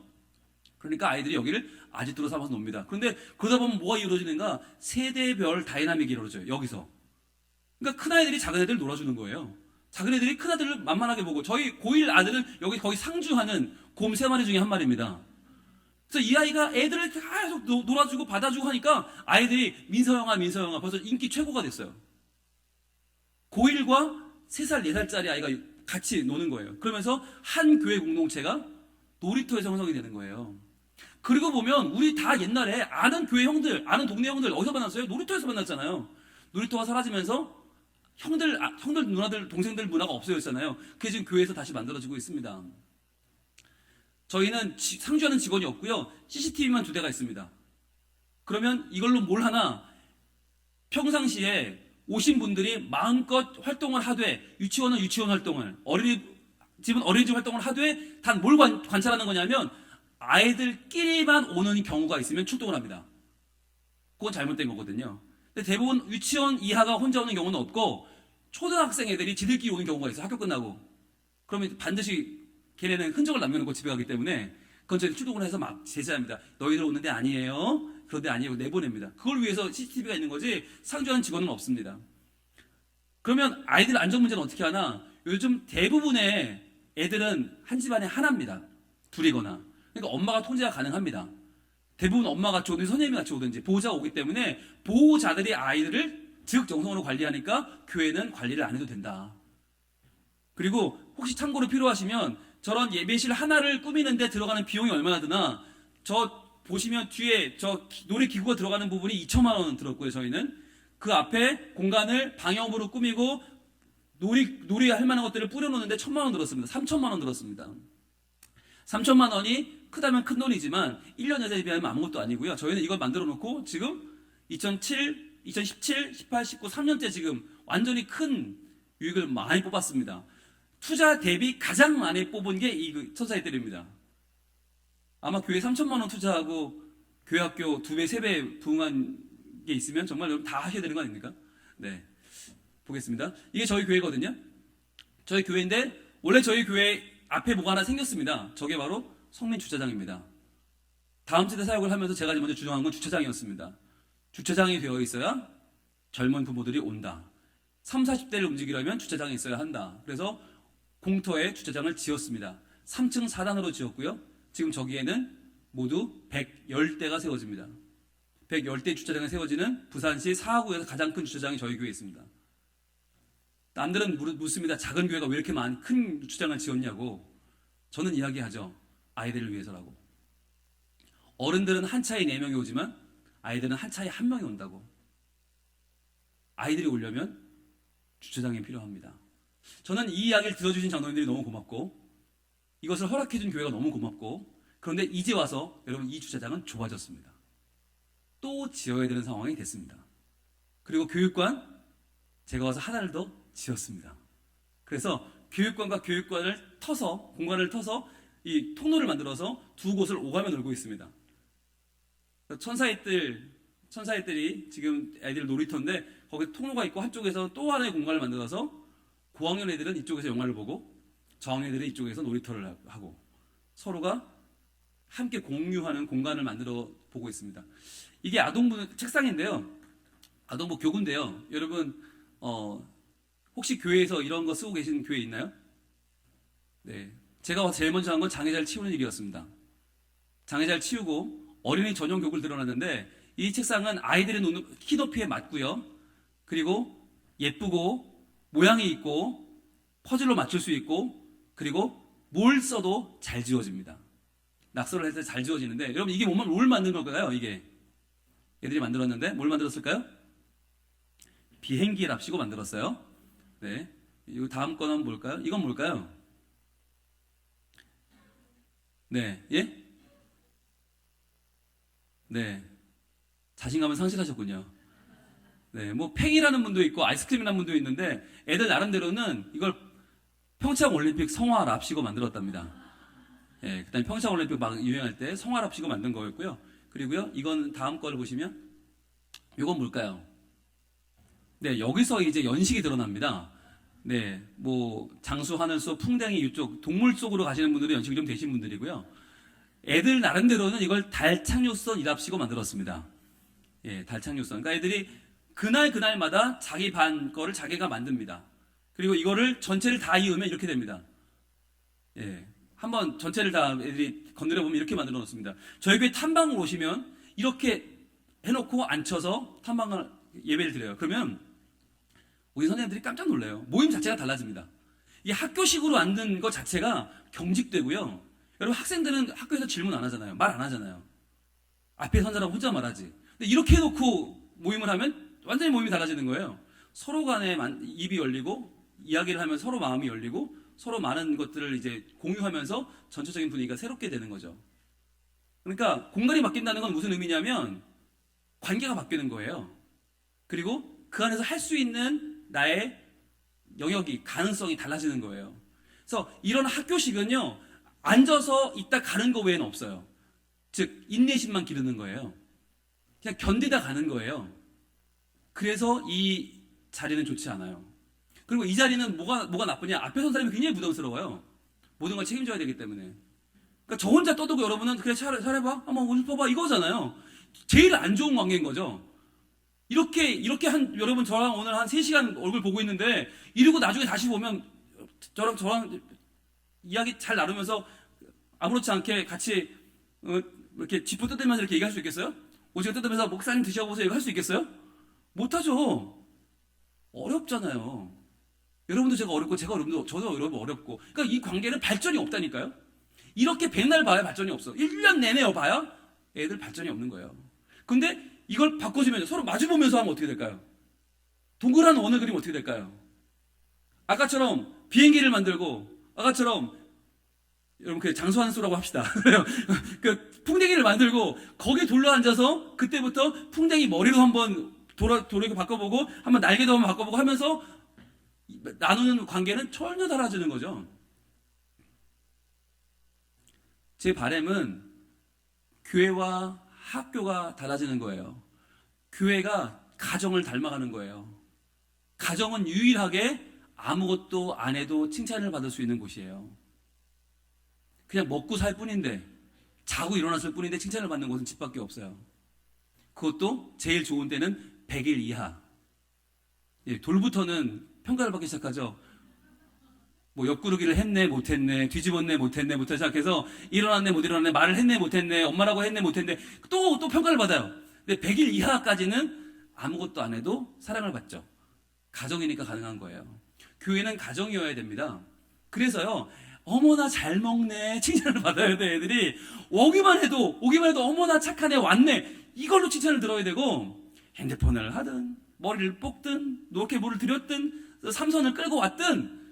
그러니까 아이들이 여기를 아지트로 삼아서 놉니다. 그런데 그러다 보면 뭐가 이루어지는가? 세대별 다이나믹이 이루어져요. 여기서. 그러니까 큰 아이들이 작은 애들을 놀아주는 거예요. 작은 애들이 큰 아들을 만만하게 보고, 저희 고1 아들은 거기 상주하는 곰 3마리 중에 한 마리입니다. 그래서 이 아이가 애들을 계속 놀아주고 받아주고 하니까 아이들이 민서영아 벌써 인기 최고가 됐어요. 고1과 3살, 4살짜리 아이가 같이 노는 거예요. 그러면서 한 교회 공동체가 놀이터에서 형성이 되는 거예요. 그리고 보면 우리 다 옛날에 아는 교회 형들, 아는 동네 형들 어디서 만났어요? 놀이터에서 만났잖아요. 놀이터가 사라지면서 형들, 누나들, 동생들 문화가 없어졌잖아요. 그게 지금 교회에서 다시 만들어지고 있습니다. 저희는 상주하는 직원이 없고요, CCTV만 2대가 있습니다. 그러면 이걸로 뭘 하나? 평상시에 오신 분들이 마음껏 활동을 하되, 유치원은 유치원 활동을, 어린이집은 어린이집 활동을 하되, 단 뭘 관찰하는 거냐면 아이들끼리만 오는 경우가 있으면 출동을 합니다. 그건 잘못된 거거든요. 근데 대부분 유치원 이하가 혼자 오는 경우는 없고, 초등학생 애들이 지들끼리 오는 경우가 있어요. 학교 끝나고. 그러면 반드시 걔네는 흔적을 남겨놓고 집에 가기 때문에 그건 저희 출동을 해서 막 제재합니다. 너희들 오는데 아니에요. 그런데 아니에요. 내보냅니다. 그걸 위해서 CCTV가 있는 거지 상주하는 직원은 없습니다. 그러면 아이들 안전 문제는 어떻게 하나? 요즘 대부분의 애들은 한 집안에 하나입니다. 둘이거나. 그러니까 엄마가 통제가 가능합니다. 대부분 엄마가 같이 오든지 선생님이 같이 오든지 보호자가 오기 때문에 보호자들이 아이들을 지극정성으로 관리하니까 교회는 관리를 안 해도 된다. 그리고 혹시 참고로 필요하시면 저런 예배실 하나를 꾸미는데 들어가는 비용이 얼마나 드나? 저 보시면 뒤에 저 놀이기구가 들어가는 부분이 2천만 원 들었고요. 저희는 그 앞에 공간을 방형으로 꾸미고 놀이할 만한 것들을 뿌려놓는데 1,000만 원 들었습니다. 3천만 원 들었습니다. 3천만 원이 크다면 큰 돈이지만 1년 전에 비하면 아무것도 아니고요. 저희는 이걸 만들어 놓고 지금 2017, 18, 19, 3년째 지금 완전히 큰 유익을 많이 뽑았습니다. 투자 대비 가장 많이 뽑은 게 이 천사의들입니다. 아마 교회 3천만 원 투자하고 교회 학교 2배, 3배 부응한 게 있으면 정말 여러분 다 하셔야 되는 거 아닙니까? 네. 보겠습니다. 이게 저희 교회거든요. 저희 교회인데 원래 저희 교회 앞에 뭐가 하나 생겼습니다. 저게 바로 성민 주차장입니다. 다음 세대 사역을 하면서 제가 먼저 주장한 건 주차장이었습니다. 주차장이 되어 있어야 젊은 부모들이 온다. 30, 40대를 움직이려면 주차장이 있어야 한다. 그래서 공터에 주차장을 지었습니다. 3층 4단으로 지었고요. 지금 저기에는 모두 110대가 세워집니다. 110대 주차장에 세워지는 부산시 사하구에서 가장 큰 주차장이 저희 교회에 있습니다. 남들은 묻습니다. 작은 교회가 왜 이렇게 큰 주차장을 지었냐고. 저는 이야기하죠. 아이들을 위해서라고. 어른들은 한 차에 4명이 오지만 아이들은 한 차에 1명이 온다고. 아이들이 오려면 주차장이 필요합니다. 저는 이 이야기를 들어주신 장로님들이 너무 고맙고, 이것을 허락해준 교회가 너무 고맙고, 그런데 이제 와서 여러분 이 주차장은 좁아졌습니다. 또 지어야 되는 상황이 됐습니다. 그리고 교육관 제가 와서 하나를 더 지었습니다. 그래서 교육관과 교육관을 터서, 공간을 터서 이 통로를 만들어서 두 곳을 오가며 놀고 있습니다. 천사애들이 지금 애들 놀이터인데 거기 통로가 있고 한쪽에서 또 하나의 공간을 만들어서 고학년 애들은 이쪽에서 영화를 보고 저학년 애들은 이쪽에서 놀이터를 하고 서로가 함께 공유하는 공간을 만들어 보고 있습니다. 이게 아동부 책상인데요. 아동부 교구인데요. 여러분 혹시 교회에서 이런 거 쓰고 계신 교회 있나요? 네, 제가 제일 먼저 한 건 장애 잘 치우는 일이었습니다. 장애 잘 치우고 어린이 전용 교구를 들어놨는데 이 책상은 아이들의 키 높이에 맞고요. 그리고 예쁘고 모양이 있고 퍼즐로 맞출 수 있고 그리고 뭘 써도 잘 지워집니다. 낙서를 할 때 잘 지워지는데 여러분 이게 뭘 만든 걸까요? 이게 애들이 만들었는데 뭘 만들었을까요? 비행기랍시고 만들었어요. 네, 이 다음 거는 뭘까요? 이건 뭘까요? 네, 예? 네, 자신감을 상실하셨군요. 네, 뭐 팽이라는 분도 있고 아이스크림이라는 분도 있는데 애들 나름대로는 이걸 평창올림픽 성화랍시고 만들었답니다. 예, 그다음에 평창올림픽 막 유행할 때 성화랍시고 만든 거였고요. 그리고요, 이건 다음 거를 보시면 이건 뭘까요? 네, 여기서 이제 연식이 드러납니다. 네, 뭐 장수, 하늘소, 풍뎅이 이쪽 동물 쪽으로 가시는 분들은 연식이 좀 되신 분들이고요. 애들 나름대로는 이걸 달 착륙선이랍시고 만들었습니다. 예, 달 착륙선. 그러니까 애들이 그날마다 자기 반 거를 자기가 만듭니다. 그리고 이거를 전체를 다 이으면 이렇게 됩니다. 예, 한번 전체를 다 애들이 건드려 보면 이렇게 만들어 놓습니다. 저희 교회 탐방을 오시면 이렇게 해놓고 앉혀서 탐방을 예배를 드려요. 그러면 우리 선생님들이 깜짝 놀라요. 모임 자체가 달라집니다. 이 학교식으로 앉는 것 자체가 경직되고요. 여러분 학생들은 학교에서 질문 안 하잖아요. 말 안 하잖아요. 앞에 선 사람 혼자 말하지. 근데 이렇게 해놓고 모임을 하면 완전히 모임이 달라지는 거예요. 서로 간에 입이 열리고 이야기를 하면 서로 마음이 열리고 서로 많은 것들을 이제 공유하면서 전체적인 분위기가 새롭게 되는 거죠. 그러니까 공간이 바뀐다는 건 무슨 의미냐면 관계가 바뀌는 거예요. 그리고 그 안에서 할 수 있는 나의 영역이, 가능성이 달라지는 거예요. 그래서 이런 학교식은요, 앉아서 있다 가는 거 외에는 없어요. 즉, 인내심만 기르는 거예요. 그냥 견디다 가는 거예요. 그래서 이 자리는 좋지 않아요. 그리고 이 자리는 뭐가 나쁘냐? 앞에 선 사람이 굉장히 부담스러워요. 모든 걸 책임져야 되기 때문에. 그러니까 저 혼자 떠들고 여러분은 그래 잘해봐, 한번 옷 입어봐 이거잖아요. 제일 안 좋은 관계인 거죠. 이렇게 여러분 저랑 오늘 한 3시간 얼굴 보고 있는데 이러고 나중에 다시 보면 저랑 이야기 잘 나누면서 아무렇지 않게 같이 이렇게 지푸 뜯으면서 이렇게 얘기할 수 있겠어요? 오징어 뜯으면서 목사님 드셔보세요 이거 할 수 있겠어요? 못하죠. 어렵잖아요. 여러분도 제가 어렵고 저도 여러분 어렵고 그러니까 이 관계는 발전이 없다니까요. 이렇게 백날 봐야 발전이 없어. 1년 내내 봐야 애들 발전이 없는 거예요. 근데 이걸 바꿔주면 서로 마주보면서 하면 어떻게 될까요? 동그란 원을 그리면 어떻게 될까요? 아까처럼 비행기를 만들고 아까처럼 여러분 그 장수하는 수라고 합시다. 그 풍뎅이를 만들고 거기에 둘러 앉아서 그때부터 풍뎅이 머리로 한번 돌리고 바꿔보고 한번 날개도 한번 바꿔보고 하면서 나누는 관계는 전혀 달라지는 거죠. 제 바람은 교회와 학교가 달라지는 거예요. 교회가 가정을 닮아가는 거예요. 가정은 유일하게 아무것도 안 해도 칭찬을 받을 수 있는 곳이에요. 그냥 먹고 살 뿐인데, 자고 일어났을 뿐인데 칭찬을 받는 곳은 집밖에 없어요. 그것도 제일 좋은 때는 100일 이하. 예, 돌부터는 평가를 받기 시작하죠. 뭐 옆구르기를 했네 못했네, 뒤집었네 못했네부터 시작해서 일어났네 못 일어났네, 말을 했네 못했네, 엄마라고 했네 못했네, 또 평가를 받아요. 근데 100일 이하까지는 아무것도 안 해도 사랑을 받죠. 가정이니까 가능한 거예요. 교회는 가정이어야 됩니다. 그래서요, 어머나 잘 먹네 칭찬을 받아야 돼. 애들이 오기만 해도 어머나 착한 애 왔네 이걸로 칭찬을 들어야 되고, 핸드폰을 하든 머리를 뽑든 노랗게 물을 들였든 삼선을 끌고 왔든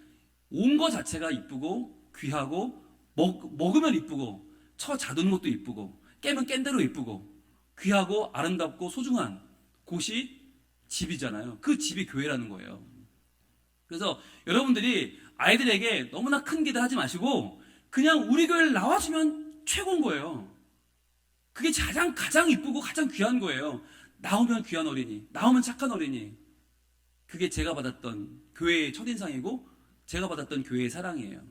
온 거 자체가 이쁘고 귀하고 먹으면 이쁘고, 자두는 것도 이쁘고, 깨면 깬 대로 이쁘고, 귀하고 아름답고 소중한 곳이 집이잖아요. 그 집이 교회라는 거예요. 그래서 여러분들이 아이들에게 너무나 큰 기대하지 마시고 그냥 우리 교회를 나와주면 최고인 거예요. 그게 가장 이쁘고 가장 귀한 거예요. 나오면 귀한 어린이, 나오면 착한 어린이. 그게 제가 받았던 교회의 첫인상이고 제가 받았던 교회의 사랑이에요.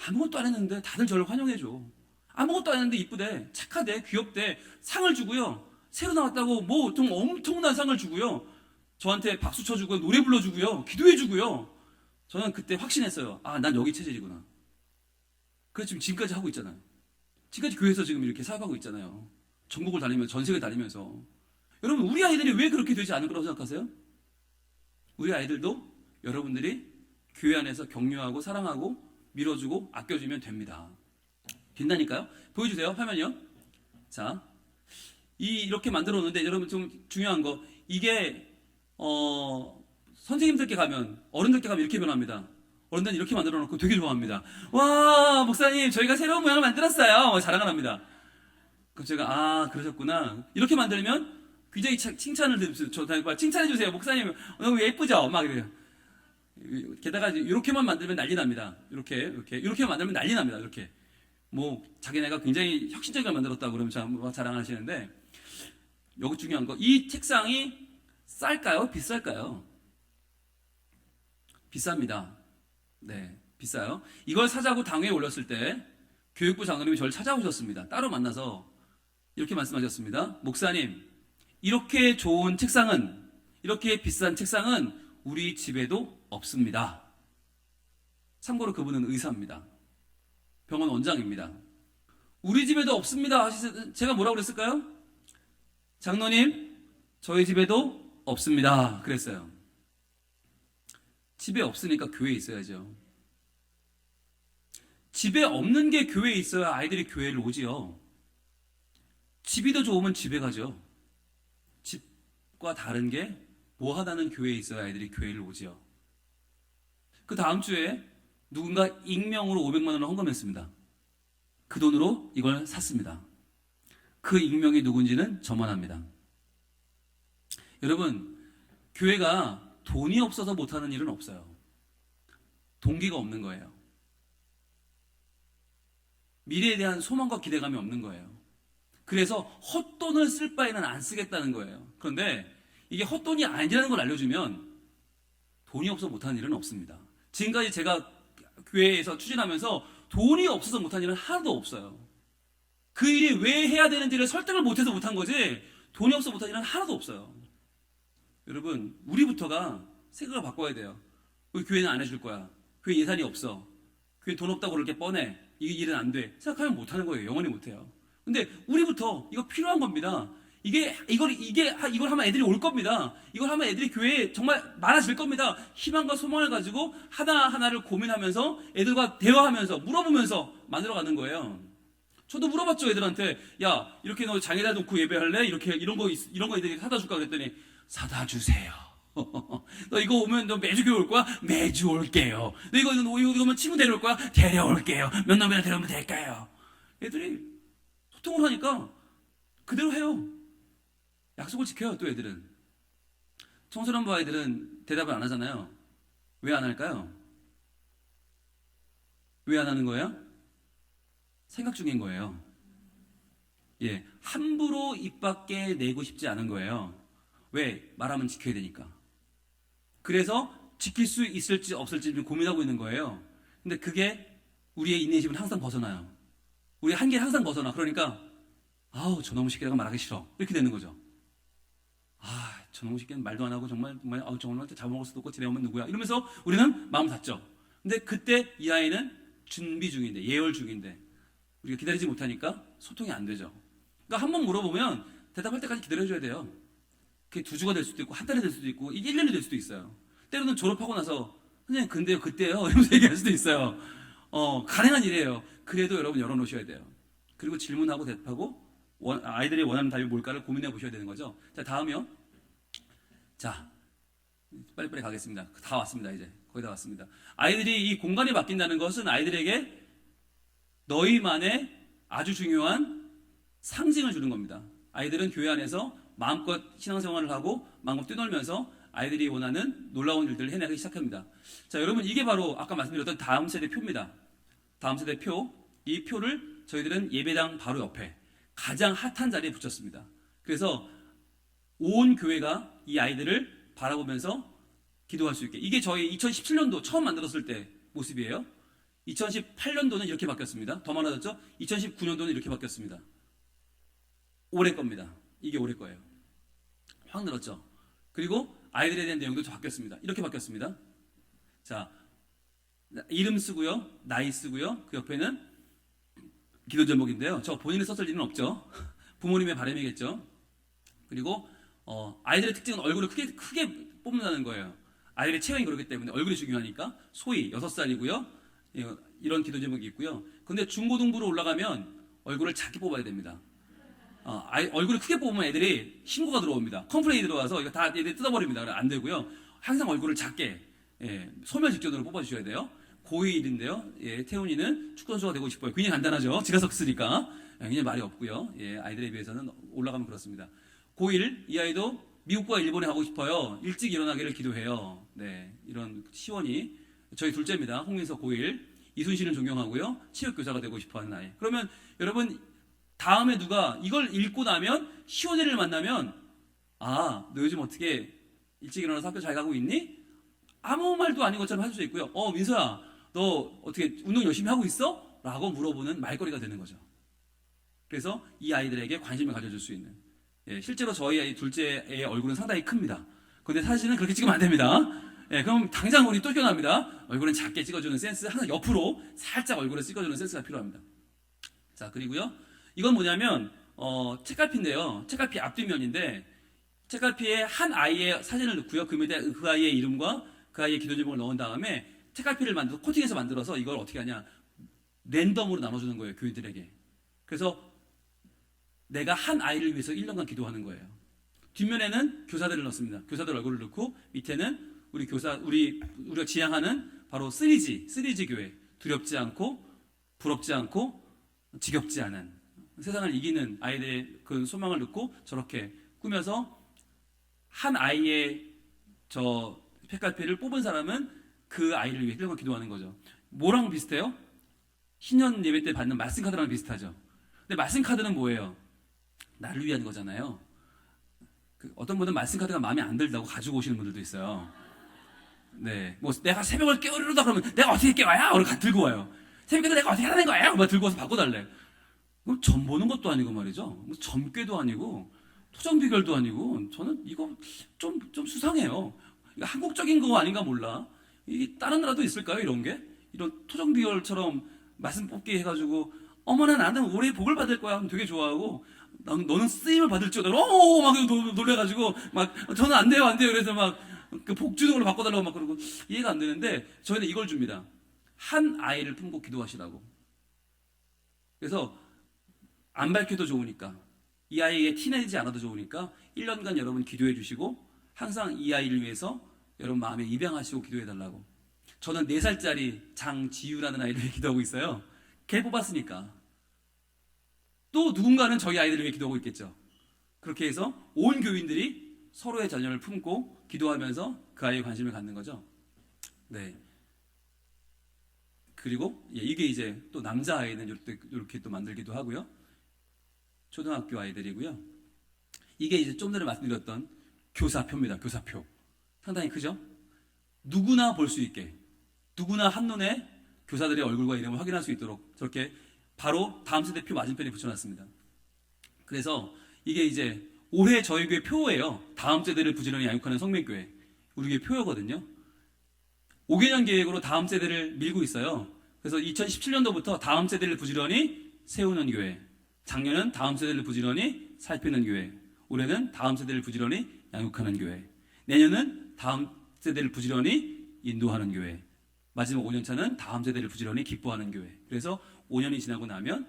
아무것도 안 했는데 다들 저를 환영해줘. 아무것도 안 했는데 이쁘대, 착하대, 귀엽대, 상을 주고요. 새로 나왔다고 뭐 좀 엄청난 상을 주고요. 저한테 박수 쳐주고요, 노래 불러주고요, 기도해주고요. 저는 그때 확신했어요. 아, 난 여기 체질이구나. 그래서 지금까지 하고 있잖아요. 지금까지 교회에서 지금 이렇게 사역하고 있잖아요. 전국을 다니면서, 전 세계 다니면서. 여러분, 우리 아이들이 왜 그렇게 되지 않을 거라고 생각하세요? 우리 아이들도 여러분들이 교회 안에서 격려하고 사랑하고 밀어주고 아껴주면 됩니다. 된다니까요? 보여주세요. 화면이요. 자, 이렇게 만들어 놓는데 여러분 좀 중요한 거, 이게 선생님들께 가면, 어른들께 가면 이렇게 변합니다. 어른들은 이렇게 만들어 놓고 되게 좋아합니다. 와, 목사님, 저희가 새로운 모양을 만들었어요. 자랑을 합니다. 그럼 제가, 아, 그러셨구나. 이렇게 만들면 굉장히 칭찬을 드립니다. 칭찬해주세요. 목사님, 너무 예쁘죠? 막 이래요. 게다가 이렇게만 만들면 난리 납니다. 이렇게 만들면 난리 납니다. 이렇게. 뭐, 자기네가 굉장히 혁신적인 걸 만들었다고 그러면 자랑하시는데, 여기 중요한 거, 이 책상이 쌀까요? 비쌀까요? 비쌉니다. 네, 비싸요. 이걸 사자고 당회에 올렸을 때 교육부 장로님이 저를 찾아오셨습니다. 따로 만나서 이렇게 말씀하셨습니다. 목사님, 이렇게 좋은 책상은, 이렇게 비싼 책상은 우리 집에도 없습니다. 참고로 그분은 의사입니다. 병원 원장입니다. 우리 집에도 없습니다. 제가 뭐라고 그랬을까요? 장로님, 저희 집에도 없습니다. 그랬어요. 집에 없으니까 교회에 있어야죠. 집에 없는 게 교회에 있어야 아이들이 교회를 오지요. 집이 더 좋으면 집에 가죠. 집과 다른 게 뭐 하나는 교회에 있어야 아이들이 교회를 오지요. 그 다음 주에 누군가 익명으로 500만 원을 헌금했습니다. 그 돈으로 이걸 샀습니다. 그 익명이 누군지는 저만 합니다. 여러분, 교회가 돈이 없어서 못하는 일은 없어요. 동기가 없는 거예요. 미래에 대한 소망과 기대감이 없는 거예요. 그래서 헛돈을 쓸 바에는 안 쓰겠다는 거예요. 그런데 이게 헛돈이 아니라는 걸 알려주면 돈이 없어서 못하는 일은 없습니다. 지금까지 제가 교회에서 추진하면서 돈이 없어서 못한 일은 하나도 없어요. 그 일이 왜 해야 되는지를 설득을 못해서 못한 거지, 돈이 없어서 못한 일은 하나도 없어요. 여러분, 우리부터가 생각을 바꿔야 돼요. 우리 교회는 안 해줄 거야. 교회 예산이 없어. 교회 돈 없다고 그렇게 뻔해. 이 일은 안 돼. 생각하면 못하는 거예요. 영원히 못해요. 근데 우리부터 이거 필요한 겁니다. 이걸 하면 애들이 올 겁니다. 이걸 하면 애들이 교회에 정말 많아질 겁니다. 희망과 소망을 가지고 하나하나를 고민하면서 애들과 대화하면서 물어보면서 만들어가는 거예요. 저도 물어봤죠, 애들한테. 야, 이렇게 너 장애자 놓고 예배할래? 이런 거 애들이 사다 줄까? 그랬더니, 사다 주세요. 너 이거 오면 너 매주 교회 올 거야? 매주 올게요. 너 이거 오면 친구 데려올 거야? 데려올게요. 몇 놈이나 데려오면 될까요? 애들이 소통을 하니까 그대로 해요. 약속을 지켜요, 또 애들은. 청소년부 아이들은 대답을 안 하잖아요. 왜 안 할까요? 왜 안 하는 거예요? 생각 중인 거예요. 예, 함부로 입 밖에 내고 싶지 않은 거예요. 왜? 말하면 지켜야 되니까. 그래서 지킬 수 있을지 없을지 고민하고 있는 거예요. 근데 그게 우리의 인내심은 항상 벗어나요. 우리의 한계는 항상 벗어나. 그러니까 아우, 저놈의 새끼가 말하기 싫어. 이렇게 되는 거죠. 아, 저놈의 새끼는 말도 안 하고 정말 아우, 저놈한테 잡아먹을 수도 없고 집에 오면 누구야? 이러면서 우리는 마음 닫죠. 근데 그때 이 아이는 준비 중인데, 예열 중인데 우리가 기다리지 못하니까 소통이 안 되죠. 그러니까 한 번 물어보면 대답할 때까지 기다려줘야 돼요. 그게 2주가 될 수도 있고 한 달이 될 수도 있고 1년이 될 수도 있어요. 때로는 졸업하고 나서 선생님 근데요 그때요 이러면서 얘기할 수도 있어요. 가능한 일이에요. 그래도 여러분 열어놓으셔야 돼요. 그리고 질문하고 대답하고 아이들이 원하는 답이 뭘까를 고민해 보셔야 되는 거죠. 자, 다음이요. 자, 빨리빨리 가겠습니다. 다 왔습니다. 이제 거의 다 왔습니다. 아이들이 이 공간이 바뀐다는 것은 아이들에게 너희만의 아주 중요한 상징을 주는 겁니다. 아이들은 교회 안에서 마음껏 신앙생활을 하고 마음껏 뛰놀면서 아이들이 원하는 놀라운 일들을 해내기 시작합니다. 자, 여러분, 이게 바로 아까 말씀드렸던 다음 세대 표입니다. 다음 세대 표. 이 표를 저희들은 예배당 바로 옆에 가장 핫한 자리에 붙였습니다. 그래서 온 교회가 이 아이들을 바라보면서 기도할 수 있게. 이게 저희 2017년도 처음 만들었을 때 모습이에요. 2018년도는 이렇게 바뀌었습니다. 더 많아졌죠? 2019년도는 이렇게 바뀌었습니다. 올해 겁니다. 이게 올해 거예요. 확 늘었죠? 그리고 아이들에 대한 내용도 바뀌었습니다. 이렇게 바뀌었습니다. 자, 이름 쓰고요, 나이 쓰고요, 그 옆에는 기도 제목인데요. 저 본인이 썼을 리는 없죠. 부모님의 바람이겠죠. 그리고 아이들의 특징은 얼굴을 크게 뽑는다는 거예요. 아이들의 체형이 그렇기 때문에 얼굴이 중요하니까. 소위 6살이고요. 이런 기도 제목이 있고요. 근데 중고등부로 올라가면 얼굴을 작게 뽑아야 됩니다. 얼굴을 크게 뽑으면 애들이 신고가 들어옵니다. 컴플레인이 들어와서 이거 다 애들이 뜯어버립니다. 안 되고요. 항상 얼굴을 작게, 소멸 직전으로 뽑아주셔야 돼요. 고2인데요. 태훈이는 축구선수가 되고 싶어요. 굉장히 간단하죠. 지가 섞으니까. 굉장히 말이 없고요. 아이들에 비해서는 올라가면 그렇습니다. 고1, 이 아이도 미국과 일본에 가고 싶어요. 일찍 일어나기를 기도해요. 네, 이런 시원이. 저희 둘째입니다. 홍민석 고1. 이순신을 존경하고요. 체육교사가 되고 싶어 하는 아이. 그러면 여러분, 다음에 누가 이걸 읽고 나면 시원이를 만나면, 너 요즘 어떻게 일찍 일어나서 학교 잘 가고 있니? 아무 말도 아닌 것처럼 할 수 있고요. 민서야, 너 어떻게 운동 열심히 하고 있어? 라고 물어보는 말거리가 되는 거죠. 그래서 이 아이들에게 관심을 가져줄 수 있는. 실제로 저희 아이 둘째의 얼굴은 상당히 큽니다. 근데 사진은 그렇게 찍으면 안 됩니다. 그럼 당장 우리 쫓겨납니다. 얼굴은 작게 찍어주는 센스, 항상 옆으로 살짝 얼굴을 찍어주는 센스가 필요합니다. 자, 그리고요. 이건 뭐냐면, 책갈피인데요. 책갈피 앞뒷면인데, 책갈피에 한 아이의 사진을 넣고요. 그 밑에 그 아이의 이름과 그 아이의 기도 제목을 넣은 다음에 책갈피를 코팅해서 만들어서 이걸 어떻게 하냐. 랜덤으로 나눠주는 거예요. 교인들에게. 그래서 내가 한 아이를 위해서 1년간 기도하는 거예요. 뒷면에는 교사들을 넣습니다. 교사들 얼굴을 넣고 밑에는 우리가 지향하는 바로 3G 교회. 두렵지 않고, 부럽지 않고, 지겹지 않은 세상을 이기는 아이들의 그 소망을 넣고 저렇게 꾸며서 한 아이의 책갈피를 뽑은 사람은 그 아이를 위해 1년간 기도하는 거죠. 뭐랑 비슷해요? 신년 예배 때 받는 말씀 카드랑 비슷하죠. 근데 말씀 카드는 뭐예요? 나를 위한 거잖아요. 어떤 분은 말씀 카드가 마음에 안 들다고 가지고 오시는 분들도 있어요. 네, 뭐 내가 새벽을 깨우려다 그러면 내가 어떻게 깨워야? 그러고 들고 와요. 새벽에 내가 어떻게 하는 거야? 막 들고 와서 바꿔달래. 그럼 점 보는 것도 아니고 말이죠. 점괘도 아니고 토정 비결도 아니고 저는 이거 좀 수상해요. 이거 한국적인 거 아닌가 몰라. 이 다른 나라도 있을까요? 이런 게? 이런 토정 비결처럼 말씀 뽑기 해가지고 어머나 나는 올해 복을 받을 거야 하면 되게 좋아하고 너는 쓰임을 받을 줄 알아. 막 놀래가지고 막 저는 안 돼요. 그래서 막 그 복 주는 걸로 바꿔달라고 막 그러고 이해가 안 되는데 저희는 이걸 줍니다. 한 아이를 품고 기도하시라고. 그래서 안 밝혀도 좋으니까 이 아이에게 티내지 않아도 좋으니까 1년간 여러분 기도해 주시고 항상 이 아이를 위해서 여러분 마음에 입양하시고 기도해 달라고. 저는 4살짜리 장지유라는 아이를 위해 기도하고 있어요. 걔 뽑았으니까. 또 누군가는 저희 아이들을 위해 기도하고 있겠죠. 그렇게 해서 온 교인들이 서로의 자녀를 품고 기도하면서 그 아이에 관심을 갖는 거죠. 네. 그리고 이게 이제 또 남자 아이는 이렇게 또 만들기도 하고요. 초등학교 아이들이고요. 이게 이제 좀 전에 말씀드렸던 교사표입니다. 교사표. 상당히 크죠? 누구나 볼 수 있게, 누구나 한눈에 교사들의 얼굴과 이름을 확인할 수 있도록 저렇게 바로 다음 세대표 맞은편에 붙여놨습니다. 그래서 이게 이제 올해 저희 교회 표예요. 다음 세대를 부지런히 양육하는 성민교회. 우리 교회 표였거든요. 5개년 계획으로 다음 세대를 밀고 있어요. 그래서 2017년도부터 다음 세대를 부지런히 세우는 교회. 작년은 다음 세대를 부지런히 살피는 교회. 올해는 다음 세대를 부지런히 양육하는 교회. 내년은 다음 세대를 부지런히 인도하는 교회. 마지막 5년차는 다음 세대를 부지런히 기뻐하는 교회. 그래서 5년이 지나고 나면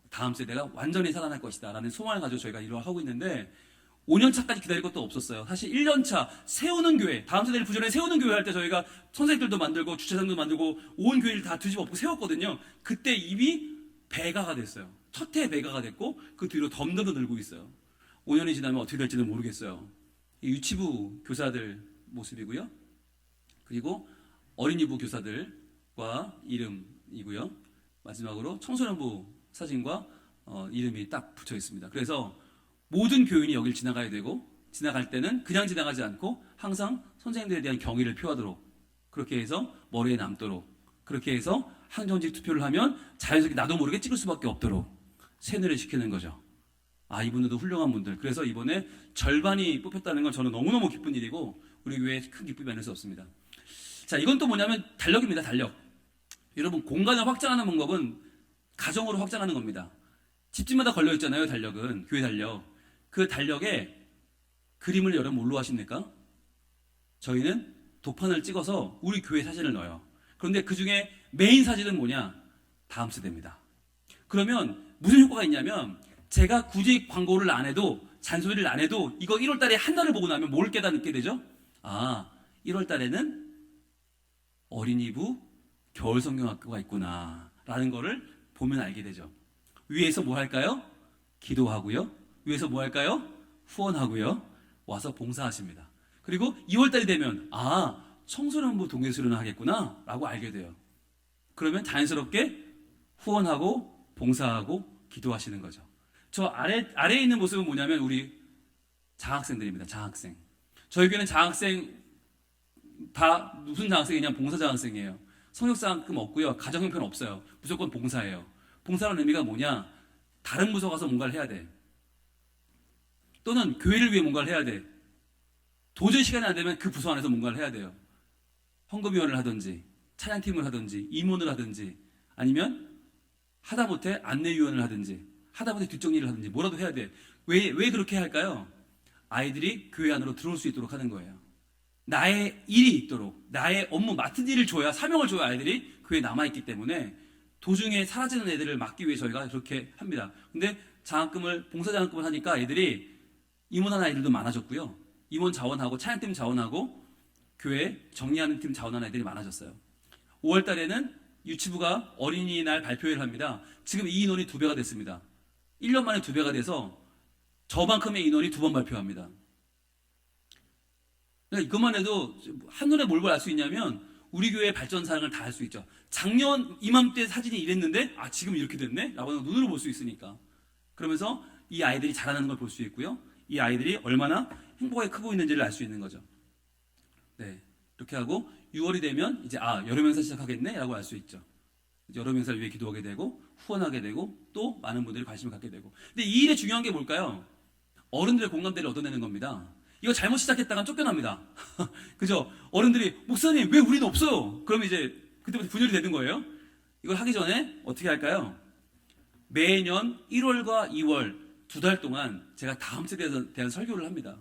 다음 세대가 완전히 살아날 것이다 라는 소망을 가지고 저희가 일을 하고 있는데 5년 차까지 기다릴 것도 없었어요. 사실 1년 차 세우는 교회, 다음 세대를 부전에 세우는 교회 할 때 저희가 선생님들도 만들고 주차장도 만들고 온 교회를 다 뒤집어 엎고 세웠거든요. 그때 이미 배가가 됐어요. 첫 해 배가가 됐고 그 뒤로 덤덤더 늘고 있어요. 5년이 지나면 어떻게 될지는 모르겠어요. 유치부 교사들 모습이고요. 그리고 어린이부 교사들과 이름이고요. 마지막으로 청소년부 사진과 이름이 딱 붙여 있습니다. 그래서 모든 교인이 여길 지나가야 되고 지나갈 때는 그냥 지나가지 않고 항상 선생님들에 대한 경의를 표하도록 그렇게 해서 머리에 남도록 그렇게 해서 항정직 투표를 하면 자연스럽게 나도 모르게 찍을 수밖에 없도록 세뇌를 시키는 거죠. 아, 이분들도 훌륭한 분들. 그래서 이번에 절반이 뽑혔다는 건 저는 너무너무 기쁜 일이고 우리 교회에 큰 기쁨이 아닐 수 없습니다. 자, 이건 또 뭐냐면 달력입니다. 달력. 여러분, 공간을 확장하는 방법은 가정으로 확장하는 겁니다. 집집마다 걸려있잖아요. 달력은. 교회 달력. 그 달력에 그림을 여러분 뭘로 하십니까? 저희는 도판을 찍어서 우리 교회 사진을 넣어요. 그런데 그 중에 메인 사진은 뭐냐? 다음 세대입니다. 그러면 무슨 효과가 있냐면 제가 굳이 광고를 안 해도 잔소리를 안 해도 이거 1월 달에 한 달을 보고 나면 뭘 깨닫게 되죠? 아, 1월 달에는 어린이부 겨울성경학교가 있구나 라는 거를 보면 알게 되죠. 위에서 뭐 할까요? 기도하고요. 위에서 뭐 할까요? 후원하고요. 와서 봉사하십니다. 그리고 2월 달이 되면 아, 청소년부 동계수련을 하겠구나 라고 알게 돼요. 그러면 자연스럽게 후원하고 봉사하고 기도하시는 거죠. 저 아래에 있는 모습은 뭐냐면 우리 장학생들입니다. 장학생. 저희 교회는 장학생 다 무슨 장학생이냐면 봉사장학생이에요. 성역장학금 없고요. 가정형편 없어요. 무조건 봉사예요. 봉사라는 의미가 뭐냐? 다른 부서 가서 뭔가를 해야 돼. 또는 교회를 위해 뭔가를 해야 돼. 도저히 시간이 안 되면 그 부서 안에서 뭔가를 해야 돼요. 헌금위원을 하든지 찬양팀을 하든지 임원을 하든지 아니면 하다못해 안내위원을 하든지 하다못해 뒷정리를 하든지 뭐라도 해야 돼. 왜 그렇게 할까요? 아이들이 교회 안으로 들어올 수 있도록 하는 거예요. 나의 일이 있도록 나의 업무 맡은 일을 줘야 사명을 줘야 아이들이 교회에 남아있기 때문에 도중에 사라지는 애들을 막기 위해 저희가 그렇게 합니다. 근데 봉사장학금을 하니까 애들이 임원하는 아이들도 많아졌고요. 임원 자원하고 찬양팀 자원하고 교회 정리하는 팀 자원하는 애들이 많아졌어요. 5월 달에는 유치부가 어린이날 발표회를 합니다. 지금 이 인원이 2배가 됐습니다. 1년 만에 2배가 돼서 저만큼의 인원이 2번 발표합니다. 그러니까 이것만 해도 한눈에 뭘 알 수 있냐면 우리 교회의 발전 사항을 다 알 수 있죠. 작년 이맘때 사진이 이랬는데 아 지금 이렇게 됐네? 라고 눈으로 볼 수 있으니까. 그러면서 이 아이들이 자라나는 걸 볼 수 있고요. 이 아이들이 얼마나 행복하게 크고 있는지를 알 수 있는 거죠. 네, 이렇게 하고 6월이 되면 이제 여름 행사 시작하겠네? 라고 알 수 있죠. 여름 행사를 위해 기도하게 되고 후원하게 되고 또 많은 분들이 관심을 갖게 되고. 근데 이 일의 중요한 게 뭘까요? 어른들의 공감대를 얻어내는 겁니다. 이거 잘못 시작했다간 쫓겨납니다. 그죠? 어른들이 목사님 왜 우리는 없어요? 그러면 이제 그때부터 분열이 되는 거예요. 이걸 하기 전에 어떻게 할까요? 매년 1월과 2월 2달 동안 제가 다음 세대에 대한 설교를 합니다.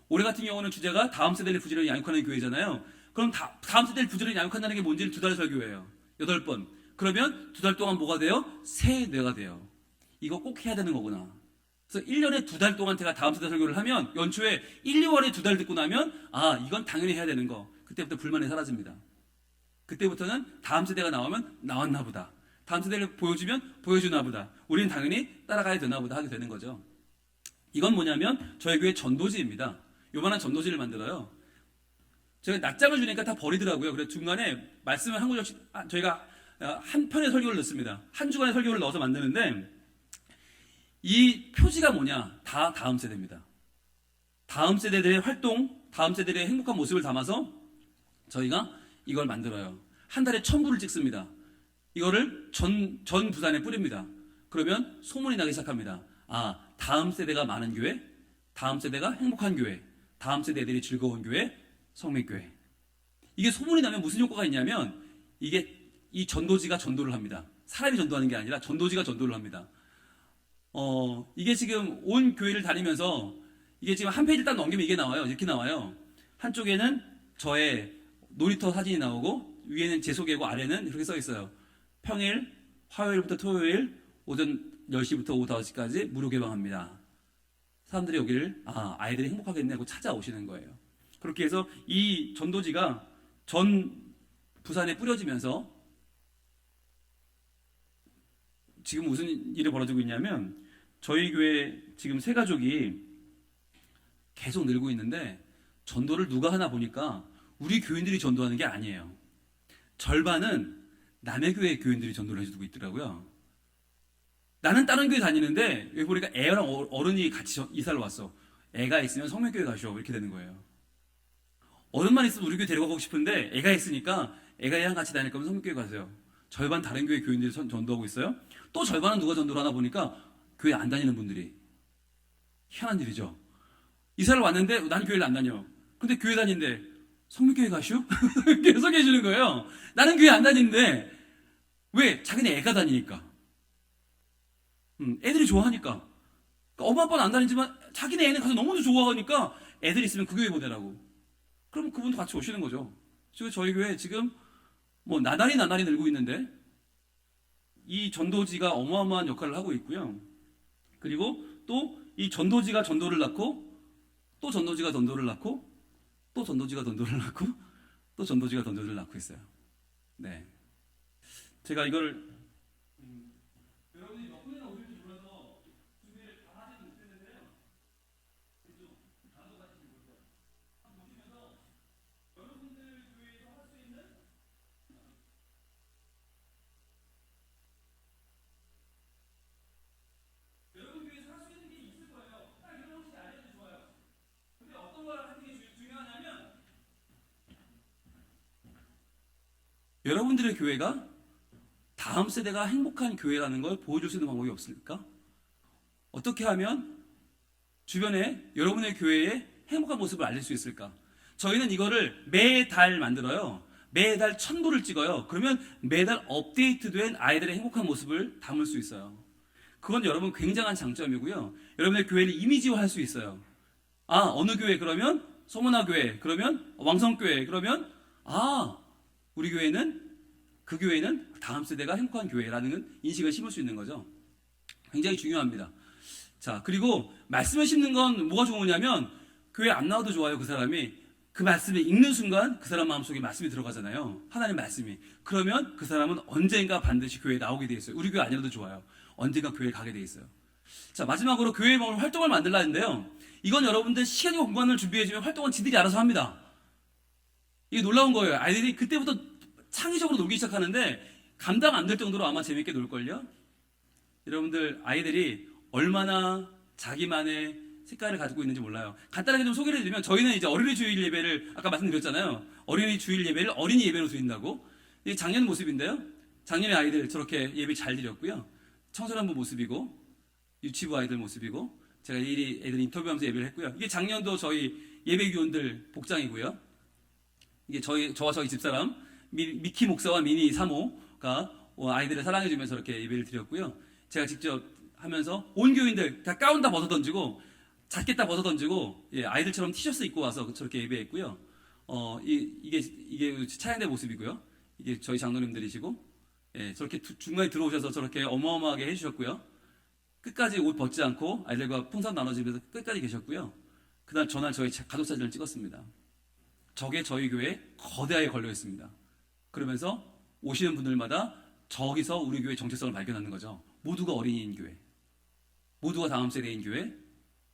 올해 같은 경우는 주제가 다음 세대를 부지런히 양육하는 교회잖아요. 그럼 다음 세대를 부지런히 양육한다는 게 뭔지를 2달 설교해요. 8번. 그러면 2달 동안 뭐가 돼요? 새 뇌가 돼요. 이거 꼭 해야 되는 거구나. 그래서 1년에 2달 동안 제가 다음 세대 설교를 하면 연초에 1, 2월에 2달 듣고 나면 이건 당연히 해야 되는 거. 그때부터 불만이 사라집니다. 그때부터는 다음 세대가 나오면 나왔나 보다. 다음 세대를 보여주면 보여주나 보다. 우리는 당연히 따라가야 되나 보다 하게 되는 거죠. 이건 뭐냐면 저희 교회 전도지입니다. 요만한 전도지를 만들어요. 제가 낱장을 주니까 다 버리더라고요. 그래서 중간에 말씀을 저희가 한 편의 설교를 넣습니다. 한 주간의 설교를 넣어서 만드는데 이 표지가 뭐냐? 다 다음 세대입니다. 다음 세대들의 활동, 다음 세대들의 행복한 모습을 담아서 저희가 이걸 만들어요. 한 달에 1000부를 찍습니다. 이거를 전 부산에 뿌립니다. 그러면 소문이 나기 시작합니다. 다음 세대가 많은 교회, 다음 세대가 행복한 교회, 다음 세대 애들이 즐거운 교회, 성민교회. 이게 소문이 나면 무슨 효과가 있냐면 이 전도지가 전도를 합니다. 사람이 전도하는 게 아니라 전도지가 전도를 합니다. 이게 지금 온 교회를 다니면서 이게 지금 한 페이지 딱 넘기면 이게 나와요. 이렇게 나와요. 한쪽에는 저의 놀이터 사진이 나오고 위에는 제 소개고 아래는 이렇게 써 있어요. 평일, 화요일부터 토요일 오전 10시부터 오후 5시까지 무료 개방합니다. 사람들이 여기를 아이들이 행복하겠네 하고 찾아오시는 거예요. 그렇게 해서 이 전도지가 전 부산에 뿌려지면서 지금 무슨 일이 벌어지고 있냐면 저희 교회 지금 세 가족이 계속 늘고 있는데 전도를 누가 하나 보니까 우리 교인들이 전도하는 게 아니에요. 절반은 남의 교회 교인들이 전도를 해주고 있더라고요. 나는 다른 교회 다니는데 여기 보니까 애랑 어른이 같이 이사를 왔어. 애가 있으면 성명교회 가셔. 이렇게 되는 거예요. 어른만 있으면 우리 교회 데려가고 싶은데 애가 있으니까 애가 애랑 같이 다닐 거면 성명교회 가세요. 절반 다른 교회 교인들이 전도하고 있어요. 또 절반은 누가 전도를 하나 보니까 교회 안 다니는 분들이. 희한한 일이죠. 이사를 왔는데 난 교회를 안 다녀. 근데 교회 다니는데 성명교회 가시오? 계속 해주는 거예요. 나는 교회 안 다니는데 왜? 자기네 애가 다니니까. 애들이 좋아하니까. 그러니까 엄마 아빠는 안 다니지만 자기네 애는 가서 너무 좋아하니까 애들 있으면 그 교회 보내라고. 그러면 그분도 같이 오시는 거죠. 지금 저희 교회 지금 뭐 나날이 늘고 있는데 이 전도지가 어마어마한 역할을 하고 있고요. 그리고 또 이 전도지가 전도를 낳고 또 전도지가 전도를 낳고 또 전도지가 전도를 낳고 또 전도지가 전도를 낳고 있어요. 네. 제가 이걸 여러분이 몇 분이나 오실지 몰라서 준비를 다 하지 못했는데요. 나도 같이 볼 거예요. 한번 보시면서 여러분들 교회에서 할 수 있는 여러분 교회에서 할 수 있는 게 있을 거예요. 딱 이런 것이 알려도 좋아요. 근데 어떤 걸 하는 게 중요하냐면 여러분들의 교회가 다음 세대가 행복한 교회라는 걸 보여줄 수 있는 방법이 없습니까? 어떻게 하면 주변에 여러분의 교회의 행복한 모습을 알릴 수 있을까? 저희는 이거를 매달 만들어요. 매달 1000부를 찍어요. 그러면 매달 업데이트된 아이들의 행복한 모습을 담을 수 있어요. 그건 여러분 굉장한 장점이고요. 여러분의 교회를 이미지화할 수 있어요. 어느 교회 그러면 소문화 교회, 그러면 왕성교회, 그러면 우리 교회는 그 교회는 다음 세대가 행복한 교회라는 인식을 심을 수 있는 거죠. 굉장히 중요합니다. 자, 그리고 말씀을 심는 건 뭐가 좋으냐면 교회 안 나와도 좋아요. 그 사람이 그 말씀을 읽는 순간 그 사람 마음속에 말씀이 들어가잖아요. 하나님 말씀이. 그러면 그 사람은 언젠가 반드시 교회에 나오게 돼 있어요. 우리 교회 아니라도 좋아요. 언젠가 교회에 가게 돼 있어요. 자, 마지막으로 교회 활동을 만들라는데요. 이건 여러분들 시간과 공간을 준비해주면 활동은 지들이 알아서 합니다. 이게 놀라운 거예요. 아이들이 그때부터 창의적으로 놀기 시작하는데 감당 안 될 정도로 아마 재밌게 놀걸요? 여러분들 아이들이 얼마나 자기만의 색깔을 가지고 있는지 몰라요. 간단하게 좀 소개를 해드리면 저희는 이제 어린이 주일 예배를 아까 말씀드렸잖아요. 어린이 주일 예배를 어린이 예배로 드린다고. 이게 작년 모습인데요. 작년에 아이들 저렇게 예배 잘 드렸고요. 청소년부 모습이고 유치부 아이들 모습이고 제가 일일이 애들 인터뷰하면서 예배를 했고요. 이게 작년도 저희 예배위원들 복장이고요. 이게 저와 저희 집사람 미키 목사와 미니 사모가 아이들을 사랑해주면서 이렇게 예배를 드렸고요. 제가 직접 하면서 온 교인들 다 가운 다 벗어 던지고 자켓 다 벗어 던지고 아이들처럼 티셔츠 입고 와서 저렇게 예배했고요. 이게 차양대 모습이고요. 이게 저희 장로님들이시고 저렇게 중간에 들어오셔서 저렇게 어마어마하게 해주셨고요. 끝까지 옷 벗지 않고 아이들과 풍선 나눠주면서 끝까지 계셨고요. 그날 전날 저희 가족 사진을 찍었습니다. 저게 저희 교회에 거대하게 걸려 있습니다. 그러면서 오시는 분들마다 저기서 우리 교회 정체성을 발견하는 거죠. 모두가 어린이인 교회, 모두가 다음 세대인 교회,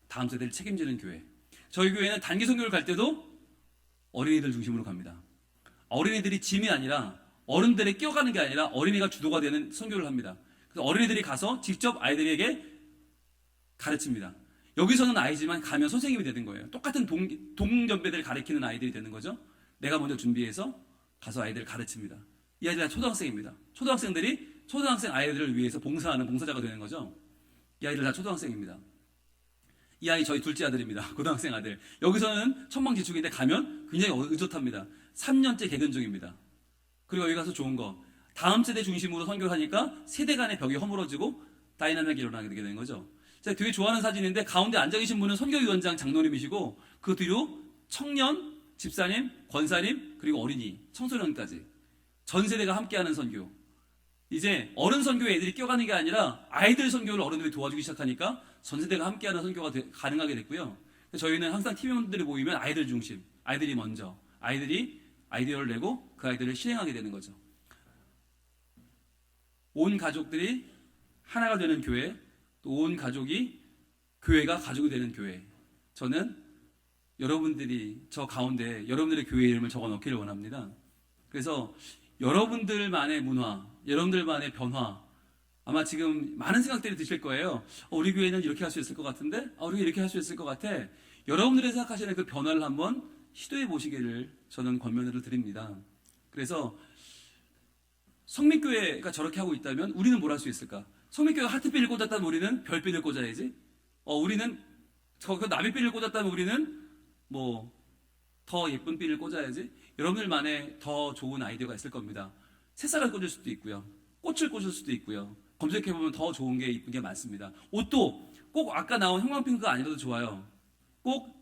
다음 세대를 책임지는 교회. 저희 교회는 단기 선교를 갈 때도 어린이들 중심으로 갑니다. 어린이들이 짐이 아니라 어른들에 끼어가는 게 아니라 어린이가 주도가 되는 선교를 합니다. 그래서 어린이들이 가서 직접 아이들에게 가르칩니다. 여기서는 아이지만 가면 선생님이 되는 거예요. 똑같은 동년배들 가르치는 아이들이 되는 거죠. 내가 먼저 준비해서 가서 아이들을 가르칩니다. 이 아이들 다 초등학생입니다. 초등학생들이 초등학생 아이들을 위해서 봉사하는 봉사자가 되는 거죠. 이 아이들 다 초등학생입니다. 이 아이 저희 둘째 아들입니다. 고등학생 아들. 여기서는 천방지축인데 가면 굉장히 의젓합니다. 3년째 개근 중입니다. 그리고 여기 가서 좋은 거, 다음 세대 중심으로 선교를 하니까 세대 간의 벽이 허물어지고 다이나믹이 일어나게 되는 거죠. 제가 되게 좋아하는 사진인데 가운데 앉아 계신 분은 선교위원장 장로님이시고 그 뒤로 청년, 집사님, 권사님, 그리고 어린이, 청소년까지 전 세대가 함께하는 선교. 이제 어른 선교에 애들이 끼어가는 게 아니라 아이들 선교를 어른들이 도와주기 시작하니까 전 세대가 함께하는 선교가 가능하게 됐고요. 저희는 항상 팀원들이 모이면 아이들 중심, 아이들이 먼저, 아이들이 아이디어를 내고 그 아이디어를 실행하게 되는 거죠. 온 가족들이 하나가 되는 교회, 또 온 가족이 교회가 가족이 되는 교회. 저는 여러분들이 저 가운데 여러분들의 교회 이름을 적어 넣기를 원합니다. 그래서 여러분들만의 문화, 여러분들만의 변화, 아마 지금 많은 생각들이 드실 거예요. 우리 교회는 이렇게 할 수 있을 것 같은데? 우리가 이렇게 할 수 있을 것 같아. 여러분들이 생각하시는 그 변화를 한번 시도해 보시기를 저는 권면을 드립니다. 그래서 성민교회가 저렇게 하고 있다면 우리는 뭘 할 수 있을까? 성민교회가 하트빛을 꽂았다면 우리는 별빛을 꽂아야지. 우리는 나비빛을 꽂았다면 우리는 뭐 더 예쁜 빛을 꽂아야지. 여러분들만의 더 좋은 아이디어가 있을 겁니다. 새싹을 꽂을 수도 있고요. 꽃을 꽂을 수도 있고요. 검색해보면 더 좋은 게 이쁜 게 많습니다. 옷도 꼭 아까 나온 형광핑크가 아니라도 좋아요. 꼭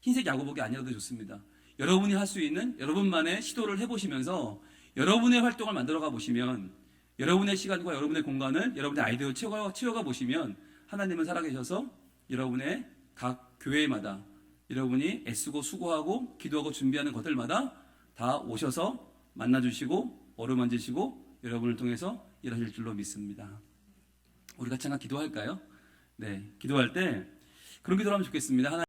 흰색 야구복이 아니라도 좋습니다. 여러분이 할 수 있는 여러분만의 시도를 해보시면서 여러분의 활동을 만들어가 보시면, 여러분의 시간과 여러분의 공간을 여러분의 아이디어로 채워가 보시면 하나님은 살아계셔서 여러분의 각 교회마다 여러분이 애쓰고 수고하고 기도하고 준비하는 것들마다 다 오셔서 만나주시고 어루만지시고 여러분을 통해서 일하실 줄로 믿습니다. 우리 같이 하나 기도할까요? 네, 기도할 때 그런 기도를 하면 좋겠습니다.